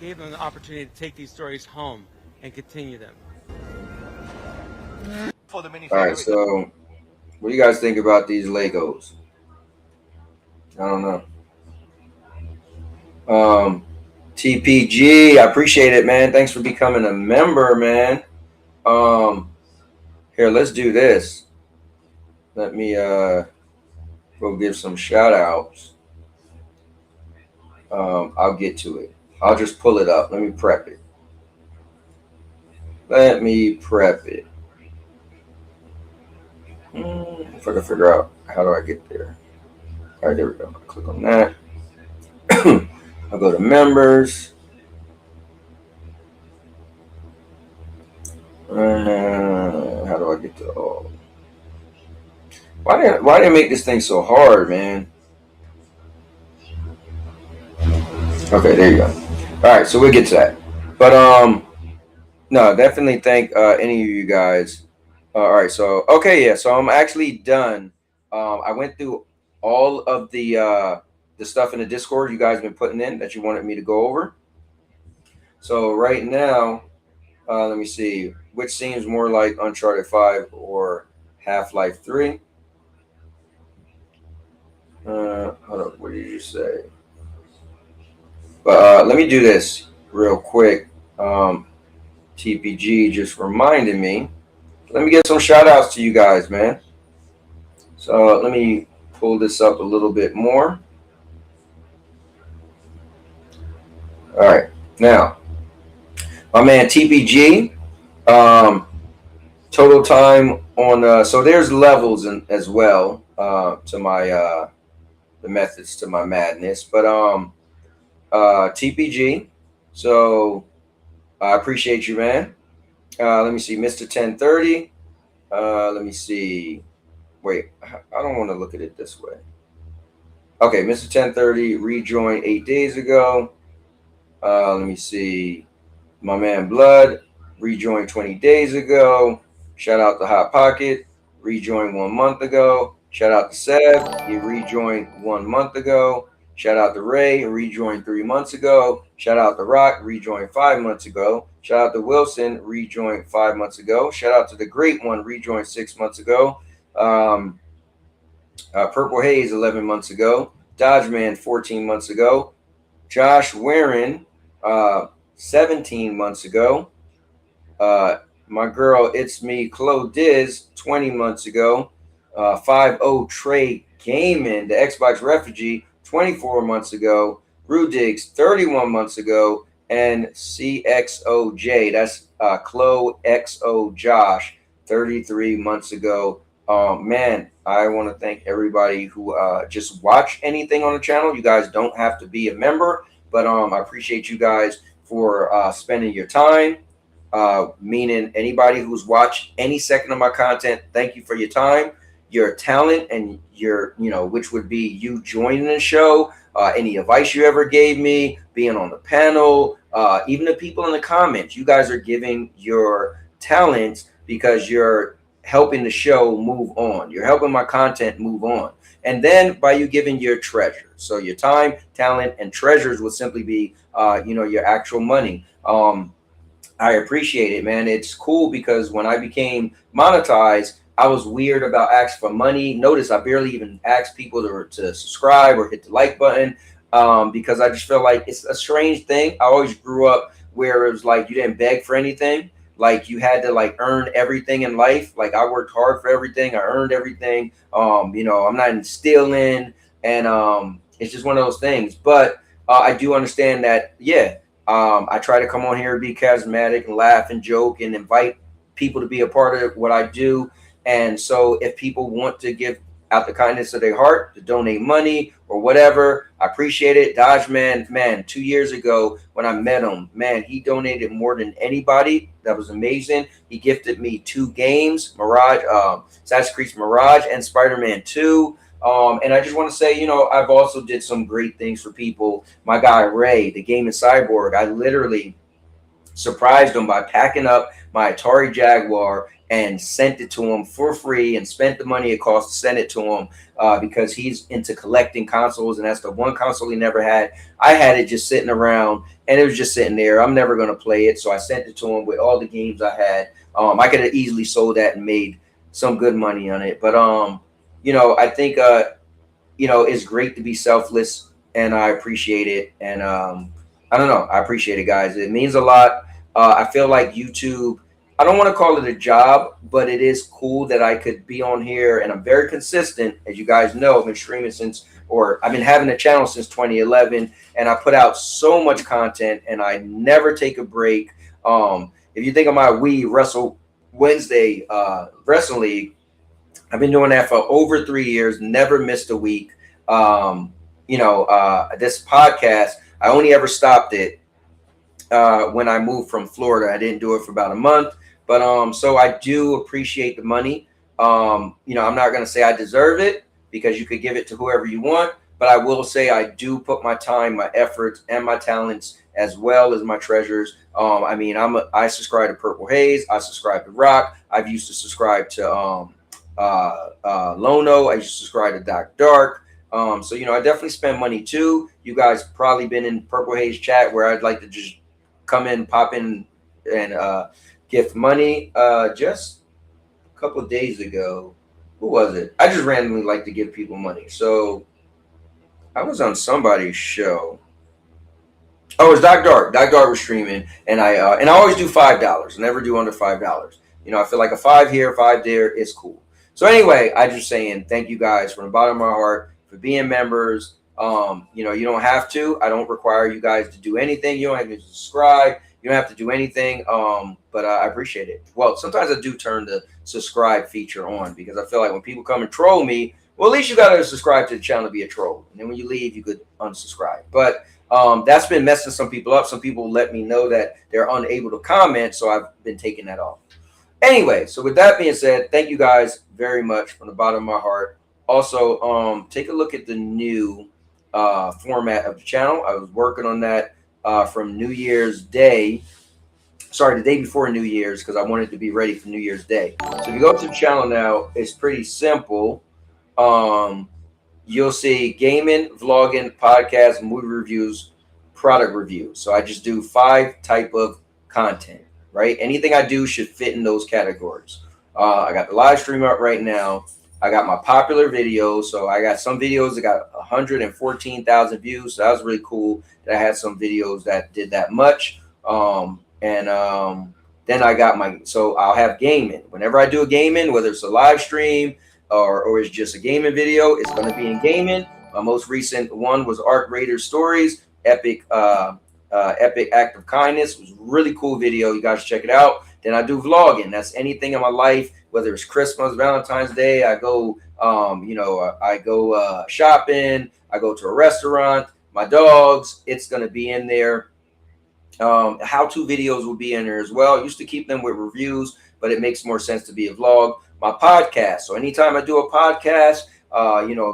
gave them the opportunity to take these stories home and continue them. For the minifigure. All right, so what do you guys think about these Legos? I don't know. TPG, I appreciate it, man. Thanks for becoming a member, man. Here, let's do this. Let me go give some shout outs. I'll get to it. I'll just pull it up. Let me prep it. If I can figure out how do I get there. All right, there we go. Click on that. I'll go to members. How do I get to all? Why did I make this thing so hard, man? Okay, there you go. All right, so we'll get to that. But no, definitely thank any of you guys. All right, so okay, yeah, so I'm actually done. I went through all of the stuff in the Discord you guys have been putting in that you wanted me to go over. So right now, let me see, which seems more like Uncharted 5 or Half-Life 3. Hold on, what did you say? But let me do this real quick. TPG just reminded me Let me get some shout outs to you guys, man. So let me pull this up a little bit more. All right. Now, my man TPG, total time on, so there's levels as well to my, the methods to my madness. But TPG, so I appreciate you, man. Let me see, Mr. 1030. Let me see. Wait, I don't want to look at it this way. Okay, Mr. 1030 rejoined 8 days ago. Let me see. My man Blood rejoined 20 days ago. Shout out to Hot Pocket, rejoined 1 month ago. Shout out to Seb, he rejoined 1 month ago. Shout out to Ray, rejoined 3 months ago. Shout out to Rock, rejoined 5 months ago. Shout out to Wilson, rejoined 5 months ago. Shout out to the Great One, rejoined 6 months ago. Purple Haze 11 months ago. Dodge Man 14 months ago. Josh Warren 17 months ago. My girl It's Me Chloe Diz 20 months ago. 5-0 Trey Gaiman, the Xbox Refugee 24 months ago. Rudigs 31 months ago. And CXOJ, that's Chloe XO Josh 33 months ago. Man, I want to thank everybody who just watch anything on the channel. You guys don't have to be a member, but I appreciate you guys for spending your time. Meaning anybody who's watched any second of my content, thank you for your time, your talent, and your, which would be you joining the show, any advice you ever gave me, being on the panel, even the people in the comments. You guys are giving your talents because you're helping the show move on. You're helping my content move on. And then by you giving your treasures. So your time, talent, and treasures would simply be, your actual money. I appreciate it, man. It's cool because when I became monetized, I was weird about asking for money. Notice I barely even asked people to subscribe or hit the like button because I just feel like it's a strange thing. I always grew up where it was like you didn't beg for anything. Like you had to like earn everything in life. Like I worked hard for everything. I earned everything. I'm not stealing, and it's just one of those things. But I do understand that, yeah. I try to come on here, be charismatic, and laugh and joke, and invite people to be a part of what I do. And so, if people want to give out the kindness of their heart to donate money or whatever, I appreciate it. Dodge Man, 2 years ago when I met him, man, he donated more than anybody. That was amazing. He gifted me 2 games, Assassin's Creed Mirage and Spider-Man 2. And I just want to say, I've also did some great things for people. My guy Ray, the Gaming Cyborg, I literally surprised him by packing up my Atari Jaguar and sent it to him for free and spent the money it cost to send it to him because he's into collecting consoles, and that's the one console he never had. I had it just sitting around, and it was just sitting there. I'm never going to play it, so I sent it to him with all the games I had. I could have easily sold that and made some good money on it, but I think it's great to be selfless, and I appreciate it. And I don't know, I appreciate it, guys. It means a lot. I feel like YouTube, I don't want to call it a job, but it is cool that I could be on here, and I'm very consistent. As you guys know, I've been streaming I've been having a channel since 2011, and I put out so much content, and I never take a break. If you think of my Wii Wrestle Wednesday Wrestling League, I've been doing that for over 3 years, never missed a week. This podcast, I only ever stopped it when I moved from Florida. I didn't do it for about a month, but so I do appreciate the money. I'm not going to say I deserve it because you could give it to whoever you want, but I will say I do put my time, my efforts, and my talents as well as my treasures. I subscribe to Purple Haze. I subscribe to Rock. I've used to subscribe to Lono. I used to subscribe to Doc Dark. So I definitely spend money too. You guys probably been in Purple Haze chat where I'd like to just come in, pop in, and gift money. Just a couple of days ago, who was it? I just randomly like to give people money. So I was on somebody's show. Oh, it was Doc Dark. Doc Dark was streaming, and I always do $5. I never do under $5. You know, I feel like a 5 here, 5 there is cool. So anyway, I just saying thank you guys from the bottom of my heart for being members. You know, you don't have to. I don't require you guys to do anything. You don't have to subscribe. You don't have to do anything. But I appreciate it. Well, sometimes I do turn the subscribe feature on because I feel like when people come and troll me, well, at least you got to subscribe to the channel to be a troll. And then when you leave, you could unsubscribe. But that's been messing some people up. Some people let me know that they're unable to comment. So I've been taking that off. Anyway, so with that being said, thank you guys very much from the bottom of my heart. Also, take a look at the new format of the channel. I was working on that from New Year's Day. Sorry, the day before New Year's, because I wanted to be ready for New Year's Day. So if you go to the channel now, it's pretty simple. You'll see gaming, vlogging, podcast, movie reviews, product reviews. So I just do 5 type of content, right? Anything I do should fit in those categories. I got the live stream up right now. I got my popular videos. So I got some videos that got 114,000 views. So that was really cool that I had some videos that did that much. Then I got my, so I'll have gaming. Whenever I do a gaming, whether it's a live stream or it's just a gaming video, it's going to be in gaming. My most recent one was Arc Raider Stories, Epic Act of Kindness. It was a really cool video. You guys check it out. Then I do vlogging. That's anything in my life, whether it's Christmas, Valentine's Day. I go, I go shopping. I go to a restaurant. My dogs, it's going to be in there. How-to videos will be in there as well. I used to keep them with reviews, but it makes more sense to be a vlog. My podcast. So anytime I do a podcast,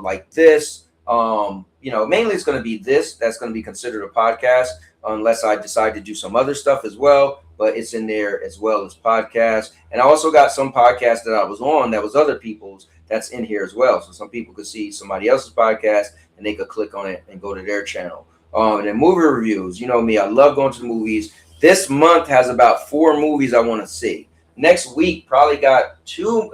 like this, mainly it's going to be this. That's going to be considered a podcast unless I decide to do some other stuff as well. But it's in there as well as podcasts. And I also got some podcasts that I was on that was other people's that's in here as well. So some people could see somebody else's podcast and they could click on it and go to their channel. And then movie reviews. You know me, I love going to the movies. This month has about 4 movies I want to see. Next week, probably got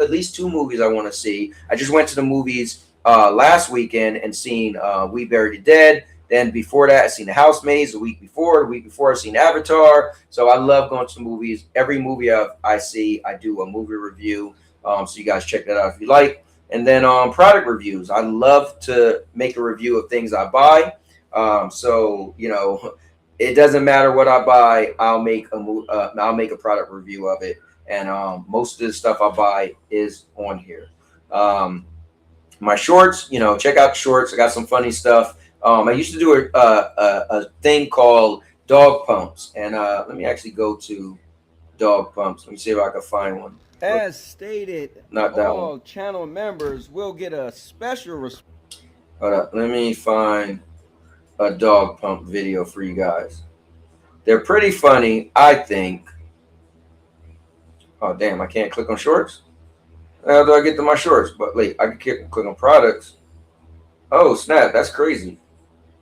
at least 2 movies I want to see. I just went to the movies last weekend and seen We Buried the Dead. Then before that, I seen The Housemaids. The week before I seen Avatar. So I love going to the movies. Every movie I see, I do a movie review. So you guys check that out if you like. And then product reviews. I love to make a review of things I buy. So it doesn't matter what I buy. I'll make a product review of it. And most of the stuff I buy is on here. My shorts, check out the shorts. I got some funny stuff. I used to do a thing called dog pumps, and let me actually go to dog pumps. Let me see if I can find one. As stated, not that all one. Channel members will get a special. Hold up, let me find a dog pump video for you guys. They're pretty funny, I think. Oh damn, I can't click on shorts. How do I get to my shorts? But wait, I can click on products. Oh snap, that's crazy.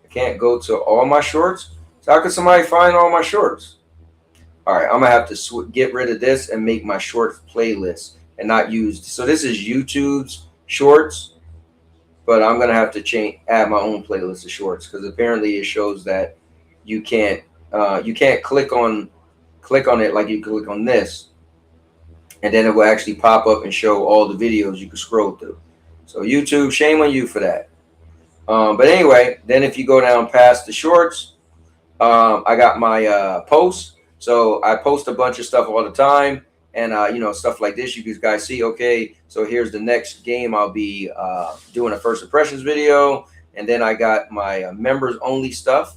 I can't go to all my shorts. So how can somebody find all my shorts? All right, I'm gonna have to get rid of this and make my shorts playlist and not use. So this is YouTube's shorts, but I'm gonna have to add my own playlist of shorts because apparently it shows that you can't click on it like you click on this, and then it will actually pop up and show all the videos you can scroll through. So YouTube, shame on you for that. But anyway, then if you go down past the shorts, I got my posts. So I post a bunch of stuff all the time, and stuff like this. You guys see, okay, so here's the next game I'll be doing a first impressions video, and then I got my members only stuff.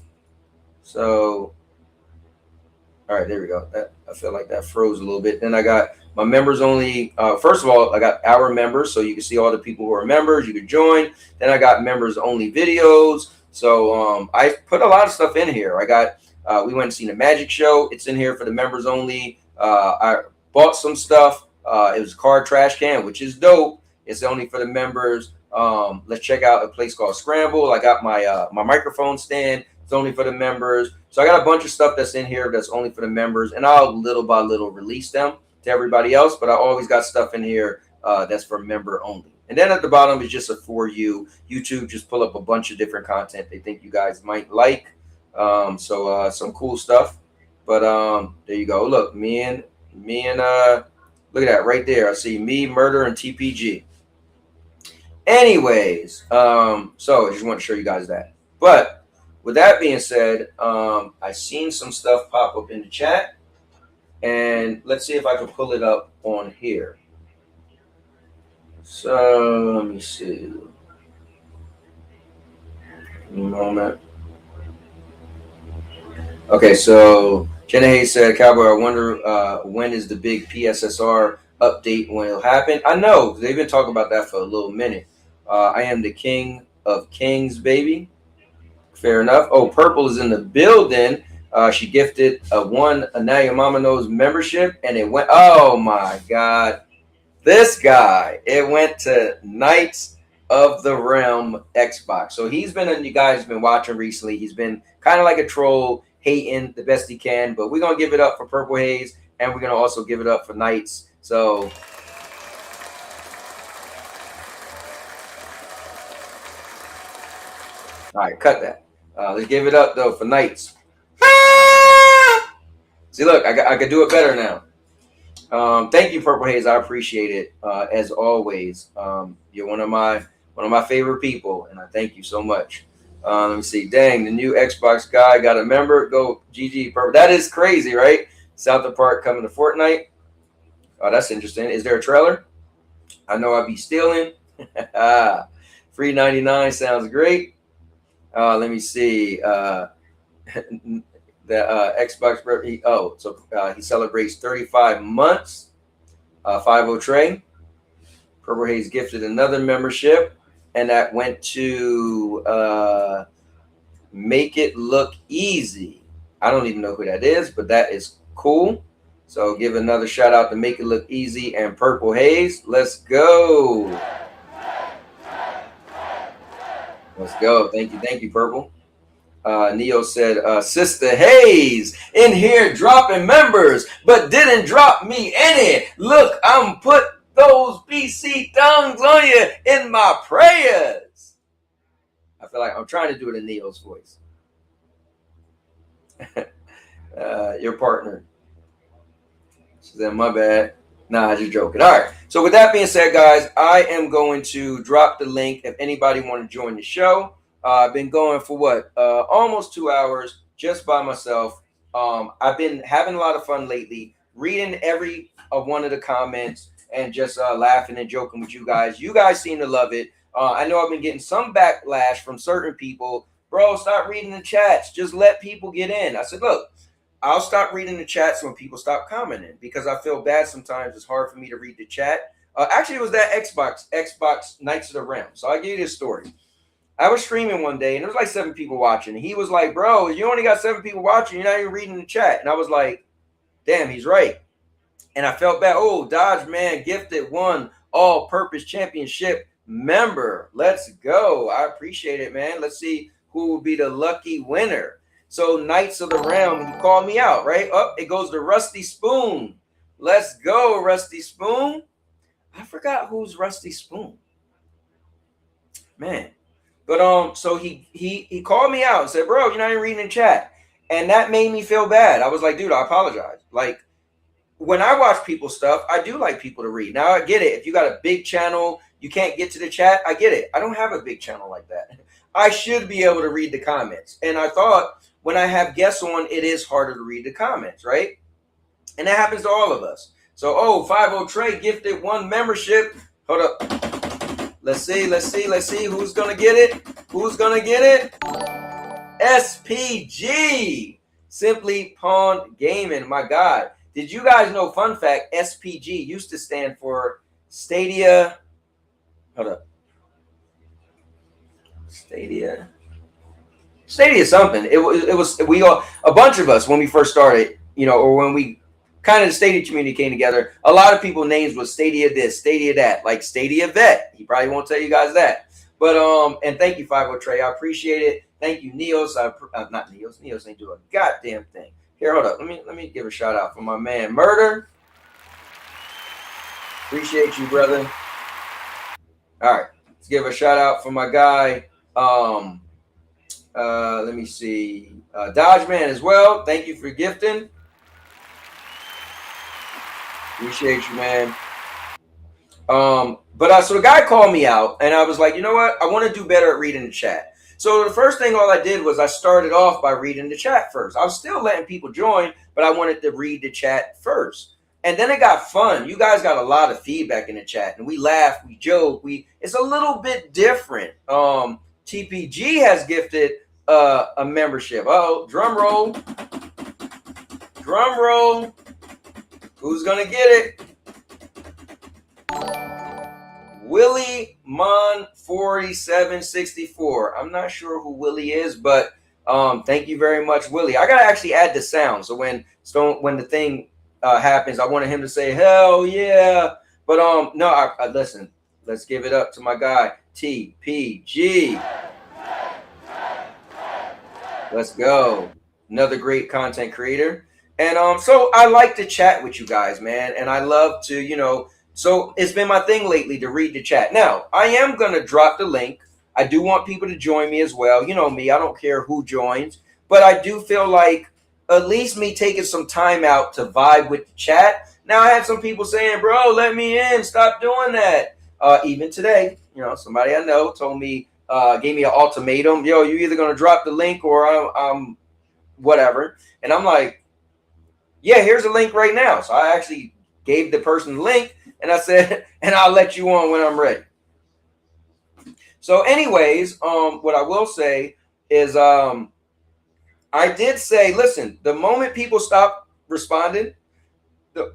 So all right, there we go. I feel like that froze a little bit. Then I got my members only. First of all, I got our members, so you can see all the people who are members. You can join. Then I got members only videos. So I put a lot of stuff in here. I got. We went and seen a magic show. It's in here for the members only. I bought some stuff. It was a card trash can, which is dope. It's only for the members. Let's check out a place called Scramble. I got my my microphone stand. It's only for the members. So I got a bunch of stuff that's in here that's only for the members, and I'll little by little release them to everybody else. But I always got stuff in here that's for member only. And then at the bottom is just a for you. YouTube just pull up a bunch of different content they think you guys might like. So some cool stuff. But there you go. Look, me and Look at that right there. I see me, Murder, and TPG. Anyways, so I just want to show you guys that. But with that being said, I seen some stuff pop up in the chat, and let's see if I can pull it up on here. So let me see. Give me a moment. Okay, so Jenna Hayes said, Cowboy, I wonder when is the big PSSR update, when it'll happen. I know, they've been talking about that for a little minute. I am the king of kings, baby. Fair enough. Oh, Purple is in the building. She gifted a Now Your Mama Knows membership, and it went, oh my God. This guy, it went to Knights of the Realm Xbox. So he's been, you guys been watching recently. He's been kind of like a troll, hating the best he can. But we're going to give it up for Purple Haze, and we're going to also give it up for Knights. So all right, cut that. Let's give it up, though, for Knights. See, look, I could do it better now. Thank you, Purple Haze. I appreciate it, as always. You're one of my favorite people, and I thank you so much. Let me see. Dang, the new Xbox guy got a member. Go GG, Purple. That is crazy, right? South Park coming to Fortnite. Oh, that's interesting. Is there a trailer? I know I'd be stealing. Free 99 sounds great. Let me see. The Xbox. He celebrates 35 months. 50 Trey. Purple Haze gifted another membership, and that went to Make It Look Easy. I don't even know who that is, but that is cool. So give another shout out to Make It Look Easy and Purple Haze. Let's go. Let's go. Thank you, Purple. Neo said, Sister Hayes in here dropping members, but didn't drop me any. Look, I'm put those BC tongues on you in my prayers. I feel like I'm trying to do it in Neo's voice. Your partner. She said, my bad. Nah, just joking. All right. So with that being said, guys, I am going to drop the link if anybody want to join the show. I've been going for what? Almost 2 hours just by myself. I've been having a lot of fun lately, reading every one of the comments and just laughing and joking with you guys. You guys seem to love it. I know I've been getting some backlash from certain people. Bro, stop reading the chats. Just let people get in. I said, look, I'll stop reading the chats when people stop commenting because I feel bad sometimes. It's hard for me to read the chat. Actually, it was that Xbox Knights of the Realm. So I'll give you this story. I was streaming one day, and there was like 7 people watching. And he was like, bro, you only got 7 people watching. You're not even reading the chat. And I was like, damn, he's right. And I felt bad. Oh, Dodge Man gifted one all-purpose championship member. Let's go. I appreciate it, man. Let's see who will be the lucky winner. So Knights of the Realm, he called me out, right? Up, it goes to Rusty Spoon. Let's go, Rusty Spoon. I forgot who's Rusty Spoon. Man. But so he called me out and said, bro, you're not even reading in chat. And that made me feel bad. I was like, dude, I apologize. Like, when I watch people's stuff, I do like people to read. Now I get it. If you got a big channel, you can't get to the chat. I get it. I don't have a big channel like that. I should be able to read the comments. And I thought when I have guests on, it is harder to read the comments, right? And that happens to all of us. So, 50 Trey gifted one membership. Hold up. Let's see who's going to get it. Who's going to get it? SPG. Simply Pawn Gaming. My God. Did you guys know, fun fact, SPG used to stand for Stadia. Hold up. Stadia something. It was we all, a bunch of us when we first started, or when we kind of the Stadia community came together, a lot of people's names was Stadia this, Stadia that, like Stadia Vet. He probably won't tell you guys that. But and thank you, 50 Trey. I appreciate it. Thank you, Neos. Not Neos. Neos ain't do a goddamn thing. Here, hold up. Let me give a shout out for my man Murder. Appreciate you, brother. All right. Let's give a shout out for my guy. Let me see. Dodge Man as well. Thank you for gifting. Appreciate you, man. So the guy called me out, and I was like, you know what? I want to do better at reading the chat. So the first thing all I did was I started off by reading the chat first. I was still letting people join, but I wanted to read the chat first. And then it got fun. You guys got a lot of feedback in the chat, and we laughed, we joked. It's a little bit different. TPG has gifted a membership. Oh, drum roll. Drum roll. Who's gonna get it? Willie Mon 4764. I'm not sure who Willie is, but thank you very much, Willie. I gotta actually add the sound, so when the thing happens, I wanted him to say hell yeah. But no, I listen. Let's give it up to my guy TPG. Let's go. Another great content creator. And so I like to chat with you guys, man, and I love to, so it's been my thing lately to read the chat. Now, I am going to drop the link. I do want people to join me as well. You know me, I don't care who joins, but I do feel like at least me taking some time out to vibe with the chat. Now, I had some people saying, bro, let me in. Stop doing that. Even today, somebody I know told me, gave me an ultimatum. Yo, you either going to drop the link or I'm whatever. And I'm like, yeah, here's a link right now. So I actually gave the person the link. And I said, and I'll let you on when I'm ready. So anyways, what I will say is I did say, listen, the moment people stop responding, the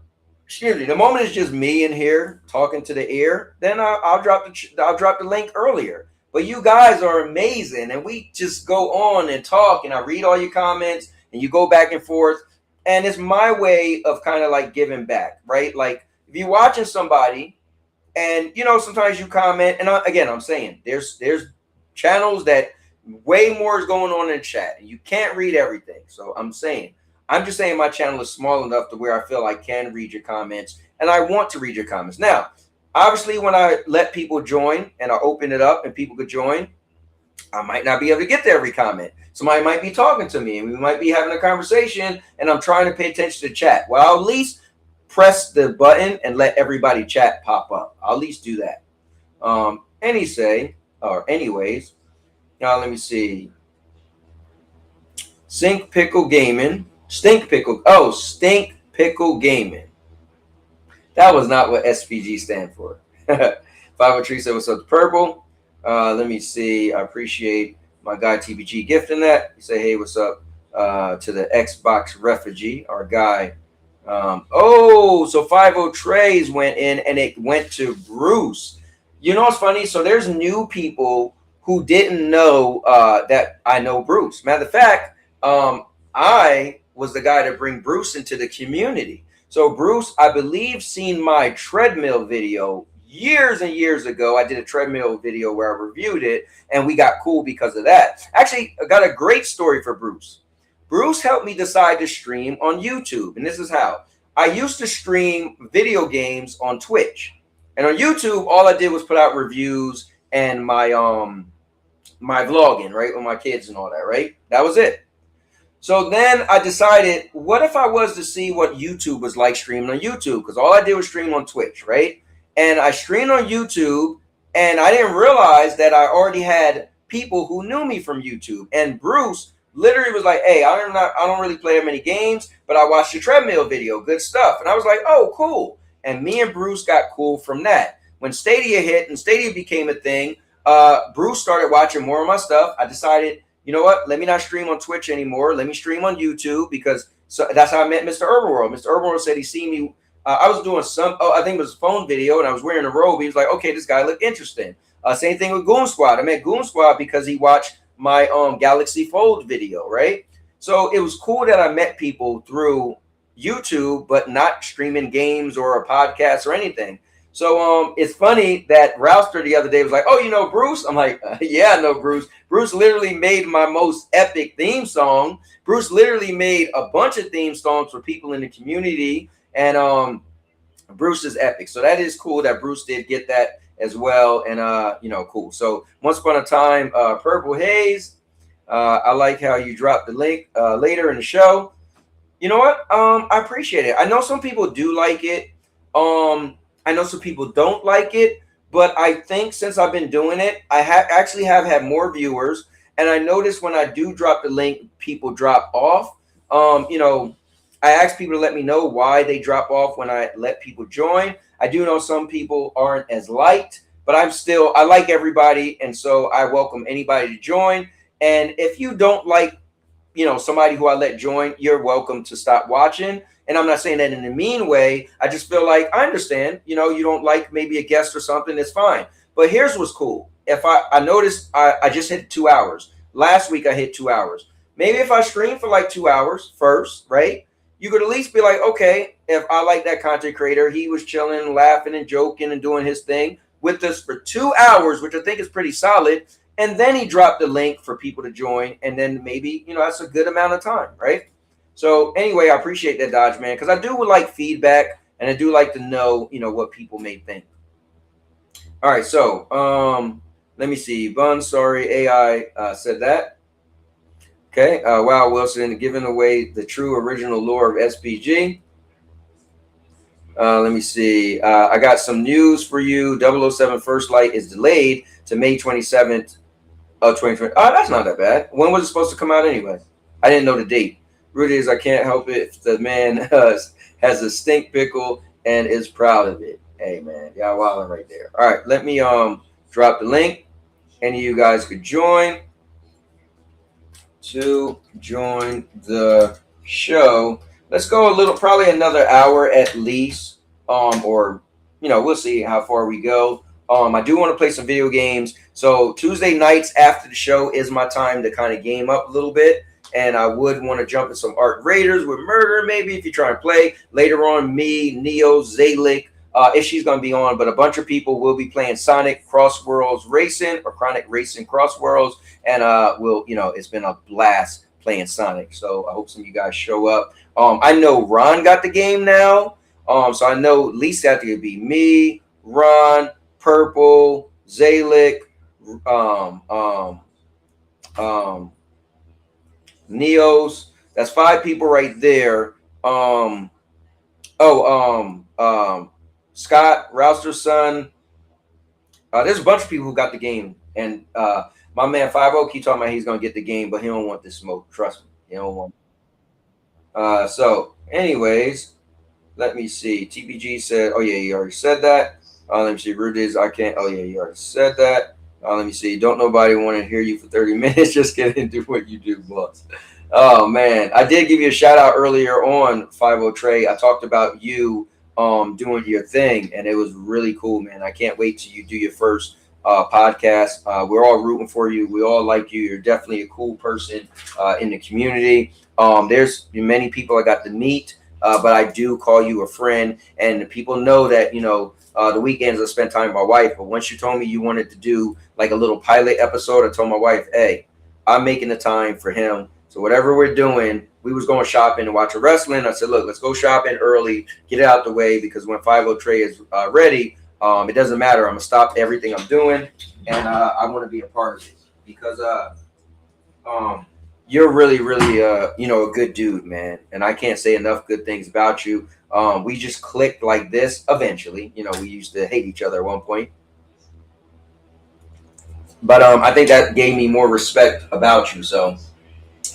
moment it's just me in here talking to the ear, then I'll drop the link earlier. But you guys are amazing, and we just go on and talk, and I read all your comments, and you go back and forth, and it's my way of kind of like giving back, right? Like, if you're watching somebody and, sometimes you comment, and I'm saying there's channels that way more is going on in the chat and you can't read everything. So I'm just saying my channel is small enough to where I feel I can read your comments and I want to read your comments. Now, obviously, when I let people join and I open it up and people could join, I might not be able to get to every comment. Somebody might be talking to me and we might be having a conversation and I'm trying to pay attention to chat. Well, I'll at least press the button and let everybody chat pop up. I'll at least do that. Anyways, now let me see. Stink Pickle Gaming. Stink Pickle Gaming. That was not what SPG stand for. 503 said, what's up, Purple? Let me see. I appreciate my guy TPG gifting that. He said, hey, what's up to the Xbox refugee, our guy. So 50 trays went in and it went to Bruce. You know what's funny? So there's new people who didn't know that I know Bruce. Matter of fact, I was the guy to bring Bruce into the community. So Bruce, I believe, seen my treadmill video years and years ago. I did a treadmill video where I reviewed it and we got cool because of that. Actually, I got a great story for Bruce. Bruce helped me decide to stream on YouTube. And this is how. I used to stream video games on Twitch. And on YouTube, all I did was put out reviews and my my vlogging, right? With my kids and all that, right? That was it. So then I decided, what if I was to see what YouTube was like streaming on YouTube? Because all I did was stream on Twitch, right? And I streamed on YouTube and I didn't realize that I already had people who knew me from YouTube. And Bruce literally was like, hey, I don't really play that many games, but I watched your treadmill video. Good stuff. And I was like, oh, cool. And me and Bruce got cool from that. When Stadia hit and Stadia became a thing, Bruce started watching more of my stuff. I decided, you know what? Let me not stream on Twitch anymore. Let me stream on YouTube because that's how I met Mr. Urbanworld. Mr. Urbanworld said he seen me. I was doing I think it was a phone video and I was wearing a robe. He was like, okay, this guy looked interesting. Same thing with Goon Squad. I met Goon Squad because he watched my Galaxy Fold video, right? So it was cool that I met people through YouTube, but not streaming games or a podcast or anything. So it's funny that Rouster the other day was like, oh, you know Bruce? I'm like, yeah, I know Bruce. Bruce literally made my most epic theme song. Bruce literally made a bunch of theme songs for people in the community. And Bruce is epic. So that is cool that Bruce did get that as well. And, cool. So once upon a time, Purple Haze, I like how you dropped the link later in the show. You know what? I appreciate it. I know some people do like it. I know some people don't like it, but I think since I've been doing it, I actually have had more viewers. And I noticed when I do drop the link, people drop off. You know, I ask people to let me know why they drop off when I let people join. I do know some people aren't as liked, but I like everybody. And so I welcome anybody to join. And if you don't like, you know, somebody who I let join, you're welcome to stop watching. And I'm not saying that in a mean way. I just feel like I understand, you know, you don't like maybe a guest or something, it's fine. But here's what's cool. If I noticed I just hit 2 hours. Last week I hit 2 hours. Maybe if I stream for like 2 hours first, right? You could at least be like, okay, if I like that content creator, he was chilling, laughing and joking and doing his thing with us for 2 hours, which I think is pretty solid. And then he dropped the link for people to join. And then maybe, you know, that's a good amount of time, right? So anyway, I appreciate that, Dodge Man, because I do like feedback and I do like to know, you know, what people may think. All right, so let me see. Bun, sorry, AI said that. Okay, wow, Wilson, giving away the true original lore of SPG. Let me see. I got some news for you. 007 First Light is delayed to May 27th of 2020. Oh, that's not that bad. When was it supposed to come out anyway? I didn't know the date. Rudy is, I can't help it if the man has a stink pickle and is proud of it. Hey, man, y'all wilding right there. All right, let me drop the link. Any of you guys could join to join the show. Let's go a little, probably another hour at least, or, you know, we'll see how far we go. I do want to play some video games. So Tuesday nights after the show is my time to kind of game up a little bit. And I would want to jump in some Arc Raiders with Murder, maybe, if you try and play. Later on, me, Neo, Zalik, if she's going to be on. But a bunch of people will be playing Sonic Cross Worlds Racing or Chronic Racing Cross Worlds. And you know, it's been a blast playing Sonic. So I hope some of you guys show up. I know Ron got the game now. So I know at least that could be me, Ron, Purple, Zalik, Neos. That's 5 people right there. Scott, Rouster's son. There's a bunch of people who got the game. And my man 5-0 keep talking about he's gonna get the game, but he don't want this smoke. Trust me. He don't want. So anyways, let me see. TPG said, oh yeah, you already said that. Let me see. Rudiz, I can't. Oh yeah, you already said that. Let me see. Don't nobody want to hear you for 30 minutes. Just get into what you do, boss. Oh man, I did give you a shout out earlier on 50 Trey. I talked about you doing your thing, and it was really cool, man. I can't wait till you do your first podcast. We're all rooting for you. We all like you. You're definitely a cool person in the community. There's many people I got to meet, but I do call you a friend, and people know that, you know, the weekends I spend time with my wife. But once you told me you wanted to do like a little pilot episode, I told my wife, hey, I'm making the time for him. So whatever we're doing, we was going shopping and watching wrestling. I said, look, let's go shopping early, get it out the way, because when 50 Trey is ready, it doesn't matter. I'm gonna stop everything I'm doing, and I want to be a part of it, because you're really, really, you know, a good dude, man. And I can't say enough good things about you. We just clicked like this eventually. You know, we used to hate each other at one point, but I think that gave me more respect about you. So,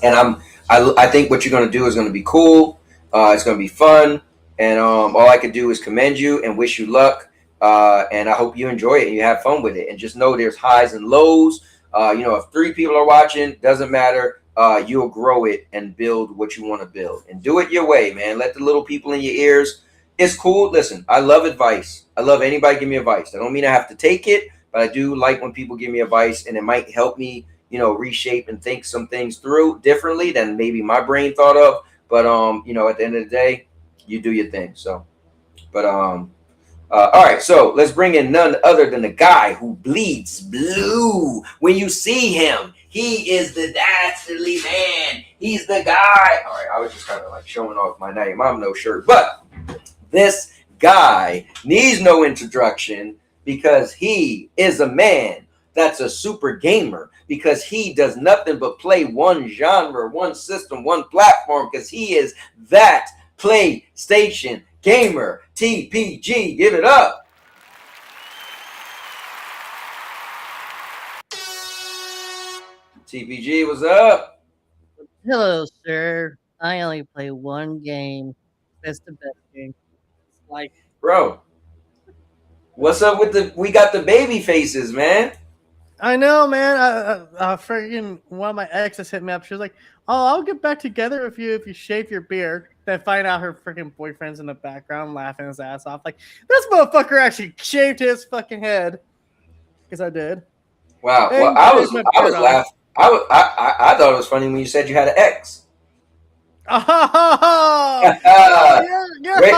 and I think what you're gonna do is gonna be cool. It's gonna be fun, and all I could do is commend you and wish you luck. And I hope you enjoy it and you have fun with it. And just know there's highs and lows. You know, if 3 people are watching, doesn't matter. You'll grow it and build what you want to build, and do it your way, man. Let the little people in your ears. It's cool. Listen, I love advice. I love anybody give me advice. I don't mean I have to take it, but I do like when people give me advice, and it might help me, you know, reshape and think some things through differently than maybe my brain thought of. But you know, at the end of the day, you do your thing. So, but all right, so let's bring in none other than the guy who bleeds blue when you see him. He is the dastardly man. He's the guy. All right, I was just kind of like showing off my AndNowYourMommaKnows shirt, but this guy needs no introduction, because he is a man that's a super gamer, because he does nothing but play one genre, one system, one platform, because he is that PlayStation Gamer TPG. Give it up. TPG, what's up? Hello, sir. I only play one game. That's the best game. It's like, Bro, what's up with we got the baby faces, man? I know, man. Freaking one of my exes hit me up. She was like, "Oh, I'll get back together if you shave your beard." Then find out her freaking boyfriend's in the background laughing his ass off. Like, this motherfucker actually shaved his fucking head. Because I did. Wow. And Well, I was laughing. I thought it was funny when you said you had an ex. Oh,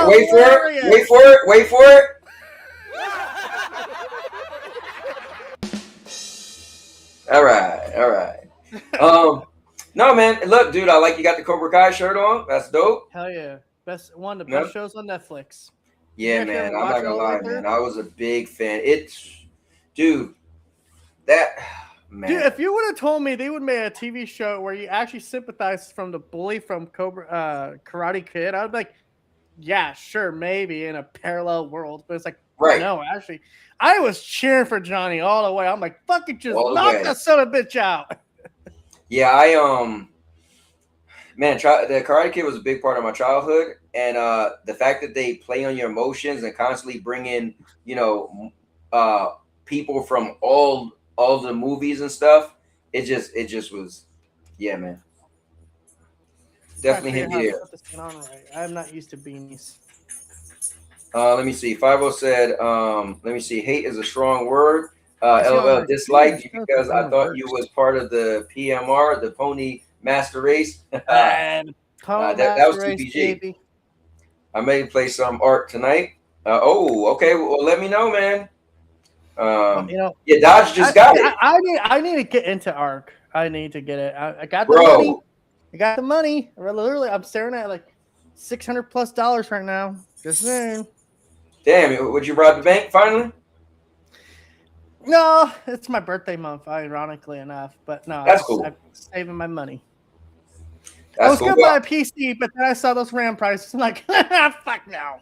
wait for it. Wait for it. All right. No, man. Look, dude, I like you got the Cobra Kai shirt on. That's dope. Hell yeah. Best one of the best shows on Netflix. Yeah, man. I'm not gonna lie, man. I was a big fan. Dude, man. Dude, if you would have told me they would make a TV show where you actually sympathize from the bully from Karate Kid, I'd be like, yeah, sure, maybe in a parallel world. But it's like, no, actually, I was cheering for Johnny all the way. I'm like, fucking just knock that son of a bitch out. Yeah, man, the Karate Kid was a big part of my childhood, and the fact that they play on your emotions and constantly bring in, people from all the movies and stuff, it just was, yeah, man. Definitely hit me there. I'm not used to beanies. Let me see. 50 said, let me see. Hate is a strong word. LOL, disliked you because I thought you was part of the PMR, the Pony Master Race. That was TPG. Baby. I may play some art tonight. Okay. Well, let me know, man. Dodge just got it. I need to get into ARC. I need to get it. I got the money. I got the money. Literally, I'm staring at like $600+ right now. Just saying. Damn, would you rob the bank finally? No, it's my birthday month, ironically enough. But no, that's cool. I'm saving my money. I was gonna buy a PC, but then I saw those RAM prices. I'm like, fuck no.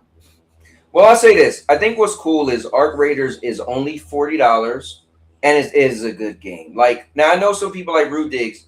Well, I'll say this. I think what's cool is Arc Raiders is only $40, and it is a good game. Like, now I know some people like Rude Diggs,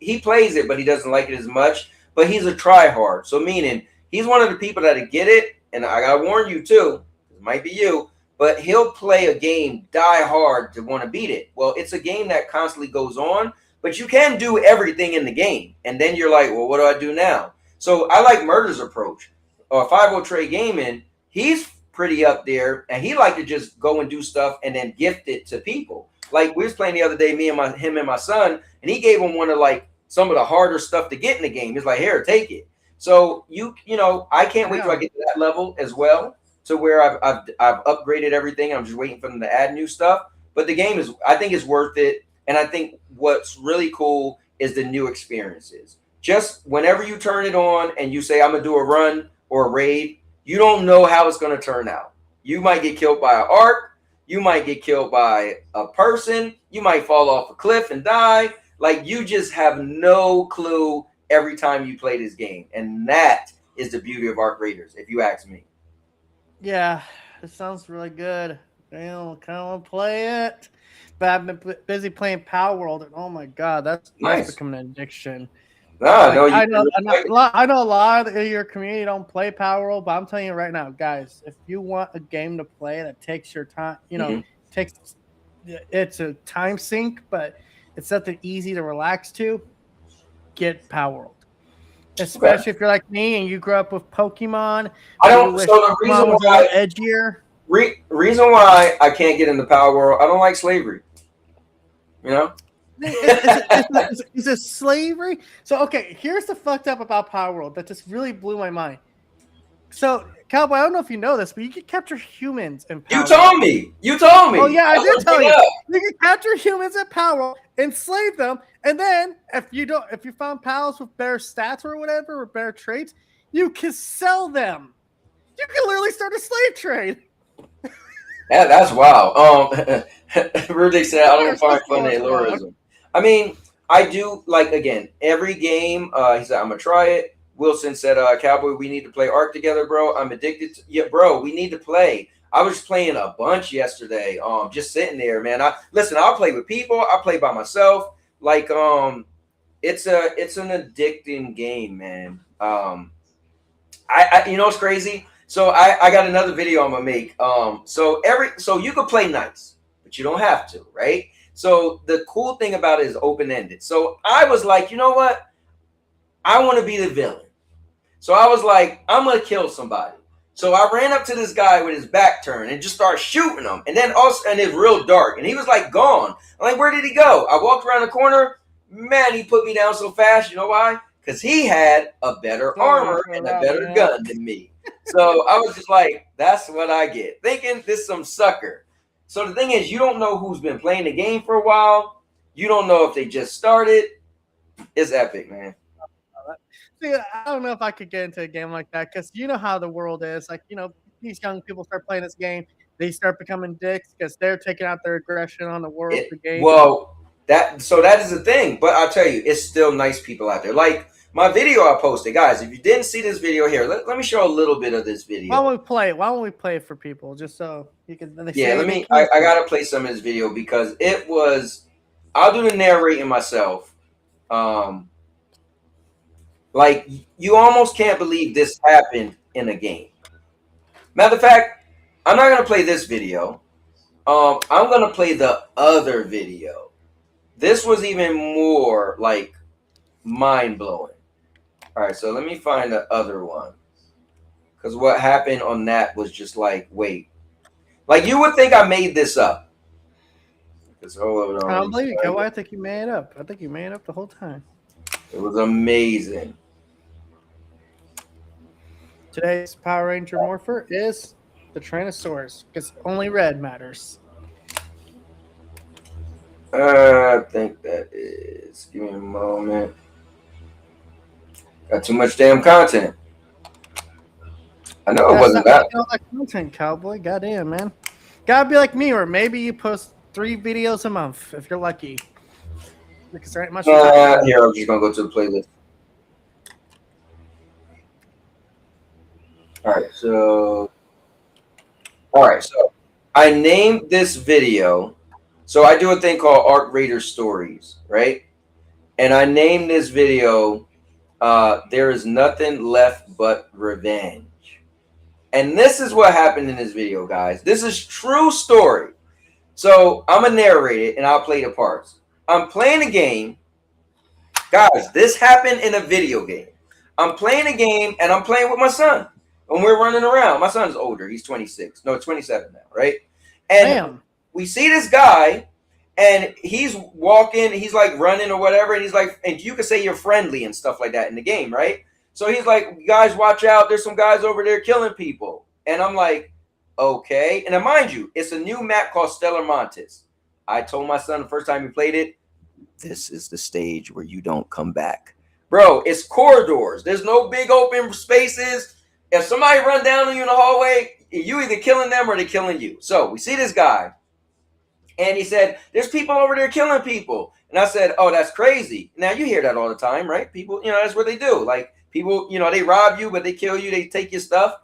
he plays it, but he doesn't like it as much. But he's a try-hard. So meaning, he's one of the people that get it, and I gotta warn you too, it might be you, but he'll play a game die hard to want to beat it. Well, it's a game that constantly goes on, but you can do everything in the game. And then you're like, well, what do I do now? So I like Murder's approach. 50 Trey Gaming, he's pretty up there, and he like to just go and do stuff and then gift it to people. Like, we was playing the other day, him and my son, and he gave him one of like some of the harder stuff to get in the game. He's like, here, take it. So I can't wait till I get to that level as well, to where I've upgraded everything. I'm just waiting for them to add new stuff. But the game I think it's worth it, and I think what's really cool is the new experiences. Just whenever you turn it on and you say I'm gonna do a run or a raid, you don't know how it's gonna turn out. You might get killed by an arc. You might get killed by a person. You might fall off a cliff and die. Like, you just have no clue every time you play this game. And that is the beauty of Arc Raiders, if you ask me. Yeah, it sounds really good. I kind of want to play it. But I've been busy playing Power World, and oh my god, that's becoming an addiction. I know a lot of your community don't play Power World, but I'm telling you right now, guys, if you want a game to play that takes your time, it's a time sink, but it's something easy to relax to, get Power World. Especially if you're like me and you grew up with Pokemon. Reason why I can't get into Power World, I don't like slavery. Is it slavery? So, okay, here's the fucked up about Power World that just really blew my mind. So, Cowboy, I don't know if you know this, but you can capture humans in Power World. You told me. Oh, yeah, I did tell you. You can capture humans in Power World, enslave them, and then if you found pals with better stats or whatever, or better traits, you can sell them. You can literally start a slave trade. Yeah, that's wild. Rudy said, I don't find fun in allurism. I mean, I do, like, again, every game, he said, I'm going to try it. Wilson said, Cowboy, we need to play Ark together, bro. I'm addicted to bro, we need to play. I was playing a bunch yesterday. Just sitting there, man. I'll play with people, I'll play by myself. Like, it's an addicting game, man. I you know what's crazy? So I got another video I'm gonna make. So you could play nice, but you don't have to, right? So the cool thing about it is open-ended. So I was like, you know what? I want to be the villain. So I was like, I'm gonna kill somebody. So I ran up to this guy with his back turned and just started shooting him. And then it's real dark, and he was like gone. I'm like, where did he go? I walked around the corner. Man, he put me down so fast. You know why? Because he had a better armor and a better gun than me. So I was just like, that's what I get. Thinking this some sucker. So the thing is, you don't know who's been playing the game for a while. You don't know if they just started. It's epic, man. See, I don't know if I could get into a game like that because you know how the world is. Like, you know, these young people start playing this game, they start becoming dicks because they're taking out their aggression on the world. The game. Well, that is the thing. But I'll tell you, it's still nice people out there. Like my video I posted, guys. If you didn't see this video here, let me show a little bit of this video. Why don't we play it for people just so you can? Yeah, I gotta play some of this video because it was. I'll do the narrating myself. Like, you almost can't believe this happened in a game. Matter of fact, I'm not going to play this video. I'm going to play the other video. This was even more, like, mind-blowing. All right, so let me find the other one. Because what happened on that was just like, wait. Like, you would think I made this up. I don't believe you, Cowboy. I think you made it up. I think you made it up the whole time. It was amazing. Today's Power Ranger Morpher is the Tyrannosaurus because only red matters. I think that is. Give me a moment. Got too much damn content. I know it wasn't that. All that content, Cowboy. Goddamn, man. Gotta be like me, or maybe you post 3 videos a month if you're lucky. Because there ain't much. Here, I'm just gonna go to the playlist. All right, so I named this video. So I do a thing called Arc Raider Stories, right? And I named this video There Is Nothing Left But Revenge. And this is what happened in this video, guys. This is true story. So I'm gonna narrate it and I'll play the parts. I'm playing a game. Guys, this happened in a video game. I'm playing a game and I'm playing with my son. And we're running around. My son's older. He's 26. No, 27 now, right? And we see this guy and he's walking. He's like running or whatever. And he's like, and you can say you're friendly and stuff like that in the game, right? So he's like, guys, watch out. There's some guys over there killing people. And I'm like, okay. And then mind you, it's a new map called Stellar Montes. I told my son the first time he played it, this is the stage where you don't come back. Bro, it's corridors. There's no big open spaces. If somebody run down on you in the hallway, you either killing them or they're killing you. So we see this guy. And he said, there's people over there killing people. And I said, oh, that's crazy. Now, you hear that all the time, right? People, you know, that's what they do. Like, people, you know, they rob you, but they kill you. They take your stuff.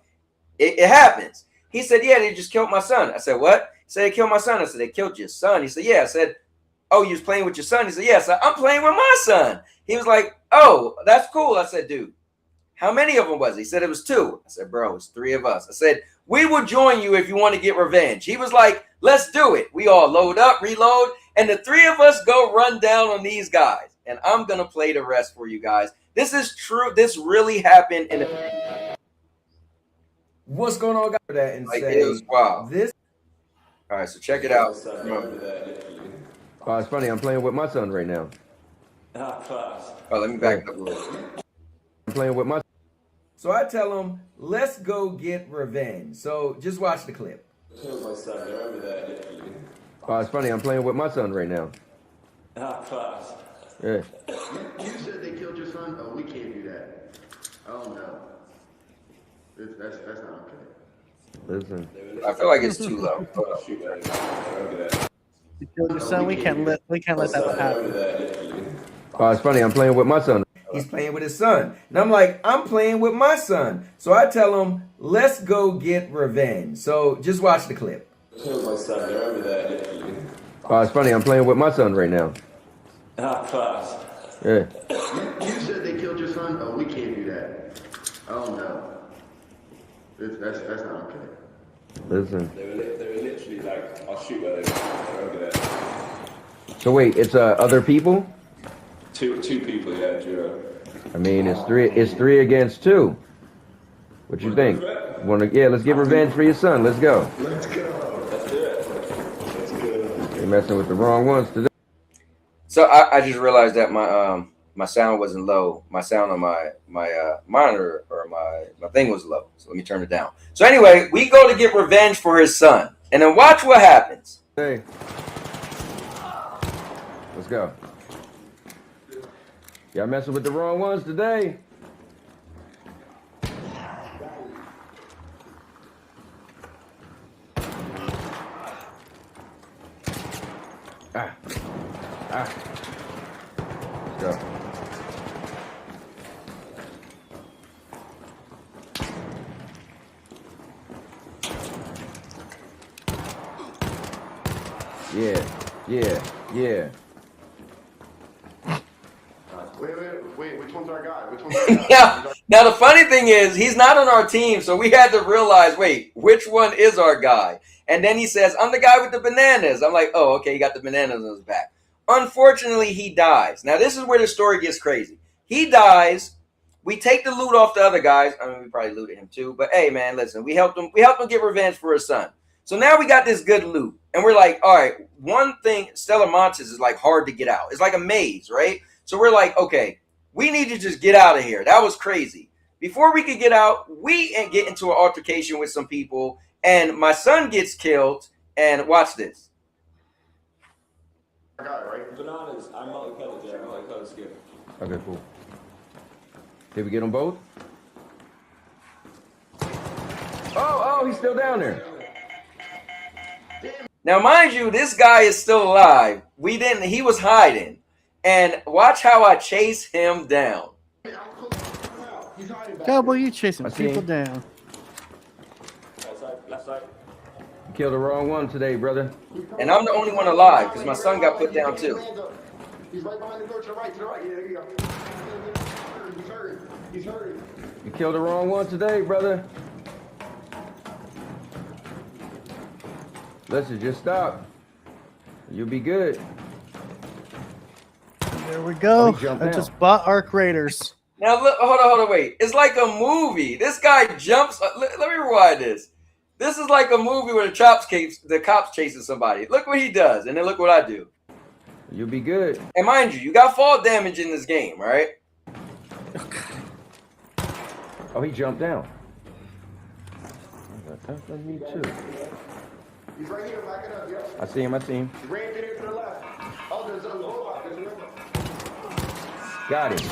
It happens. He said, yeah, they just killed my son. I said, what? He said, they killed my son. I said, they killed your son. He said, yeah. I said, oh, you was playing with your son? He said, yes. Yeah. I'm playing with my son. He was like, oh, that's cool. I said, dude, how many of them was it? He said it was 2. I said, bro, it's 3 of us. I said, we will join you if you want to get revenge. He was like, let's do it. We all load up, reload, and the 3 of us go run down on these guys. And I'm going to play the rest for you guys. This is true. This really happened. What's going on, guys? That and like, say, it was wild. This. All right, so check it out. Oh, it's funny. I'm playing with my son right now. Oh, let me back up a little. I'm playing with my. So I tell him, let's go get revenge. So just watch the clip. Oh, it's funny. I'm playing with my son right now. Yeah. You said they killed your son? Oh, we can't do that. Oh, no. That's not okay. Listen, I feel like it's too low. You killed your son. We can't let that happen. Oh, it's funny. I'm playing with my son. he's playing with his son. And I'm like, I'm playing with my son. So I tell him, let's go get revenge. So just watch the clip. My son, I remember that, literally. Oh, it's funny. I'm playing with my son right now. Ah, class. Yeah. You said they killed your son? Oh, we can't do that. Oh, no. That's not okay. Listen. They were literally like, I'll shoot where they were over there. So wait, it's other people? Two people, yeah, duo. I mean, it's three against two. What you think? Yeah, let's get revenge for your son. Let's go. Let's go. Let's do it. Let's go. You're messing with the wrong ones today. So I just realized that my sound wasn't low. My sound on my monitor or my thing was low. So let me turn it down. So anyway, we go to get revenge for his son. And then watch what happens. Hey. Let's go. Y'all messing with the wrong ones today. Let's go. Yeah. Wait, which one's our guy? Which one's our guy? Yeah. Now the funny thing is, he's not on our team, so we had to realize, wait, which one is our guy? And then he says, I'm the guy with the bananas. I'm like, oh, okay, he got the bananas on his back. Unfortunately, he dies. Now, this is where the story gets crazy. He dies. We take the loot off the other guys. I mean, we probably looted him too. But hey, man, listen, we helped him get revenge for his son. So now we got this good loot. And we're like, all right, one thing, Stella Montes is like hard to get out. It's like a maze, right? So we're like, okay, we need to just get out of here. That was crazy. Before we could get out, we get into an altercation with some people. And my son gets killed. And watch this. Our guy, right? Bananas, I'm multicolored, yeah, multicolored skin. Okay, cool. Did we get them both? Oh, he's still down there. Now, mind you, this guy is still alive. He was hiding. And watch how I chase him down. Cowboy, you chasing people down. Left side. You killed the wrong one today, brother. And I'm the only one alive because my son got put down too. He's right behind the door to the right. Yeah, there you go. He's hurting. You killed the wrong one today, brother. Listen, just stop. You'll be good. There we go. I just bought Arc Raiders. Now, look, hold on, wait. It's like a movie. This guy jumps. Let me rewind this. This is like a movie where the cops chasing somebody. Look what he does, and then look what I do. You'll be good. And mind you got fall damage in this game, right? Oh, he jumped down. That's me too. He's right here, back it up, yep. I see him. He ran to the left. Oh, there's a robot. Got him.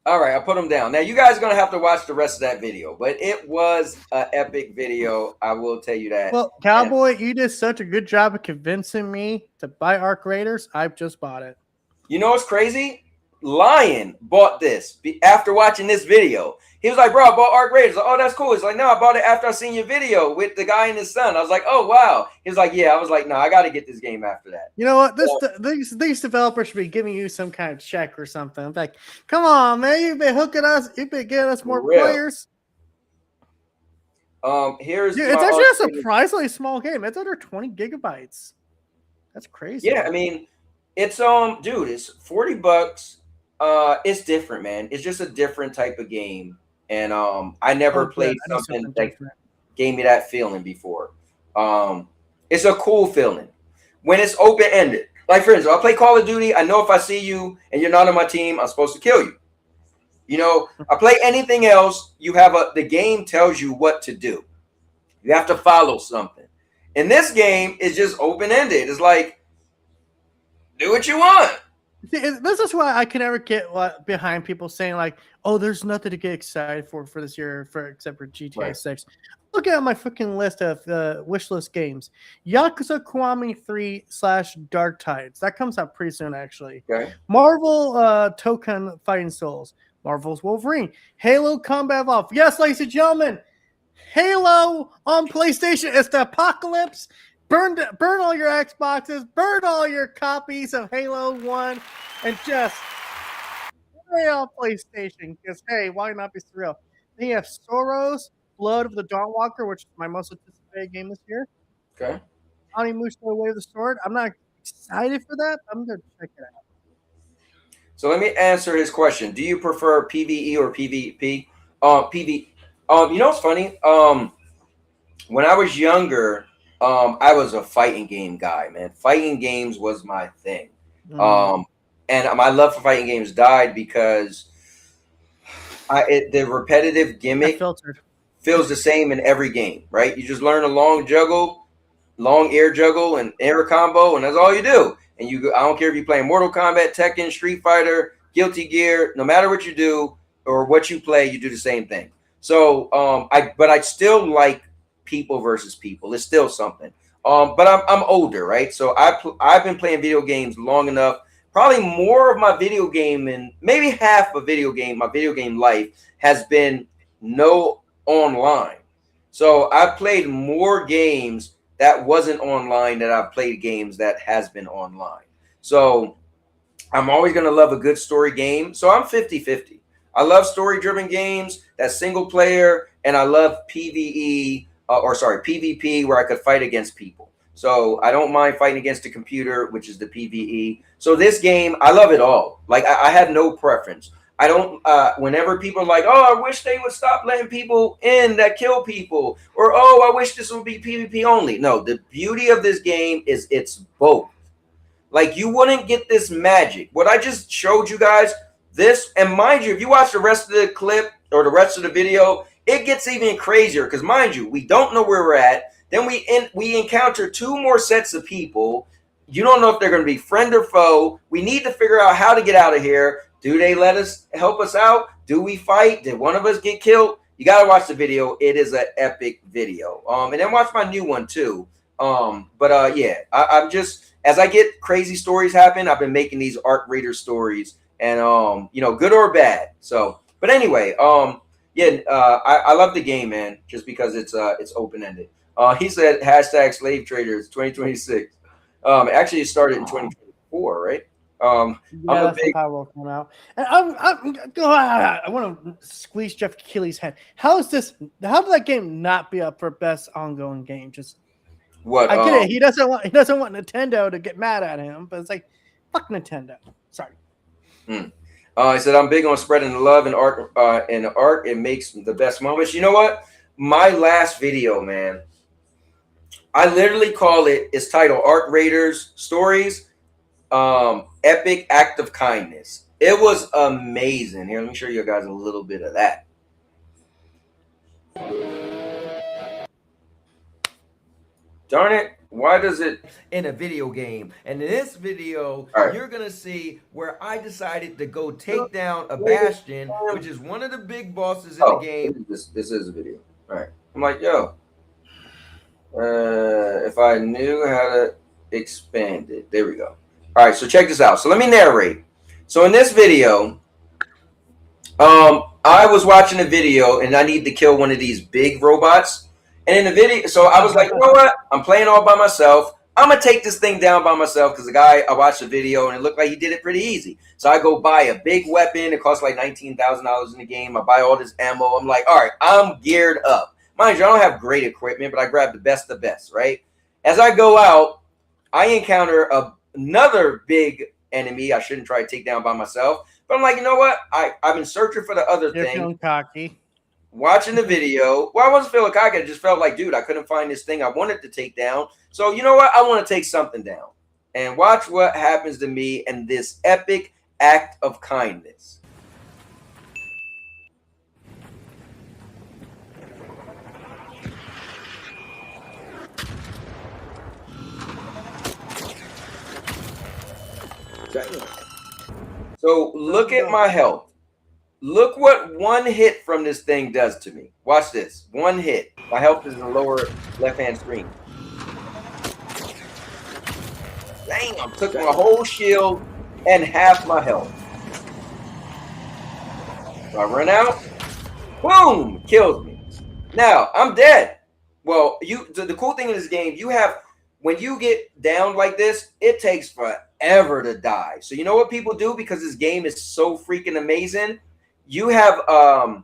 All right, I put him down. Now, you guys are going to have to watch the rest of that video, but it was an epic video. I will tell you that. Well, Cowboy, you did such a good job of convincing me to buy Arc Raiders. I've just bought it. You know what's crazy? Lion bought this after watching this video. He was like, bro, I bought Arc Raiders. Like, oh, that's cool. He's like, no, I bought it after I seen your video with the guy and his son. I was like, oh, wow. He was like, yeah. I was like, no, I got to get this game after that. You know what? These developers should be giving you some kind of check or something. I'm like, come on, man. You've been hooking us. You've been getting us more players. It's actually a surprisingly small game. It's under 20 gigabytes. That's crazy. Yeah, I mean, it's dude, it's $40. It's different, man. It's just a different type of game. And I never played something that gave me that feeling before. It's a cool feeling when it's open-ended. Like, for instance, I play Call of Duty. I know if I see you and you're not on my team, I'm supposed to kill you. You know, I play anything else, the game tells you what to do. You have to follow something. In this game, it's just open-ended. It's like, do what you want. See, this is why I can never get behind people saying like, "Oh, there's nothing to get excited for this year, except for GTA 6." looking at my freaking list of wish list games. Yakuza Kiwami 3 / Dark Tides. That comes out pretty soon, actually. Okay. Marvel Token Fighting Souls. Marvel's Wolverine. Halo Combat Evolved. Yes, ladies and gentlemen, Halo on PlayStation. It's the apocalypse. Burn all your Xboxes. Burn all your copies of Halo 1. And just play on PlayStation. Because, hey, why not be surreal? Then you have Soros, Blood of the Dawnwalker, which is my most anticipated game this year. Okay. Honeymoon, Way of the Sword. I'm not excited for that. I'm going to check it out. So let me answer his question. Do you prefer PvE or PvP? PvE. You know what's funny? When I was younger, I was a fighting game guy, man. Fighting games was my thing. And my love for fighting games died because the repetitive gimmick feels the same in every game, right? You just learn a long air juggle and air combo, and that's all you do. And I don't care if you're playing Mortal Kombat, Tekken, Street Fighter, Guilty Gear, no matter what you do or what you play, you do the same thing. So but I still like people versus people. It's still something. But I'm older, right? So I've been playing video games long enough. Probably more of my video game and maybe half of my video game life has been no online. So I've played more games that wasn't online than I've played games that has been online. So I'm always going to love a good story game. So I'm 50-50. I love story-driven games, that's single player, and I love PvP, where I could fight against people. So I don't mind fighting against the computer, which is the PvE. So this game, I love it all. Like I have no preference. I don't, whenever people are like, oh, I wish they would stop letting people in that kill people, or, oh, I wish this would be PvP only. No, the beauty of this game is it's both. Like, you wouldn't get this magic. What I just showed you guys, this, and mind you, if you watch the rest of the clip or the rest of the video, it gets even crazier because, mind you, we don't know where we're at. Then we encounter 2 more sets of people. You don't know if they're going to be friend or foe. We need to figure out how to get out of here. Do they let us help us out? Do we fight? Did one of us get killed? You got to watch the video. It is an epic video. And then watch my new one too. Yeah, I'm just, as I get crazy stories happen, I've been making these Arc Raider stories and, good or bad. So, but anyway, I love the game, man, just because it's open-ended. He said hashtag slave traders 2026. Actually, it started in 2024, right? Yeah, that's how will come out. And I want to squeeze Jeff Keighley's head. How did that game not be up for best ongoing game? Just what? I get it. He doesn't want Nintendo to get mad at him, but it's like, fuck Nintendo. Sorry. He said I'm big on spreading the love and art. It makes the best moments. You know what? My last video, man, I literally call it. It's titled Arc Raiders Stories. Epic act of kindness. It was amazing. Here, let me show you guys a little bit of that. Darn it. Why does it in a video game? And in this video, you're gonna see where I decided to go take down a Bastion, which is one of the big bosses in the game. This is a video. All right. I'm like, yo, if I knew how to expand it. There we go. All right, so check this out. So let me narrate. So in this video, I was watching a video and I need to kill one of these big robots. And in the video, so I was like, you know what? I'm playing all by myself. I'm going to take this thing down by myself because the guy, I watched the video and it looked like he did it pretty easy. So I go buy a big weapon. It costs like $19,000 in the game. I buy all this ammo. I'm like, all right, I'm geared up. Mind you, I don't have great equipment, but I grab the best of the best, right? As I go out, I encounter another big enemy I shouldn't try to take down by myself. But I'm like, you know what? I've been searching for the other thing. Feeling cocky. Watching the video. Well, I wasn't feeling cocky. I just felt like, dude, I couldn't find this thing I wanted to take down. So you know what? I want to take something down. And watch what happens to me in this epic act of kindness. So look at my health. Look what one hit from this thing does to me. Watch this. One hit. My health is in the lower left-hand screen. Damn, took my whole shield and half my health. So I run out, boom, kills me. Now I'm dead. Well, the cool thing in this game, you have, when you get down like this, it takes forever to die. So you know what people do, because this game is so freaking amazing? You have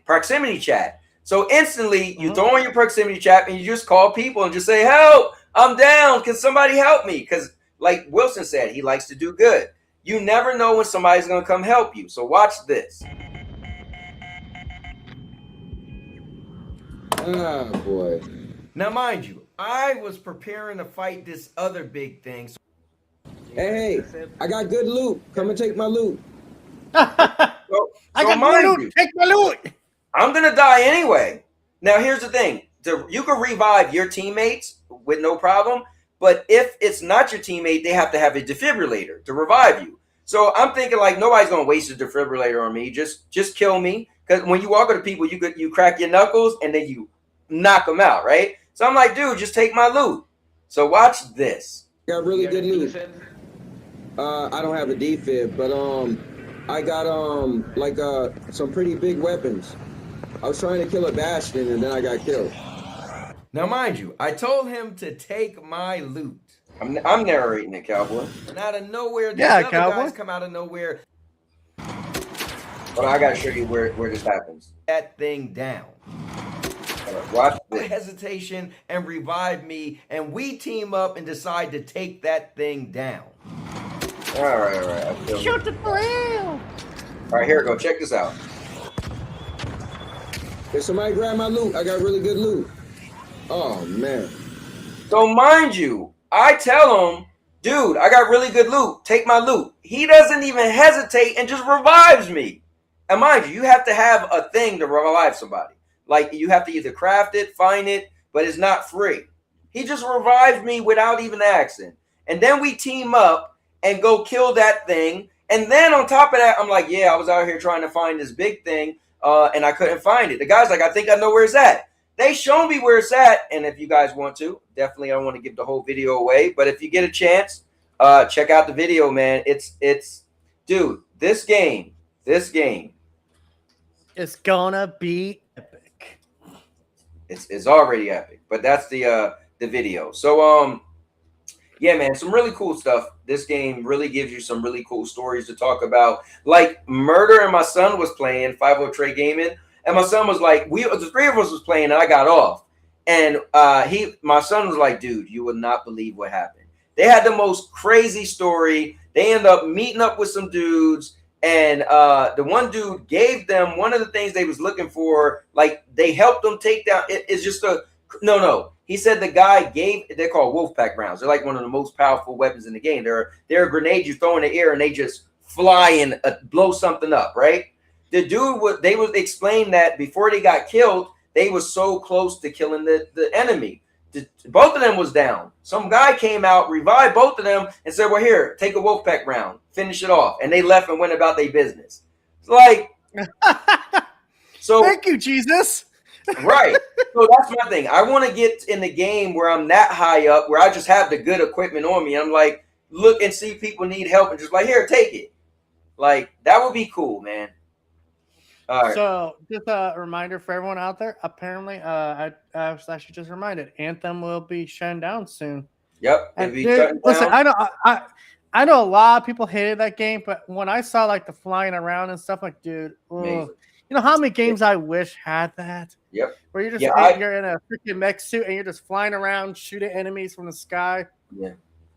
proximity chat. So instantly you throw on your proximity chat and you just call people and just say, help, I'm down. Can somebody help me? Because like Wilson said, he likes to do good. You never know when somebody's going to come help you. So watch this. Oh, boy. Now, mind you, I was preparing to fight this other big thing. So Hey, I got good loot. Come and take my loot. I got good loot. Take my loot. I'm going to die anyway. Now, here's the thing. You can revive your teammates with no problem. But if it's not your teammate, they have to have a defibrillator to revive you. So I'm thinking like nobody's going to waste a defibrillator on me. Just kill me. Because when you walk up to people, you crack your knuckles and then you knock them out, right? So I'm like, dude, just take my loot. So watch this. Got really good loot. I don't have a defib, but I got like some pretty big weapons. I was trying to kill a Bastion and then I got killed. Now, mind you, I told him to take my loot. I'm narrating it, Cowboy. And out of nowhere, these other guys come out of nowhere. But I gotta show you where this happens. That thing down. Watch this. Hesitation and revive me, and we team up and decide to take that thing down. All right. Shoot the braille. All right, here we go. Check this out. If somebody grab my loot, I got really good loot. Oh, man. So mind you, I tell him, dude, I got really good loot. Take my loot. He doesn't even hesitate and just revives me. And mind you, you have to have a thing to revive somebody. Like you have to either craft it, find it, but it's not free. He just revived me without even asking. And then we team up and go kill that thing. And then on top of that, I'm like, yeah, I was out here trying to find this big thing and I couldn't find it. The guy's like, I think I know where it's at. They show me where it's at, and if you guys want to, definitely I don't want to give the whole video away, but if you get a chance, check out the video, man. It's dude, this game, it's gonna be epic. It's already epic, but that's the video. So yeah, man, some really cool stuff. This game really gives you some really cool stories to talk about. Like Murder and my son was playing 50 Trey Gaming. And my son was like, the three of us was playing, and I got off. And my son was like, dude, you would not believe what happened. They had the most crazy story. They ended up meeting up with some dudes, and the one dude gave them one of the things they was looking for. Like they helped them take down. It's just no. He said the guy they're called Wolfpack rounds. They're like one of the most powerful weapons in the game. They're a grenade you throw in the air and they just fly and blow something up, right? The dude they would explain that before they got killed, they were so close to killing the enemy. Both of them was down. Some guy came out, revived both of them, and said, well, here, take a Wolfpack round, finish it off. And they left and went about their business. It's like, so thank you, Jesus. Right. So that's my thing. I want to get in the game where I'm that high up, where I just have the good equipment on me. I'm like, look and see people need help and just like, here, take it. Like, that would be cool, man. All right. So, just a reminder for everyone out there. Apparently, I was actually just reminded, Anthem will be shutting down soon. Yep. And dude, listen, I know a lot of people hated that game, but when I saw like the flying around and stuff, like, dude, you know how many games I wish had that? Yep. Where you're just you're in a freaking mech suit and you're just flying around shooting enemies from the sky.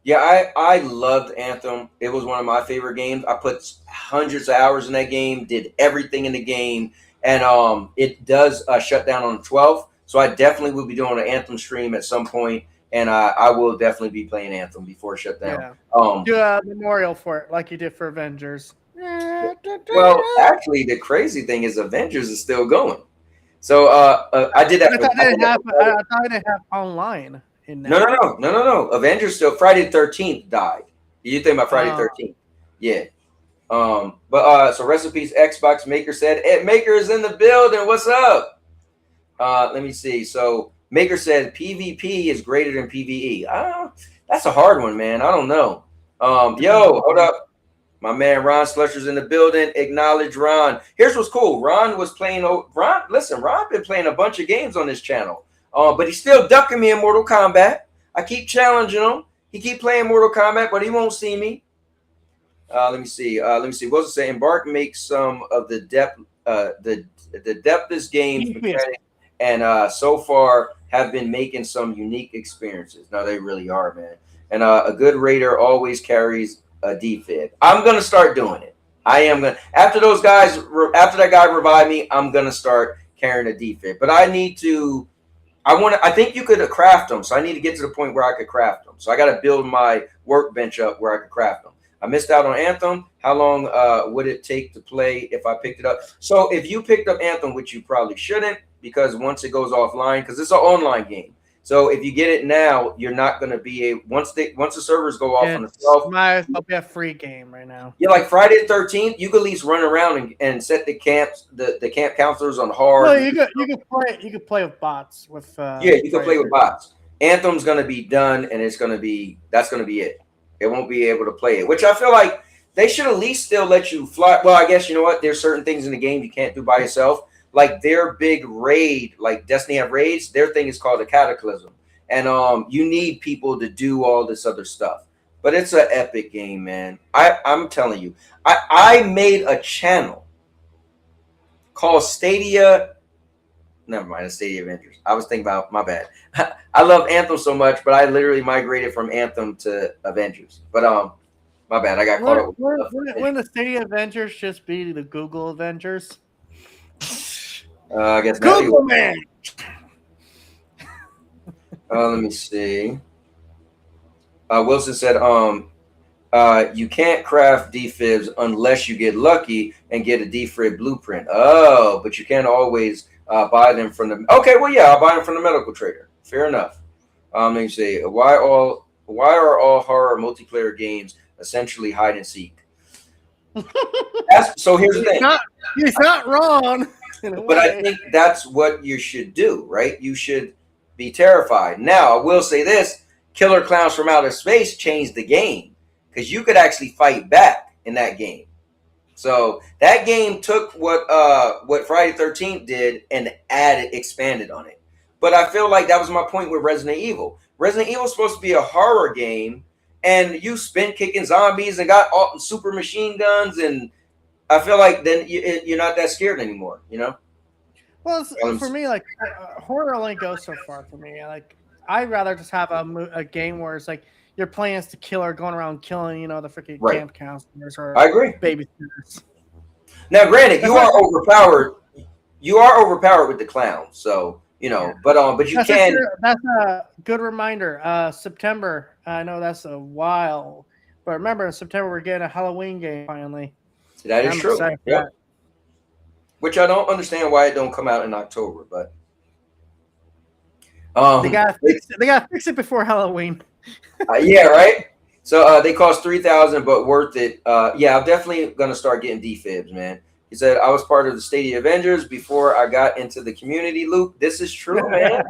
Yeah, I loved Anthem. It was one of my favorite games. I put hundreds of hours in that game, did everything in the game, and it does shut down on the 12th. So I definitely will be doing an Anthem stream at some point, and I will definitely be playing Anthem before it shut down. Yeah. Do a memorial for it, like you did for Avengers. Well, actually, the crazy thing is Avengers is still going. So I did that. I thought I didn't have online. No. Avengers still. Friday the 13th died. You think about Friday the 13th? Yeah. So rest in peace, Xbox Maker said. Ed Maker is in the building. What's up? Let me see. So Maker said PvP is greater than PvE. That's a hard one, man. I don't know. Yo, hold up. My man Ron Slusher's in the building. Acknowledge Ron. Here's what's cool. Ron was playing. Ron been playing a bunch of games on this channel. But he's still ducking me in Mortal Kombat. I keep challenging him. He keep playing Mortal Kombat, but he won't see me. Let me see. Wilson say Embark makes some of the depth, the depthest games, and so far have been making some unique experiences. No, they really are, man. And a good raider always carries a defib. I'm gonna start doing it. I am gonna after that guy revive me, I'm gonna start carrying a defib. But I need to. I think you could craft them, so I need to get to the point where I could craft them. So I got to build my workbench up where I could craft them. I missed out on Anthem. How long would it take to play if I picked it up? So if you picked up Anthem, which you probably shouldn't, because once it goes offline, because it's an online game. So if you get it now, you're not going to be once the servers go off on the shelf. Might as well be a free game right now. Yeah, like Friday the 13th, you could at least run around and set the camps, the camp counselors on hard. Well, you could play with bots with. Yeah, you can play with bots. Anthem's going to be done, and that's going to be it. It won't be able to play it, which I feel like they should at least still let you fly. Well, I guess you know what? There's certain things in the game you can't do by yourself. Like their big raid, like Destiny have raids, their thing is called a cataclysm. And you need people to do all this other stuff. But it's an epic game, man. I'm telling you. I made a channel called Stadia. Never mind, Stadia Avengers. I was thinking about, my bad. I love Anthem so much, but I literally migrated from Anthem to Avengers. But my bad. I got caught up. Wouldn't the Stadia Avengers just be the Google Avengers? I guess Google man. Let me see. Wilson said, you can't craft defibs unless you get lucky and get a defib blueprint. Oh, but you can't always buy them from the. Okay, well, yeah, I'll buy them from the medical trader. Fair enough. Let me see. Why are all horror multiplayer games essentially hide and seek? So here's the thing. He's not wrong. But I think that's what you should do, right? You should be terrified. Now, I will say this. Killer Clowns from Outer Space changed the game because you could actually fight back in that game. So that game took what Friday the 13th did and expanded on it. But I feel like that was my point with Resident Evil. Resident Evil is supposed to be a horror game, and you spin kicking zombies and got all super machine guns, and I feel like then you're not that scared anymore, you know? Well, for me, like horror only goes so far for me. Like I'd rather just have a game where it's like you're playing as the killer, going around killing, the freaking camp counselors or I agree. Babysitters. Now, granted, you are overpowered. You are overpowered with the clown, so but you can. That's a good reminder. September. I know that's a while, but remember in September we're getting a Halloween game finally. That is true. Yep. Which I don't understand why it don't come out in October, but they gotta fix it before Halloween. Yeah, right. So they cost $3,000, but worth it. Yeah, I'm definitely gonna start getting defibs, man. He said I was part of the Stadia Avengers before I got into the community loop. This is true, man.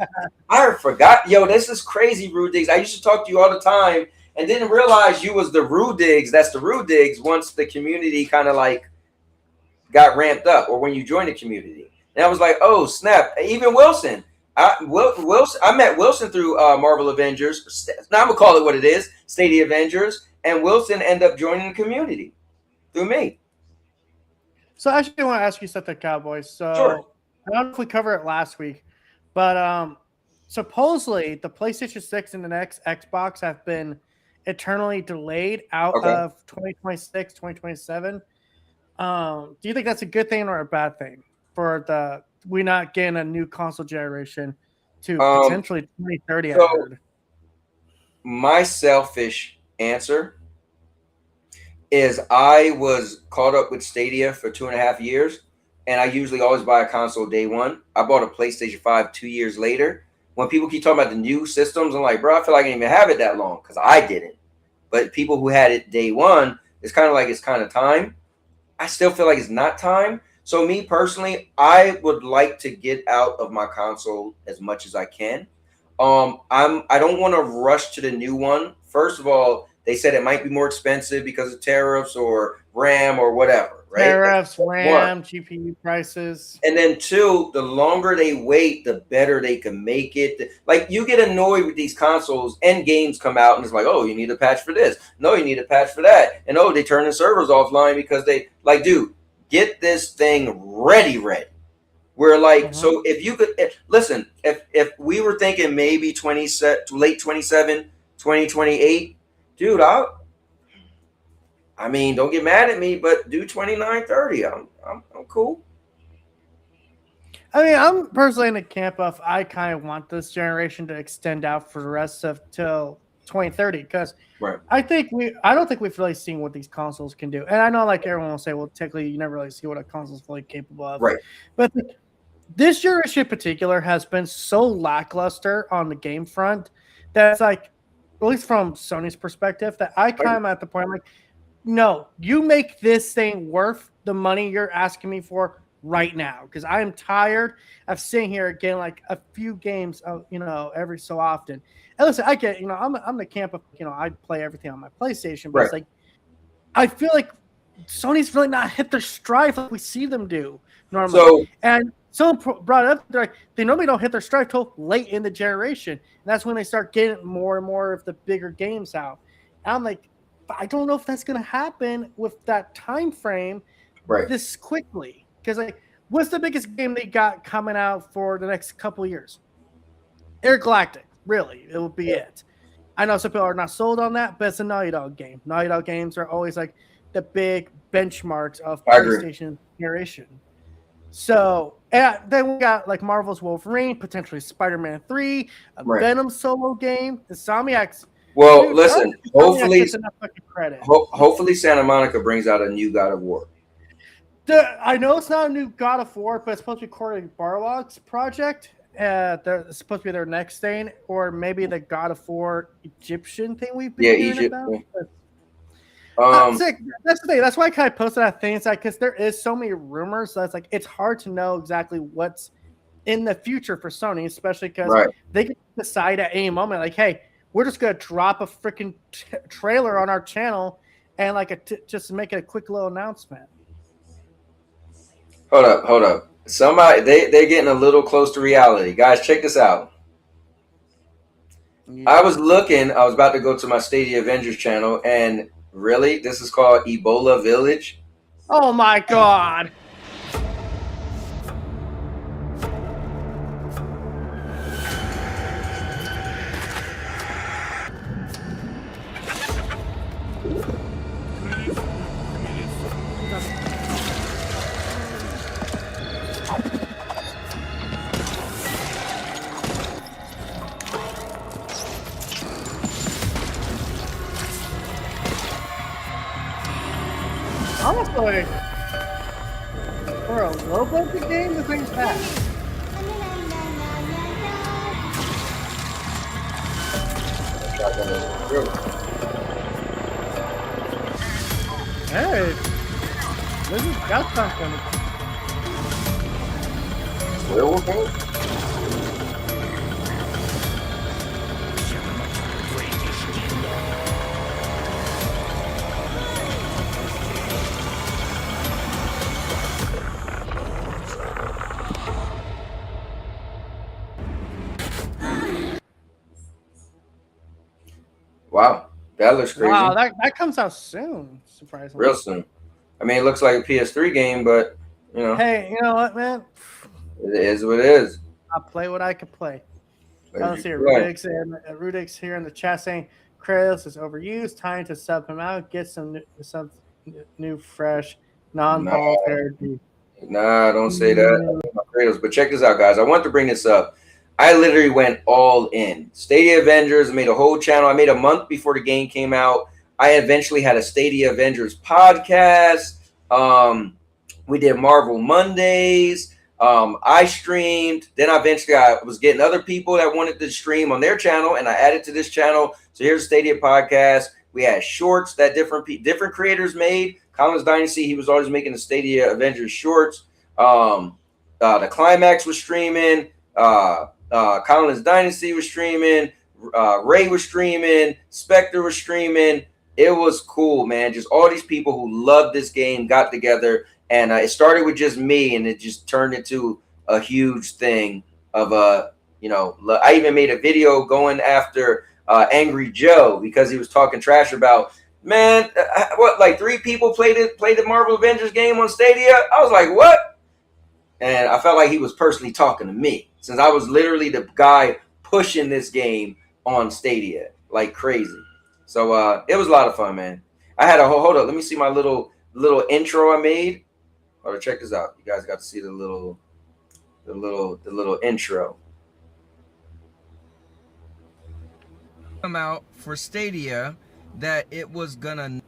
I forgot. Yo, this is crazy, Rude Diggs. I used to talk to you all the time and didn't realize you was the Rude Diggs. That's the Rude Diggs once the community kind of like got ramped up, or when you joined the community. And I was like, oh snap. Even Wilson. I met Wilson through Marvel Avengers. Now I'm gonna call it what it is, Stadia Avengers, and Wilson ended up joining the community through me. So I actually want to ask you something, Cowboys. So sure. I don't know if we covered it last week, but supposedly the PlayStation 6 and the next Xbox have been eternally delayed out of 2026, 2027. Do you think that's a good thing or a bad thing for we not getting a new console generation to potentially 2030? So my selfish answer is I was caught up with Stadia for 2.5 years, and I usually always buy a console day one. I bought a PlayStation 5 2 years later. When people keep talking about the new systems, I'm like, bro, I feel like I didn't even have it that long because I didn't. But people who had it day one, it's kind of time. I still feel like it's not time. So me personally, I would like to get out of my console as much as I can. I don't want to rush to the new one. First of all, they said it might be more expensive because of tariffs or RAM or whatever, right? Tariffs, That's RAM, GPU prices. and then two, the longer they wait, the better they can make it. Like you get annoyed with these consoles and games come out and it's like, oh, you need a patch for this. No, you need a patch for that. And oh, they turn the servers offline because they like, dude, get this thing ready. We're like, so if you could listen, if we were thinking maybe late 27, 2028, dude, I mean, don't get mad at me, but do 29, 30. I'm cool. I mean, I'm personally in the camp of I kind of want this generation to extend out for the rest of till 2030 because I don't think we've really seen what these consoles can do. And I know like everyone will say, well, technically you never really see what a console's fully capable of. Right. But this generation in particular has been so lackluster on the game front that's like, at least from Sony's perspective, that I kind of at the point I'm like, no, you make this thing worth the money you're asking me for right now, because I am tired of sitting here getting like a few games, every so often. And listen, I get, I'm the camp of, I play everything on my PlayStation, but it's like, I feel like Sony's really not hit their stride like we see them do normally. And someone brought it up, they're like, they normally don't hit their stride till late in the generation. And that's when they start getting more and more of the bigger games out. And I'm like, I don't know if that's going to happen with that time frame this quickly. Because like, what's the biggest game they got coming out for the next couple of years? Galactic, really, it will be it. I know some people are not sold on that, but it's a Naughty Dog game. Naughty Dog games are always like the big benchmarks of PlayStation generation. So, and then we got like Marvel's Wolverine, potentially Spider-Man 3, a Venom solo game, Insomniac's. Well, Dude, listen, hopefully hopefully Santa Monica brings out a new God of War. I know it's not a new God of War, but it's supposed to be Cory Barlog's project. It's supposed to be their next thing, or maybe the God of War Egyptian thing we've been hearing about. That's the thing. That's why I kind of posted that thing. It's like, because there is so many rumors, so it's like it's hard to know exactly what's in the future for Sony, especially because they can decide at any moment, like, hey, we're just gonna drop a freaking trailer on our channel and like just make it a quick little announcement. Hold up. Somebody they're getting a little close to reality. Guys, check this out. Yeah. I was about to go to my Stadia Avengers channel, and really, this is called Ebola Village. Oh my god. Honestly, for a low budget game, the thing's fast. Hey, this has got something. Werewolf game? Wow, that looks crazy. Wow, that comes out soon, surprisingly. Real soon. I mean, it looks like a PS3 game, but Hey, you know what, man? It is what it is. I'll play what I can play. Let's see, Rudix here in the chat saying Kratos is overused. Time to sub him out. Get some new fresh, non-ball therapy. Nah, don't say that. Kratos. But check this out, guys. I want to bring this up. I literally went all in. Stadia Avengers, made a whole channel. I made a month before the game came out. I eventually had a Stadia Avengers podcast. We did Marvel Mondays. I streamed. Then I was getting other people that wanted to stream on their channel, and I added to this channel. So here's a Stadia podcast. We had shorts that different creators made. Colin's Dynasty, he was always making the Stadia Avengers shorts. The Climax was streaming. Colonist Dynasty was streaming. Ray was streaming. Spectre was streaming. It was cool, man. Just all these people who loved this game got together, and it started with just me, and it just turned into a huge thing of I even made a video going after Angry Joe because he was talking trash about, man, what, like 3 people played the Marvel Avengers game on Stadia? I was like, what? And I felt like he was personally talking to me, since I was literally the guy pushing this game on Stadia like crazy. So it was a lot of fun, man. I had a hold up. Let me see my little intro I made. Hold on, check this out. You guys got to see the little intro. Come out for Stadia that it was gonna.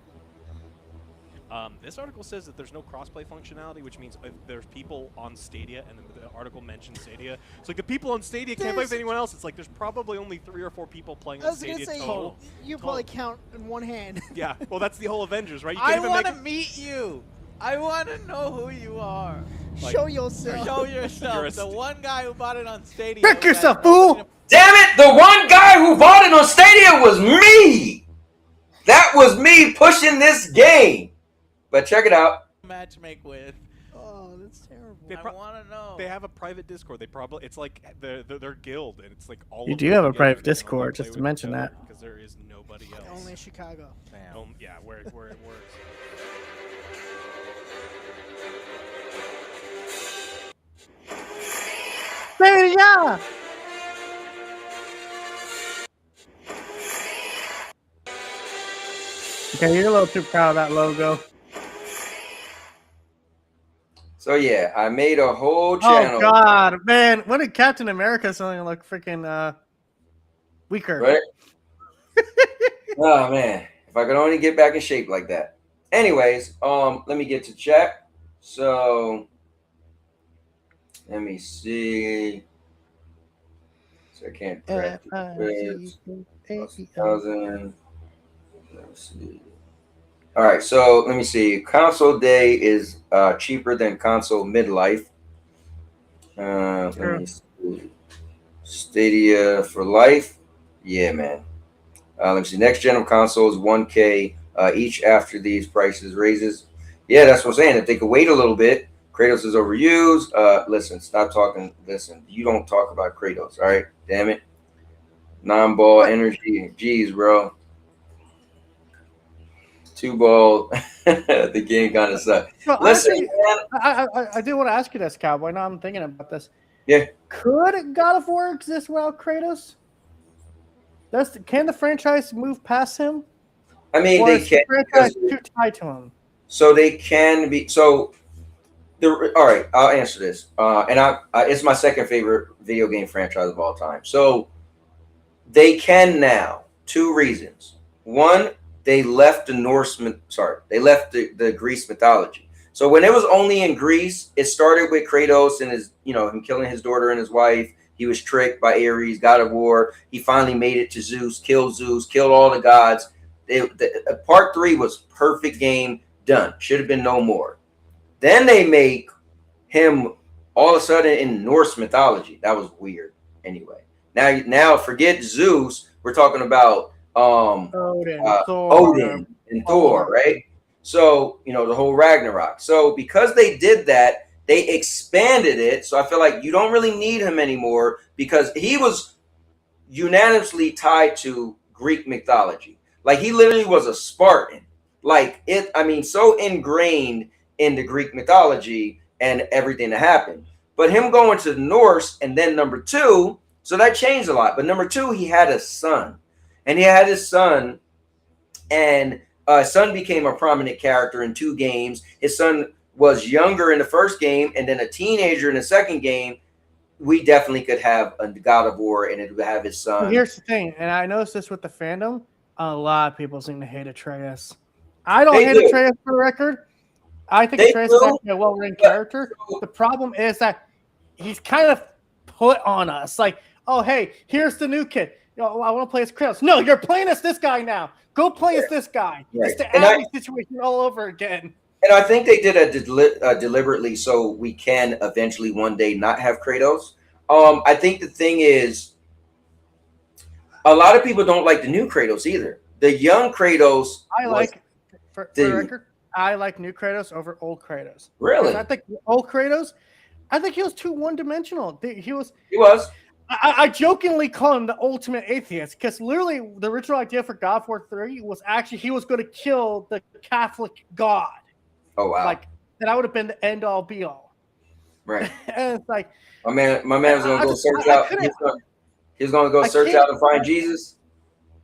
This article says that there's no crossplay functionality, which means if there's people on Stadia, and the article mentions Stadia, it's like the people on Stadia can't play with anyone else. It's like there's probably only 3 or 4 people playing on Stadia total. You probably count in one hand. Yeah, well, that's the whole Avengers, right? You I want to meet you. I want to know who you are. Like, show yourself. Show yourself. You're The one guy who bought it on Stadia. Pick yourself, fool! Damn it! The one guy who bought it on Stadia was me. That was me pushing this game. But check it out. Matchmake with. Oh, that's terrible. I want to know. They have a private Discord. It's like their guild, and it's like all. You of do them have a together, private and they Discord, play just to with mention each other, that. because there is nobody else. Only Chicago. Yeah, where it works. Stadia! Okay, you're a little too proud of that logo. So yeah, I made a whole channel. Oh God, man! When did Captain America suddenly look freaking weaker? Right? Oh man, if I could only get back in shape like that. Anyways, let me get to chat. So let me see. So I can't track the 1,000. Let's see. All right, so let me see. Console day is cheaper than console midlife. Let me see. Stadia for life. Yeah, man. Let me see. Next gen of consoles, 1K each after these prices raises. Yeah, that's what I'm saying. If they could wait a little bit, Kratos is overused. Listen, stop talking. Listen, you don't talk about Kratos, all right? Damn it. Non-ball energy. Jeez, bro. 2-ball. The game kind of sucks. Listen, I do want to ask you this, Cowboy. Now I'm thinking about this. Yeah. Could God of War exist without Kratos? Can the franchise move past him? I mean, they can. The franchise too tied to him. So they can be. So, all right, I'll answer this. It's my second favorite video game franchise of all time. So they can now. 2 reasons. One, they left the Greece mythology. So when it was only in Greece, it started with Kratos and him killing his daughter and his wife. He was tricked by Ares, god of war. He finally made it to Zeus, killed all the gods. Part 3 was perfect game, done. Should have been no more. Then they make him all of a sudden in Norse mythology. That was weird. Anyway, now forget Zeus. We're talking about Odin and Thor, right? So, the whole Ragnarok. So because they did that, they expanded it. So I feel like you don't really need him anymore because he was unanimously tied to Greek mythology. Like he literally was a Spartan. So ingrained in the Greek mythology and everything that happened. But him going to the Norse and then number 2, so that changed a lot. But number 2, he had a son. And he had his son, and son became a prominent character in 2 games. His son was younger in the first game and then a teenager in the second game. We definitely could have a God of War and it would have his son. Here's the thing, and I noticed this with the fandom. A lot of people seem to hate Atreus. I don't hate Atreus for the record. I think Atreus is actually a well-written character. The problem is that he's kind of put on us. Like, oh, hey, here's the new kid. I want to play as Kratos. No, you're playing as this guy now. Go play as this guy. Right. It's the Abby situation all over again. And I think they did it deliberately so we can eventually one day not have Kratos. I think the thing is, a lot of people don't like the new Kratos either. The young Kratos For the record, I like new Kratos over old Kratos. Really? I think old Kratos, I think he was too one-dimensional. He was. I jokingly call him the ultimate atheist because literally the original idea for God of War 3 was actually he was going to kill the Catholic God. Oh wow! Like that would have been the end all be all. Right. And it's like my man was going to go search out. He's going to go search out and find Jesus.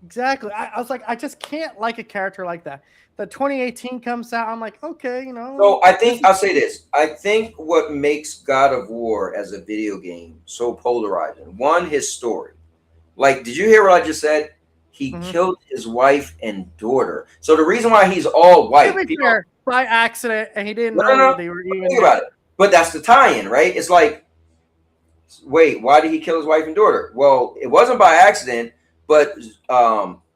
Exactly. I was like, I just can't like a character like that. The 2018 comes out, I'm like, okay, you know. So I think I'll say this. I think what makes God of War as a video game so polarizing, one, his story. Like, did you hear what I just said? He killed his wife and daughter. So the reason why he's all white, by accident, and he didn't know they were even. Think about it. But that's the tie-in, right? It's like, wait, why did he kill his wife and daughter? Well, it wasn't by accident, but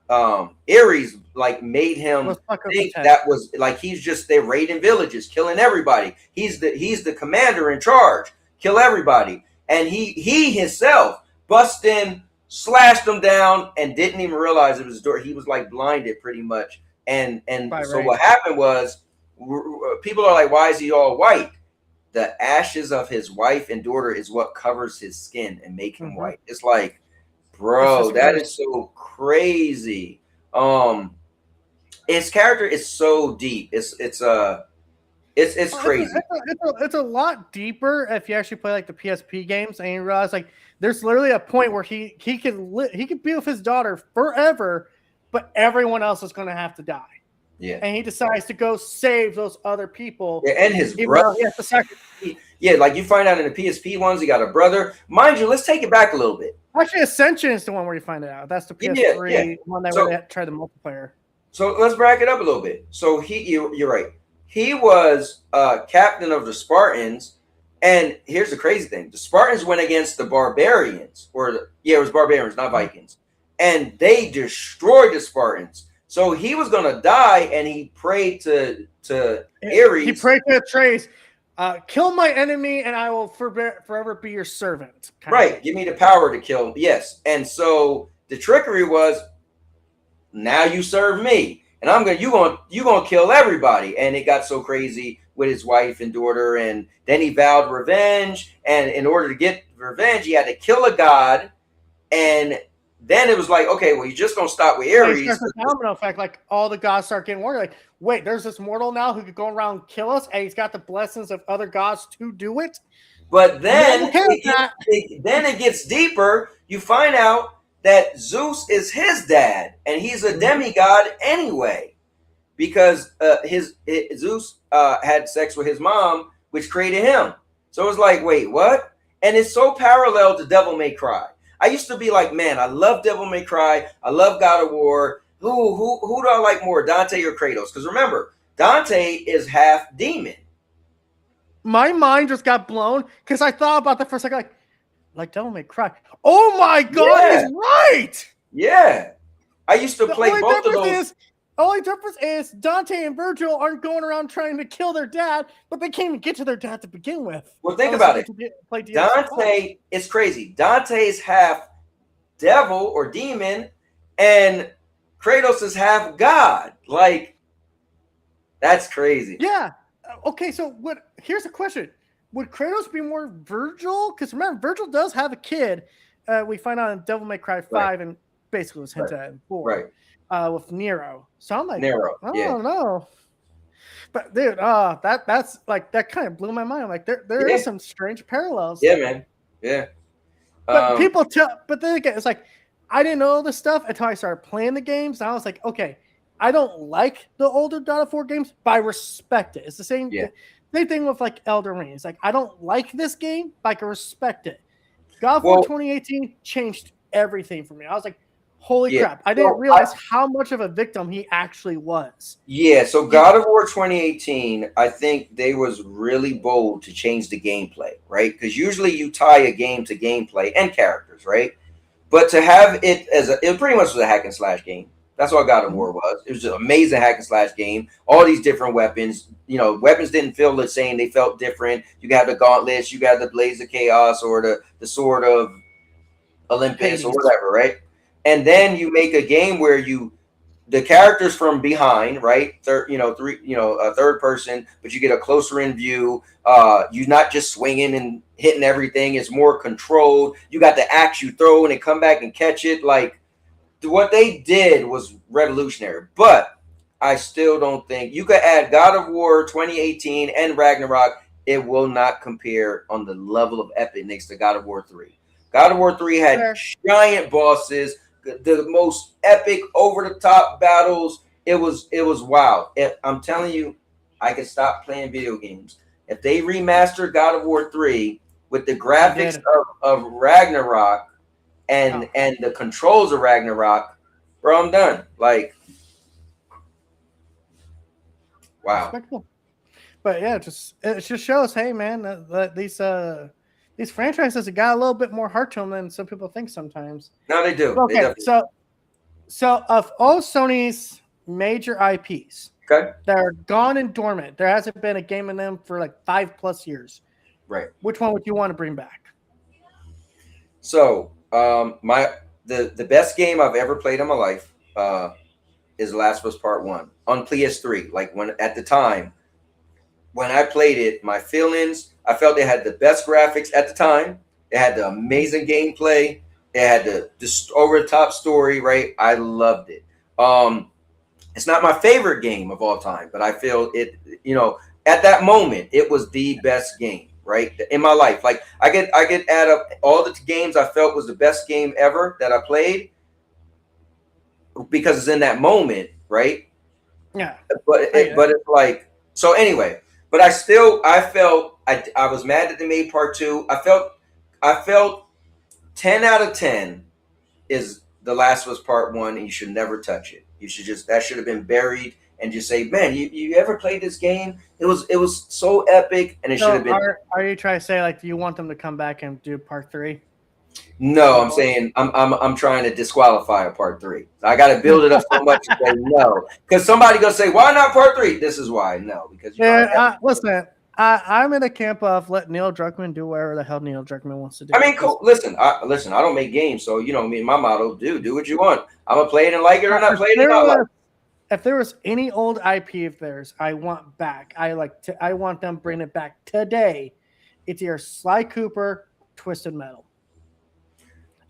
Ares like made him think that was like they're raiding villages, killing everybody. He's the commander in charge, kill everybody. And he himself bust in, slashed them down, and didn't even realize it was his daughter. He was like blinded pretty much. And so what happened was people are like, why is he all white? The ashes of his wife and daughter is what covers his skin and make him white. It's like, bro, that is so crazy. His character is so deep. It's crazy. It's a lot deeper if you actually play like the PSP games and you realize like there's literally a point where he could be with his daughter forever, but everyone else is going to have to die. Yeah, and he decides to go save those other people. Yeah, and his brother. Yeah, like you find out in the PSP ones, he got a brother. Mind you, let's take it back a little bit. Actually, Ascension is the one where you find it out. That's the PS3 one that where they tried the multiplayer. So let's back it up a little bit. So you're right. He was captain of the Spartans, and here's the crazy thing: the Spartans went against the barbarians, it was barbarians, not Vikings, and they destroyed the Spartans. So he was gonna die, and he prayed to Ares. He prayed to Atreus, kill my enemy, and I will forever be your servant. Right, give me the power to kill. Yes, and so the trickery was, now you serve me, and you gonna kill everybody. And it got so crazy with his wife and daughter, and then he vowed revenge. And in order to get revenge, he had to kill a god, and then it was like, okay, well, you're just gonna stop with Ares. It's a domino effect. Like all the gods start getting worried. Like, wait, there's this mortal now who could go around and kill us, and he's got the blessings of other gods to do it. But then it gets deeper. You find out that Zeus is his dad, and he's a demigod anyway, because Zeus had sex with his mom, which created him. So it's like, wait, what? And it's so parallel to Devil May Cry. I used to be like, man, I love Devil May Cry. I love God of War. Who do I like more, Dante or Kratos? Because remember, Dante is half demon. My mind just got blown because I thought about that for a second, like Devil May Cry. Oh my God, he's right. Yeah, I used to play both of those. The only difference is Dante and Virgil aren't going around trying to kill their dad, but they can't even get to their dad to begin with. Well, think about it. Dante is crazy. Dante's half devil or demon, and Kratos is half God. Like, that's crazy. Yeah. Okay, so here's a question. Would Kratos be more Virgil? Because remember, Virgil does have a kid. We find out in Devil May Cry 5, and basically was hinted at in 4. Right. With Nero. So I'm like, Nero, I don't know. But dude, that's like that kind of blew my mind. Like there is some strange parallels. Yeah, man. Yeah. But but then again, it's like I didn't know all this stuff until I started playing the games. And I was like, okay, I don't like the older God of War games, but I respect it. It's the same thing with like Elden Ring. It's like I don't like this game, but I can respect it. God of War 2018 changed everything for me. I was like, holy crap. I didn't realize how much of a victim he actually was. Yeah, so God of War 2018, I think they was really bold to change the gameplay, right? Because usually you tie a game to gameplay and characters, right? But to have it it pretty much was a hack and slash game. That's all God of War was. It was an amazing hack and slash game. All these different weapons. Weapons didn't feel the same. They felt different. You got the gauntlets. You got the Blaze of Chaos or the Sword of Olympus or whatever, right? And then you make a game where the characters from behind, right? Third person, but you get a closer in view. You're not just swinging and hitting everything. It's more controlled. You got the axe you throw and come back and catch it. Like, what they did was revolutionary. But I still don't think you could add God of War 2018 and Ragnarok. It will not compare on the level of epicness to God of War 3. God of War 3 had giant bosses, the most epic, over-the-top battles. It was wild. I'm telling you, I could stop playing video games. If they remastered God of War 3 with the graphics of Ragnarok and the controls of Ragnarok, bro, I'm done. Like, wow. Respectable. But yeah, it just shows, hey man, that these franchises have got a little bit more heart to them than some people think sometimes. No, they do. Okay, so of all Sony's major IPs that are gone and dormant, there hasn't been a game in them for like 5+ years. Right. Which one would you want to bring back? So, the best game I've ever played in my life is Last of Us Part 1 on PS3. Like, at the time when I played it, my feelings, I felt they had the best graphics at the time. It had the amazing gameplay. It had the over-the-top story, right? I loved it. It's not my favorite game of all time, but I feel it, at that moment, it was the best game, right? In my life. Like, I could add up all the games I felt was the best game ever that I played because it's in that moment, right? Yeah. But it's like, so anyway, but I felt I was mad that they made part 2. I felt 10 out of 10 is The Last of Us Part 1, and you should never touch it. That should have been buried and just say, man, you ever played this game? It was so epic, and it should have been. Are you trying to say, like, do you want them to come back and do part 3? No, I'm saying I'm trying to disqualify a part 3. I got to build it up so much to say no, because somebody gonna say, why not part 3? This is why no, because listen, I'm in a camp of let Neil Druckmann do whatever the hell Neil Druckmann wants to do. I mean, cool. Listen, I don't make games, so me, my motto, do what you want. I'm gonna play it and like it or not play it and not like it. If there was any old IP of theirs I want back, I want them to bring it back today. It's your Sly Cooper, Twisted Metal.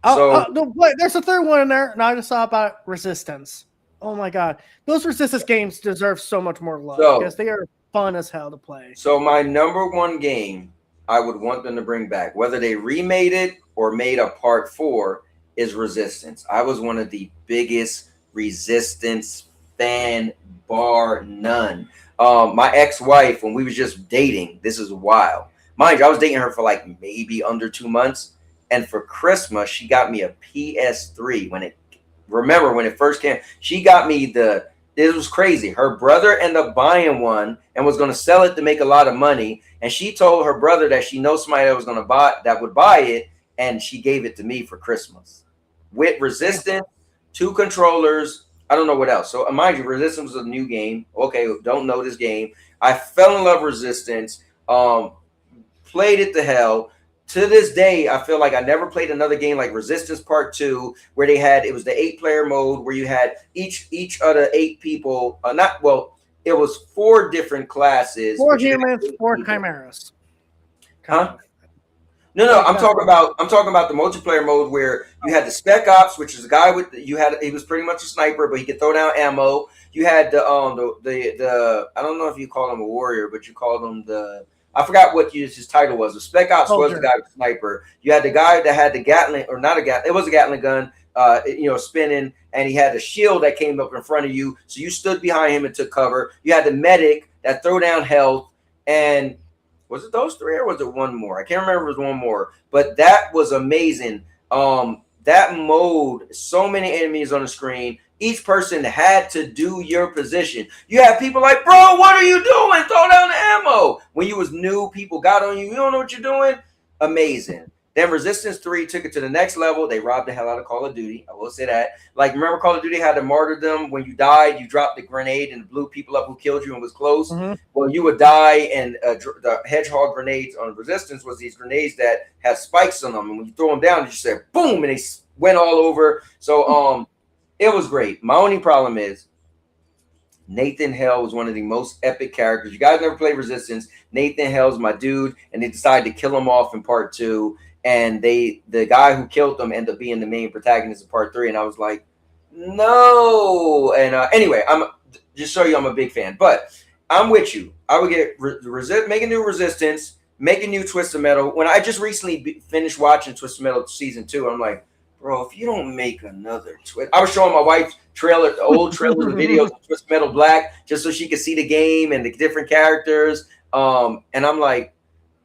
There's a third one in there, and I just saw about Resistance. Oh my god, those Resistance games deserve so much more love because they are fun as hell to play. So my number one game I would want them to bring back, whether they remade it or made a part 4, is Resistance. I was one of the biggest Resistance fan, bar none. My ex-wife, when we was just dating, this is wild. Mind you, I was dating her for like maybe under 2 months. And for Christmas, she got me a PS3 when it first came. She got me it was crazy. Her brother ended up buying one and was going to sell it to make a lot of money. And she told her brother that she knows somebody that would buy it. And she gave it to me for Christmas with Resistance, 2 controllers. I don't know what else. So mind you, Resistance was a new game. Okay, don't know this game. I fell in love with Resistance. Played it to hell. To this day, I feel like I never played another game like Resistance Part 2, where it was the 8-player mode where you had each of the 8 people. It was 4 different classes. 4 humans, 4 chimeras. Huh? No. I'm talking about the multiplayer mode where you had the Spec Ops, which is a guy he was pretty much a sniper, but he could throw down ammo. You had the I don't know if you call him a warrior, but you called him I forgot what his title was. The Spec Ops was the guy with the sniper. You had the guy that had the Gatling, or not a Gatling, it was a Gatling gun, spinning, and he had the shield that came up in front of you, so you stood behind him and took cover. You had the medic that throw down health, and was it those 3 or was it one more? I can't remember if it was one more, but that was amazing. That mode, so many enemies on the screen. Each person had to do your position. You have people like, bro, what are you doing? Throw down the ammo. When you was new, people got on you. You don't know what you're doing? Amazing. Then Resistance 3 took it to the next level. They robbed the hell out of Call of Duty. I will say that. Like, remember Call of Duty had to martyr them when you died, you dropped the grenade and blew people up who killed you and was close. Well, you would die, and the hedgehog grenades on Resistance was these grenades that had spikes on them, and when you throw them down, you just said boom, and they went all over. So it was great. My only problem is Nathan Hale was one of the most epic characters. You guys never played Resistance. Nathan Hale's my dude, and they decided to kill him off in part 2. And the guy who killed him ended up being the main protagonist of part 3. And I was like, no. And anyway, I'm just show you I'm a big fan. But I'm with you. I would get make a new Resistance, make a new Twisted Metal. When I just recently finished watching Twisted Metal season 2, I'm like, bro, if you don't make another Twist, I was showing my wife old trailers and videos of Twisted Metal Black just so she could see the game and the different characters. And I'm like,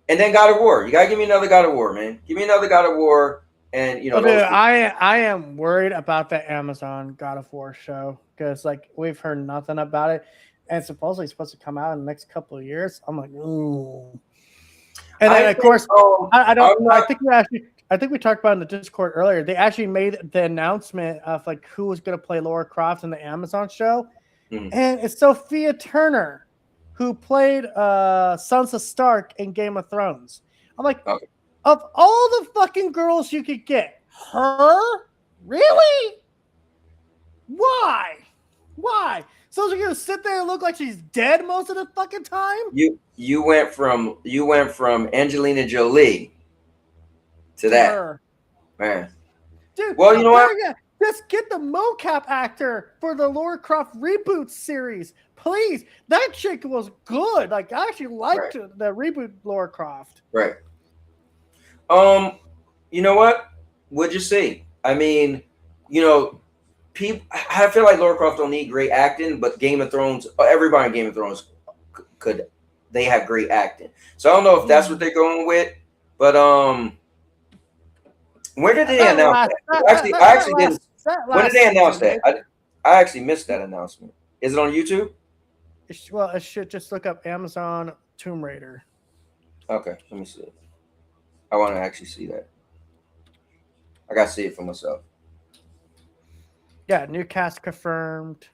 and then God of War. You gotta give me another God of War, man. Give me another God of War. And you know, dude, I am worried about the Amazon God of War show because like we've heard nothing about it, and supposedly it's supposed to come out in the next couple of years. I'm like, ooh. And then of course, I think we talked about in the Discord earlier. They actually made the announcement of like who was going to play Lara Croft in the Amazon show, and it's Sophia Turner, who played Sansa Stark in Game of Thrones. I'm like, of all the fucking girls you could get, her? Really? Why? So you're gonna sit there and look like she's dead most of the fucking time? You went from Angelina Jolie to that, her. Man. Dude, well, you know what? Just get the mocap actor for the Lara Croft reboot series, please. That chick was good. Like I actually liked the reboot Lara Croft. Right. You know what? What'd you see? I mean, you know, I feel like Lara Croft don't need great acting, but Game of Thrones, everybody in Game of Thrones they have great acting. So I don't know if that's what they're going with, but where did they announce that? I actually didn't. When did they announce that? I actually missed that announcement. Is it on YouTube? Well, it should just look up Amazon Tomb Raider. Okay, let me see it. I want to actually see that. I got to see it for myself. Yeah, new cast confirmed.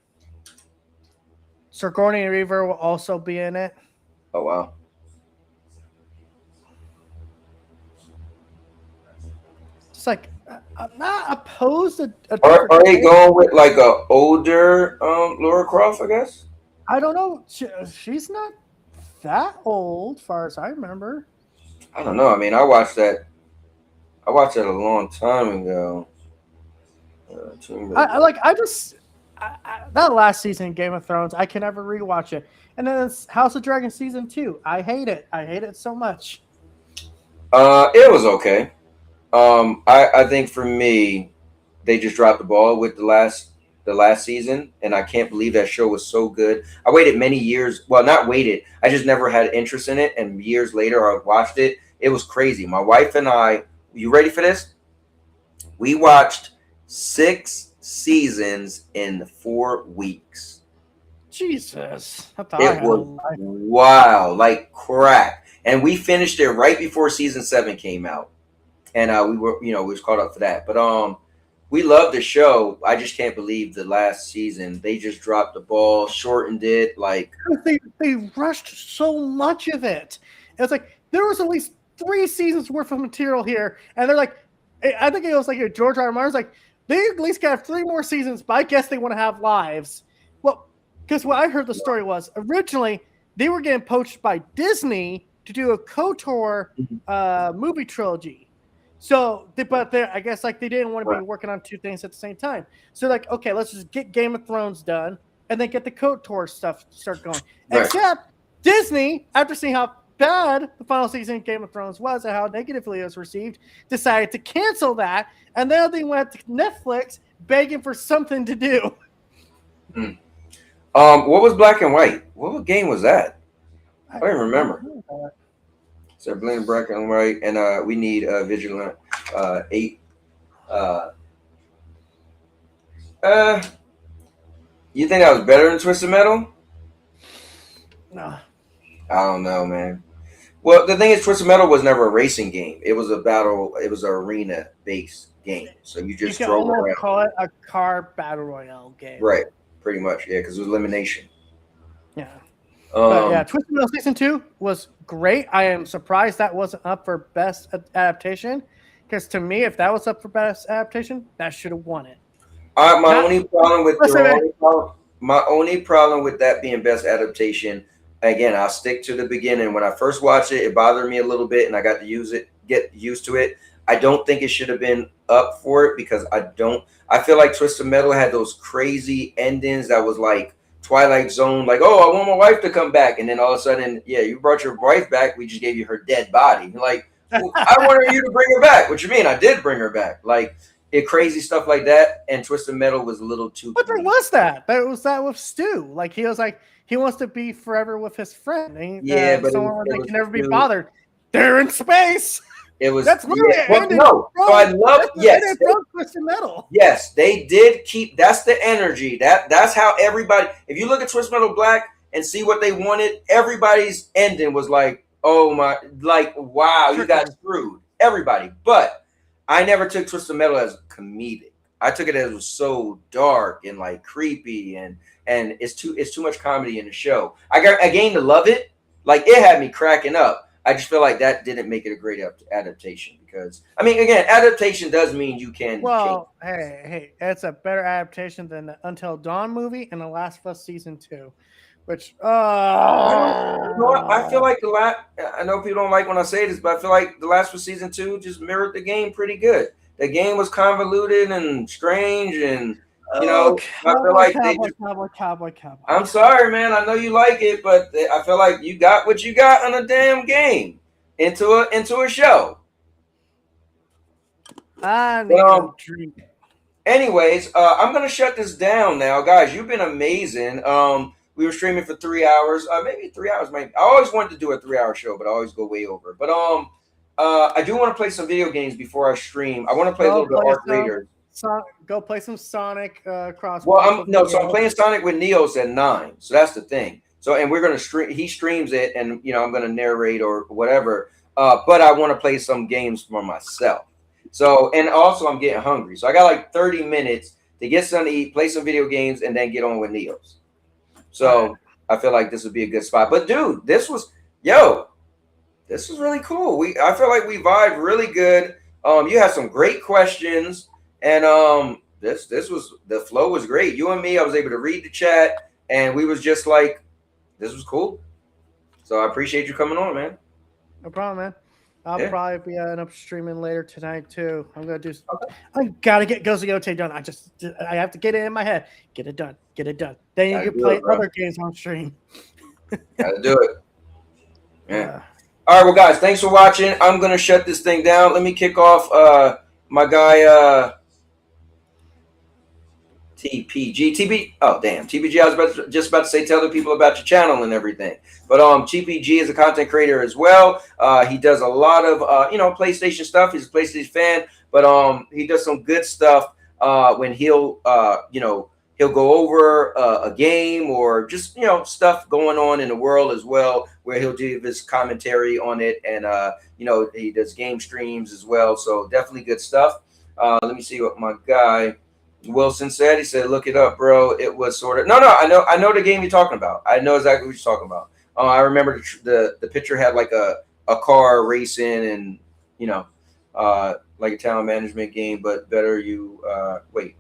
Sigourney Weaver will also be in it. Oh, wow. It's like, I'm not opposed to... Are they going with like a older Lara Croft, I guess? I don't know. She's not that old, as far as I remember. I don't know. I mean, I watched that a long time ago. That last season of Game of Thrones, I can never rewatch it. And then it's House of Dragon season 2. I hate it. I hate it so much. It was okay. I think for me, they just dropped the ball with the last season, and I can't believe that show was so good. I waited many years. Well, not waited. I just never had interest in it, and years later, I watched it. It was crazy. My wife and I. You ready for this? We watched 6 seasons in 4 weeks. Jesus. It was wow, like crack. And we finished it right before season 7 came out. And we was caught up for that. But we love the show. I just can't believe the last season. They just dropped the ball, shortened it. Like they rushed so much of it. It's like there was at least 3 seasons worth of material here, and they're like, I think it was like George R. R. Martin's like, they at least got 3 more seasons, but I guess they want to have lives. Well, because what I heard the story was originally they were getting poached by Disney to do a KOTOR movie trilogy. So, I guess like they didn't want to be working on 2 things at the same time. So like, okay, let's just get Game of Thrones done and then get the KOTOR stuff start going. Right. Except Disney, after seeing how bad the final season of Game of Thrones was and how negatively it was received, decided to cancel that, and then they went to Netflix begging for something to do. What was Black and White? What game was that? I don't even remember. So blame Black and White, and we need Vigilant 8. You think that was better than Twisted Metal? No. I don't know, man. Well, the thing is, Twisted Metal was never a racing game. It was a battle. It was an arena-based game. So you just you can drove almost around. call it a car battle royale game. Right. Pretty much. Yeah, because it was elimination. Yeah. But yeah, Um, Twisted Metal Season 2 was great. I am surprised that wasn't up for best adaptation, because to me, if that was up for best adaptation, that should have won it. my only problem with that being best adaptation, again, I'll stick to the beginning. When I first watched it, it bothered me a little bit, and I got to get used to it. I don't think it should have been up for it because I feel like Twisted Metal had those crazy endings that was like Twilight Zone, like, oh, I want my wife to come back, and then all of a sudden, yeah, you brought your wife back, we just gave you her dead body. Like, well, I wanted you to bring her back. What you mean? I did bring her back. Like, crazy stuff like that. And Twisted Metal was a little too. But there was that. There was that with Stu. Like, he was like, he wants to be forever with his friend. And, but someone where they can never be bothered. They're in space. It was that's literally no. So I love Twisted Metal. Yes, they did keep. That's the energy. That's how everybody. If you look at Twisted Metal Black and see what they wanted, everybody's ending was like, oh my, like wow, you got screwed. Everybody, but I never took Twisted Metal as comedic. I took it as it was so dark and like creepy and it's too much comedy in the show. I gained to love it. Like it had me cracking up. I just feel like that didn't make it a great adaptation because, I mean, again, adaptation does mean you can. Well, hey, it's a better adaptation than the Until Dawn movie and The Last of Us Season 2, which, you know what? I feel like I know people don't like when I say this, but I feel like The Last of Us Season 2 just mirrored the game pretty good. The game was convoluted and strange and, you know, I feel like Cowboy. I'm sorry, man. I know you like it, but I feel like you got what you got on a damn game into a show. I need to drink. Anyways, I'm gonna shut this down now, guys. You've been amazing. We were streaming for 3 hours, maybe 3 hours. Maybe I always wanted to do a 3-hour show, but I always go way over. But I do want to play some video games before I stream. I want to play a little bit of Arc Raiders. Go play some Sonic cross. Well, I'm playing Sonic with Neos at 9. So that's the thing. So, and we're gonna stream. He streams it, and I'm gonna narrate or whatever. But I want to play some games for myself. So, and also I'm getting hungry. So I got like 30 minutes to get something to eat, play some video games, and then get on with Neos. So I feel like this would be a good spot. But dude, this was really cool. I feel like we vibed really good. You had some great questions. And the flow was great. You and me, I was able to read the chat, and we was just like, this was cool. So I appreciate you coming on, man. No problem, man. I'll probably be up streaming later tonight too. I'm gonna do. I gotta get Gozayote done. I have to get it in my head. Get it done. Then you can play other games on stream. Gotta do it. Yeah. All right, well, guys, thanks for watching. I'm gonna shut this thing down. Let me kick off my guy. TPG. Oh, damn. TPG, I was just about to say, tell the people about your channel and everything. But TPG is a content creator as well. He does a lot of, PlayStation stuff. He's a PlayStation fan. But he does some good stuff when he'll go over a game or just, stuff going on in the world as well, where he'll do his commentary on it. And, he does game streams as well. So definitely good stuff. Let me see what my guy Wilson said. He said, look it up, bro. It was sort of I know the game you're talking about. I know exactly what you're talking about. I remember the picture had like a car racing and like a talent management game, but better you wait.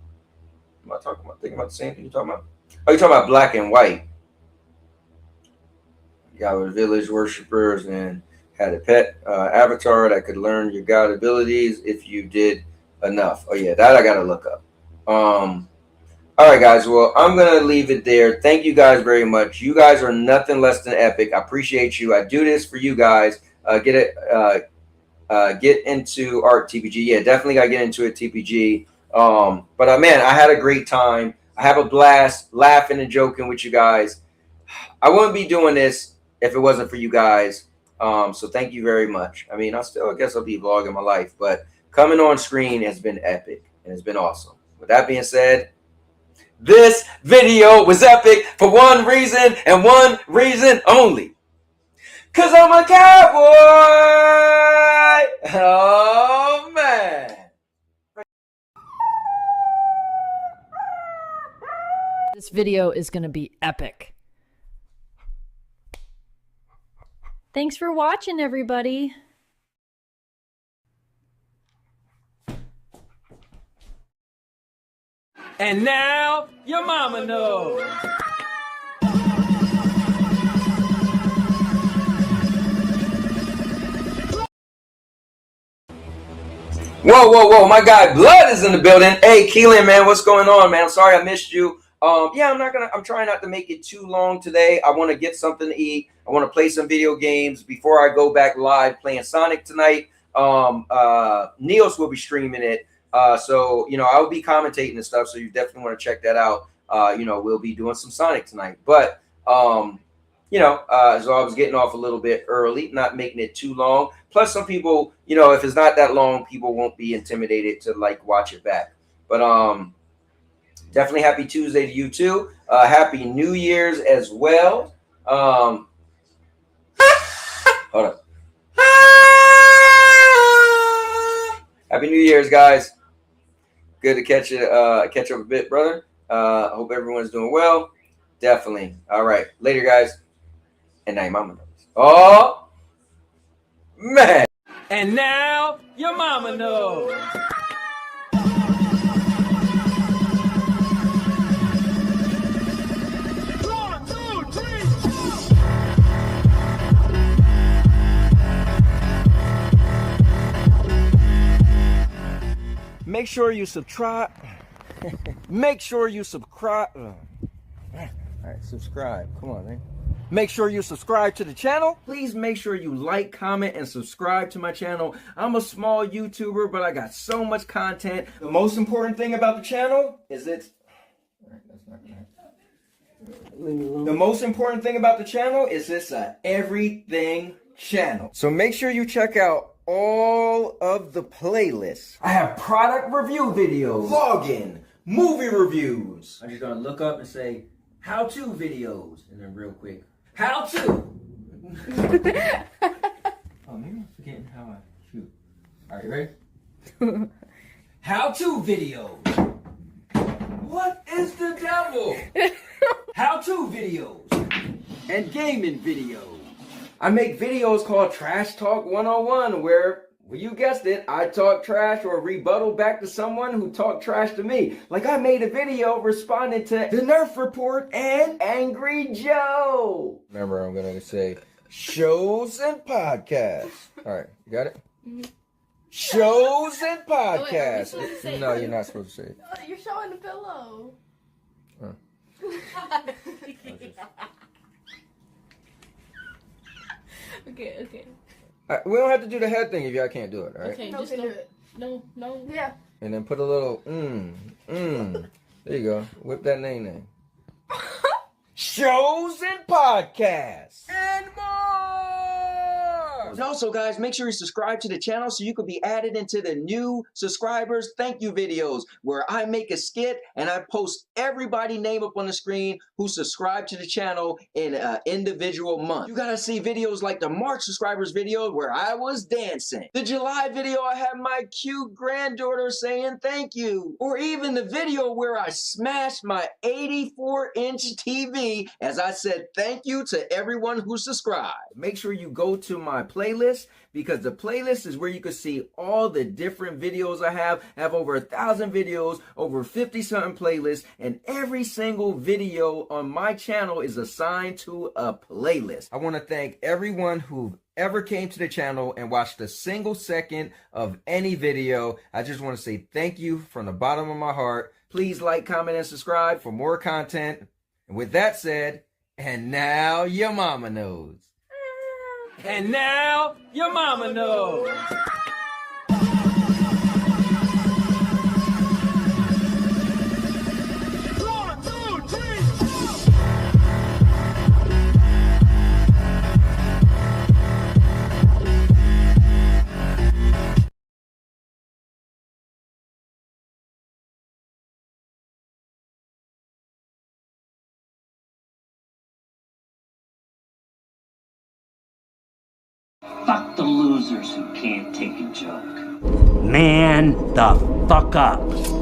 Am I thinking about the same thing you're talking about? Oh, you're talking about Black and White. Yeah, with village worshippers and had a pet avatar that could learn your god abilities if you did enough. Oh yeah, that I gotta look up. All right, guys. Well, I'm gonna leave it there. Thank you guys very much. You guys are nothing less than epic. I appreciate you. I do this for you guys. Get into art TPG. Yeah, definitely gotta get into it TPG. But man, I had a great time. I have a blast laughing and joking with you guys. I wouldn't be doing this if it wasn't for you guys. So thank you very much. I mean, I guess I'll be vlogging my life, but coming on screen has been epic and it's been awesome. With that being said, this video was epic for one reason and one reason only. 'Cause I'm a cowboy. Oh, man. This video is going to be epic. Thanks for watching, everybody. And now your mama knows. Whoa. My guy Blood is in the building. Hey, Keelan, man, what's going on, man? I'm sorry I missed you. Yeah, I'm trying not to make it too long today. I want to get something to eat. I want to play some video games before I go back live playing Sonic tonight. Neos will be streaming it. So, I'll be commentating and stuff. So you definitely want to check that out. We'll be doing some Sonic tonight, but, so I was getting off a little bit early, not making it too long. Plus some people, if it's not that long, people won't be intimidated to watch it back. But, definitely happy Tuesday to you too. Happy New Year's as well. Hold up. Happy New Year's, guys. Good to catch up a bit, brother. Hope everyone's doing well. Definitely. All right. Later, guys. And now your mama knows. Oh, man. And now your mama knows. Make sure you subscribe. Make sure you subscribe. All right, subscribe. Come on, man. Make sure you subscribe to the channel. Please make sure you like, comment, and subscribe to my channel. I'm a small YouTuber, but I got so much content. The most important thing about the channel is it's... All right, that's not right. The most important thing about the channel is it's a everything channel. So make sure you check out all of the playlists. I have product review videos, vlogging, movie reviews. I'm just gonna look up and say, how-to videos, and then real quick, how-to. Oh, maybe I'm forgetting how I shoot. All right, you ready? How-to videos. What is the devil? How-to videos and gaming videos. I make videos called Trash Talk 101 where, well, you guessed it, I talk trash or rebuttal back to someone who talked trash to me. Like I made a video responding to the Nerf Report and Angry Joe. Remember, I'm going to say shows and podcasts. All right, you got it? Mm-hmm. Shows and podcasts. Oh, wait, no, you're not supposed to say it. You're showing the pillow. Okay. We don't have to do the head thing if y'all can't do it, all right? Okay, just do it. No. Yeah. And then put a little, There you go. Whip that name. Shows and podcasts. And more! And also, guys, make sure you subscribe to the channel so you can be added into the new subscribers thank you videos where I make a skit and I post everybody name up on the screen who subscribed to the channel in an individual month. You gotta see videos like the March subscribers video where I was dancing. The July video I have my cute granddaughter saying thank you. Or even the video where I smashed my 84-inch TV as I said thank you to everyone who subscribed. Make sure you go to my playlist because the playlist is where you can see all the different videos I have. I have over 1,000 videos, over 50-something playlists, and every single video on my channel is assigned to a playlist. I want to thank everyone who ever came to the channel and watched a single second of any video. I just want to say thank you from the bottom of my heart. Please like, comment, and subscribe for more content. And with that said, and now your mama knows. And now your mama knows. Fuck the losers who can't take a joke. Man the fuck up.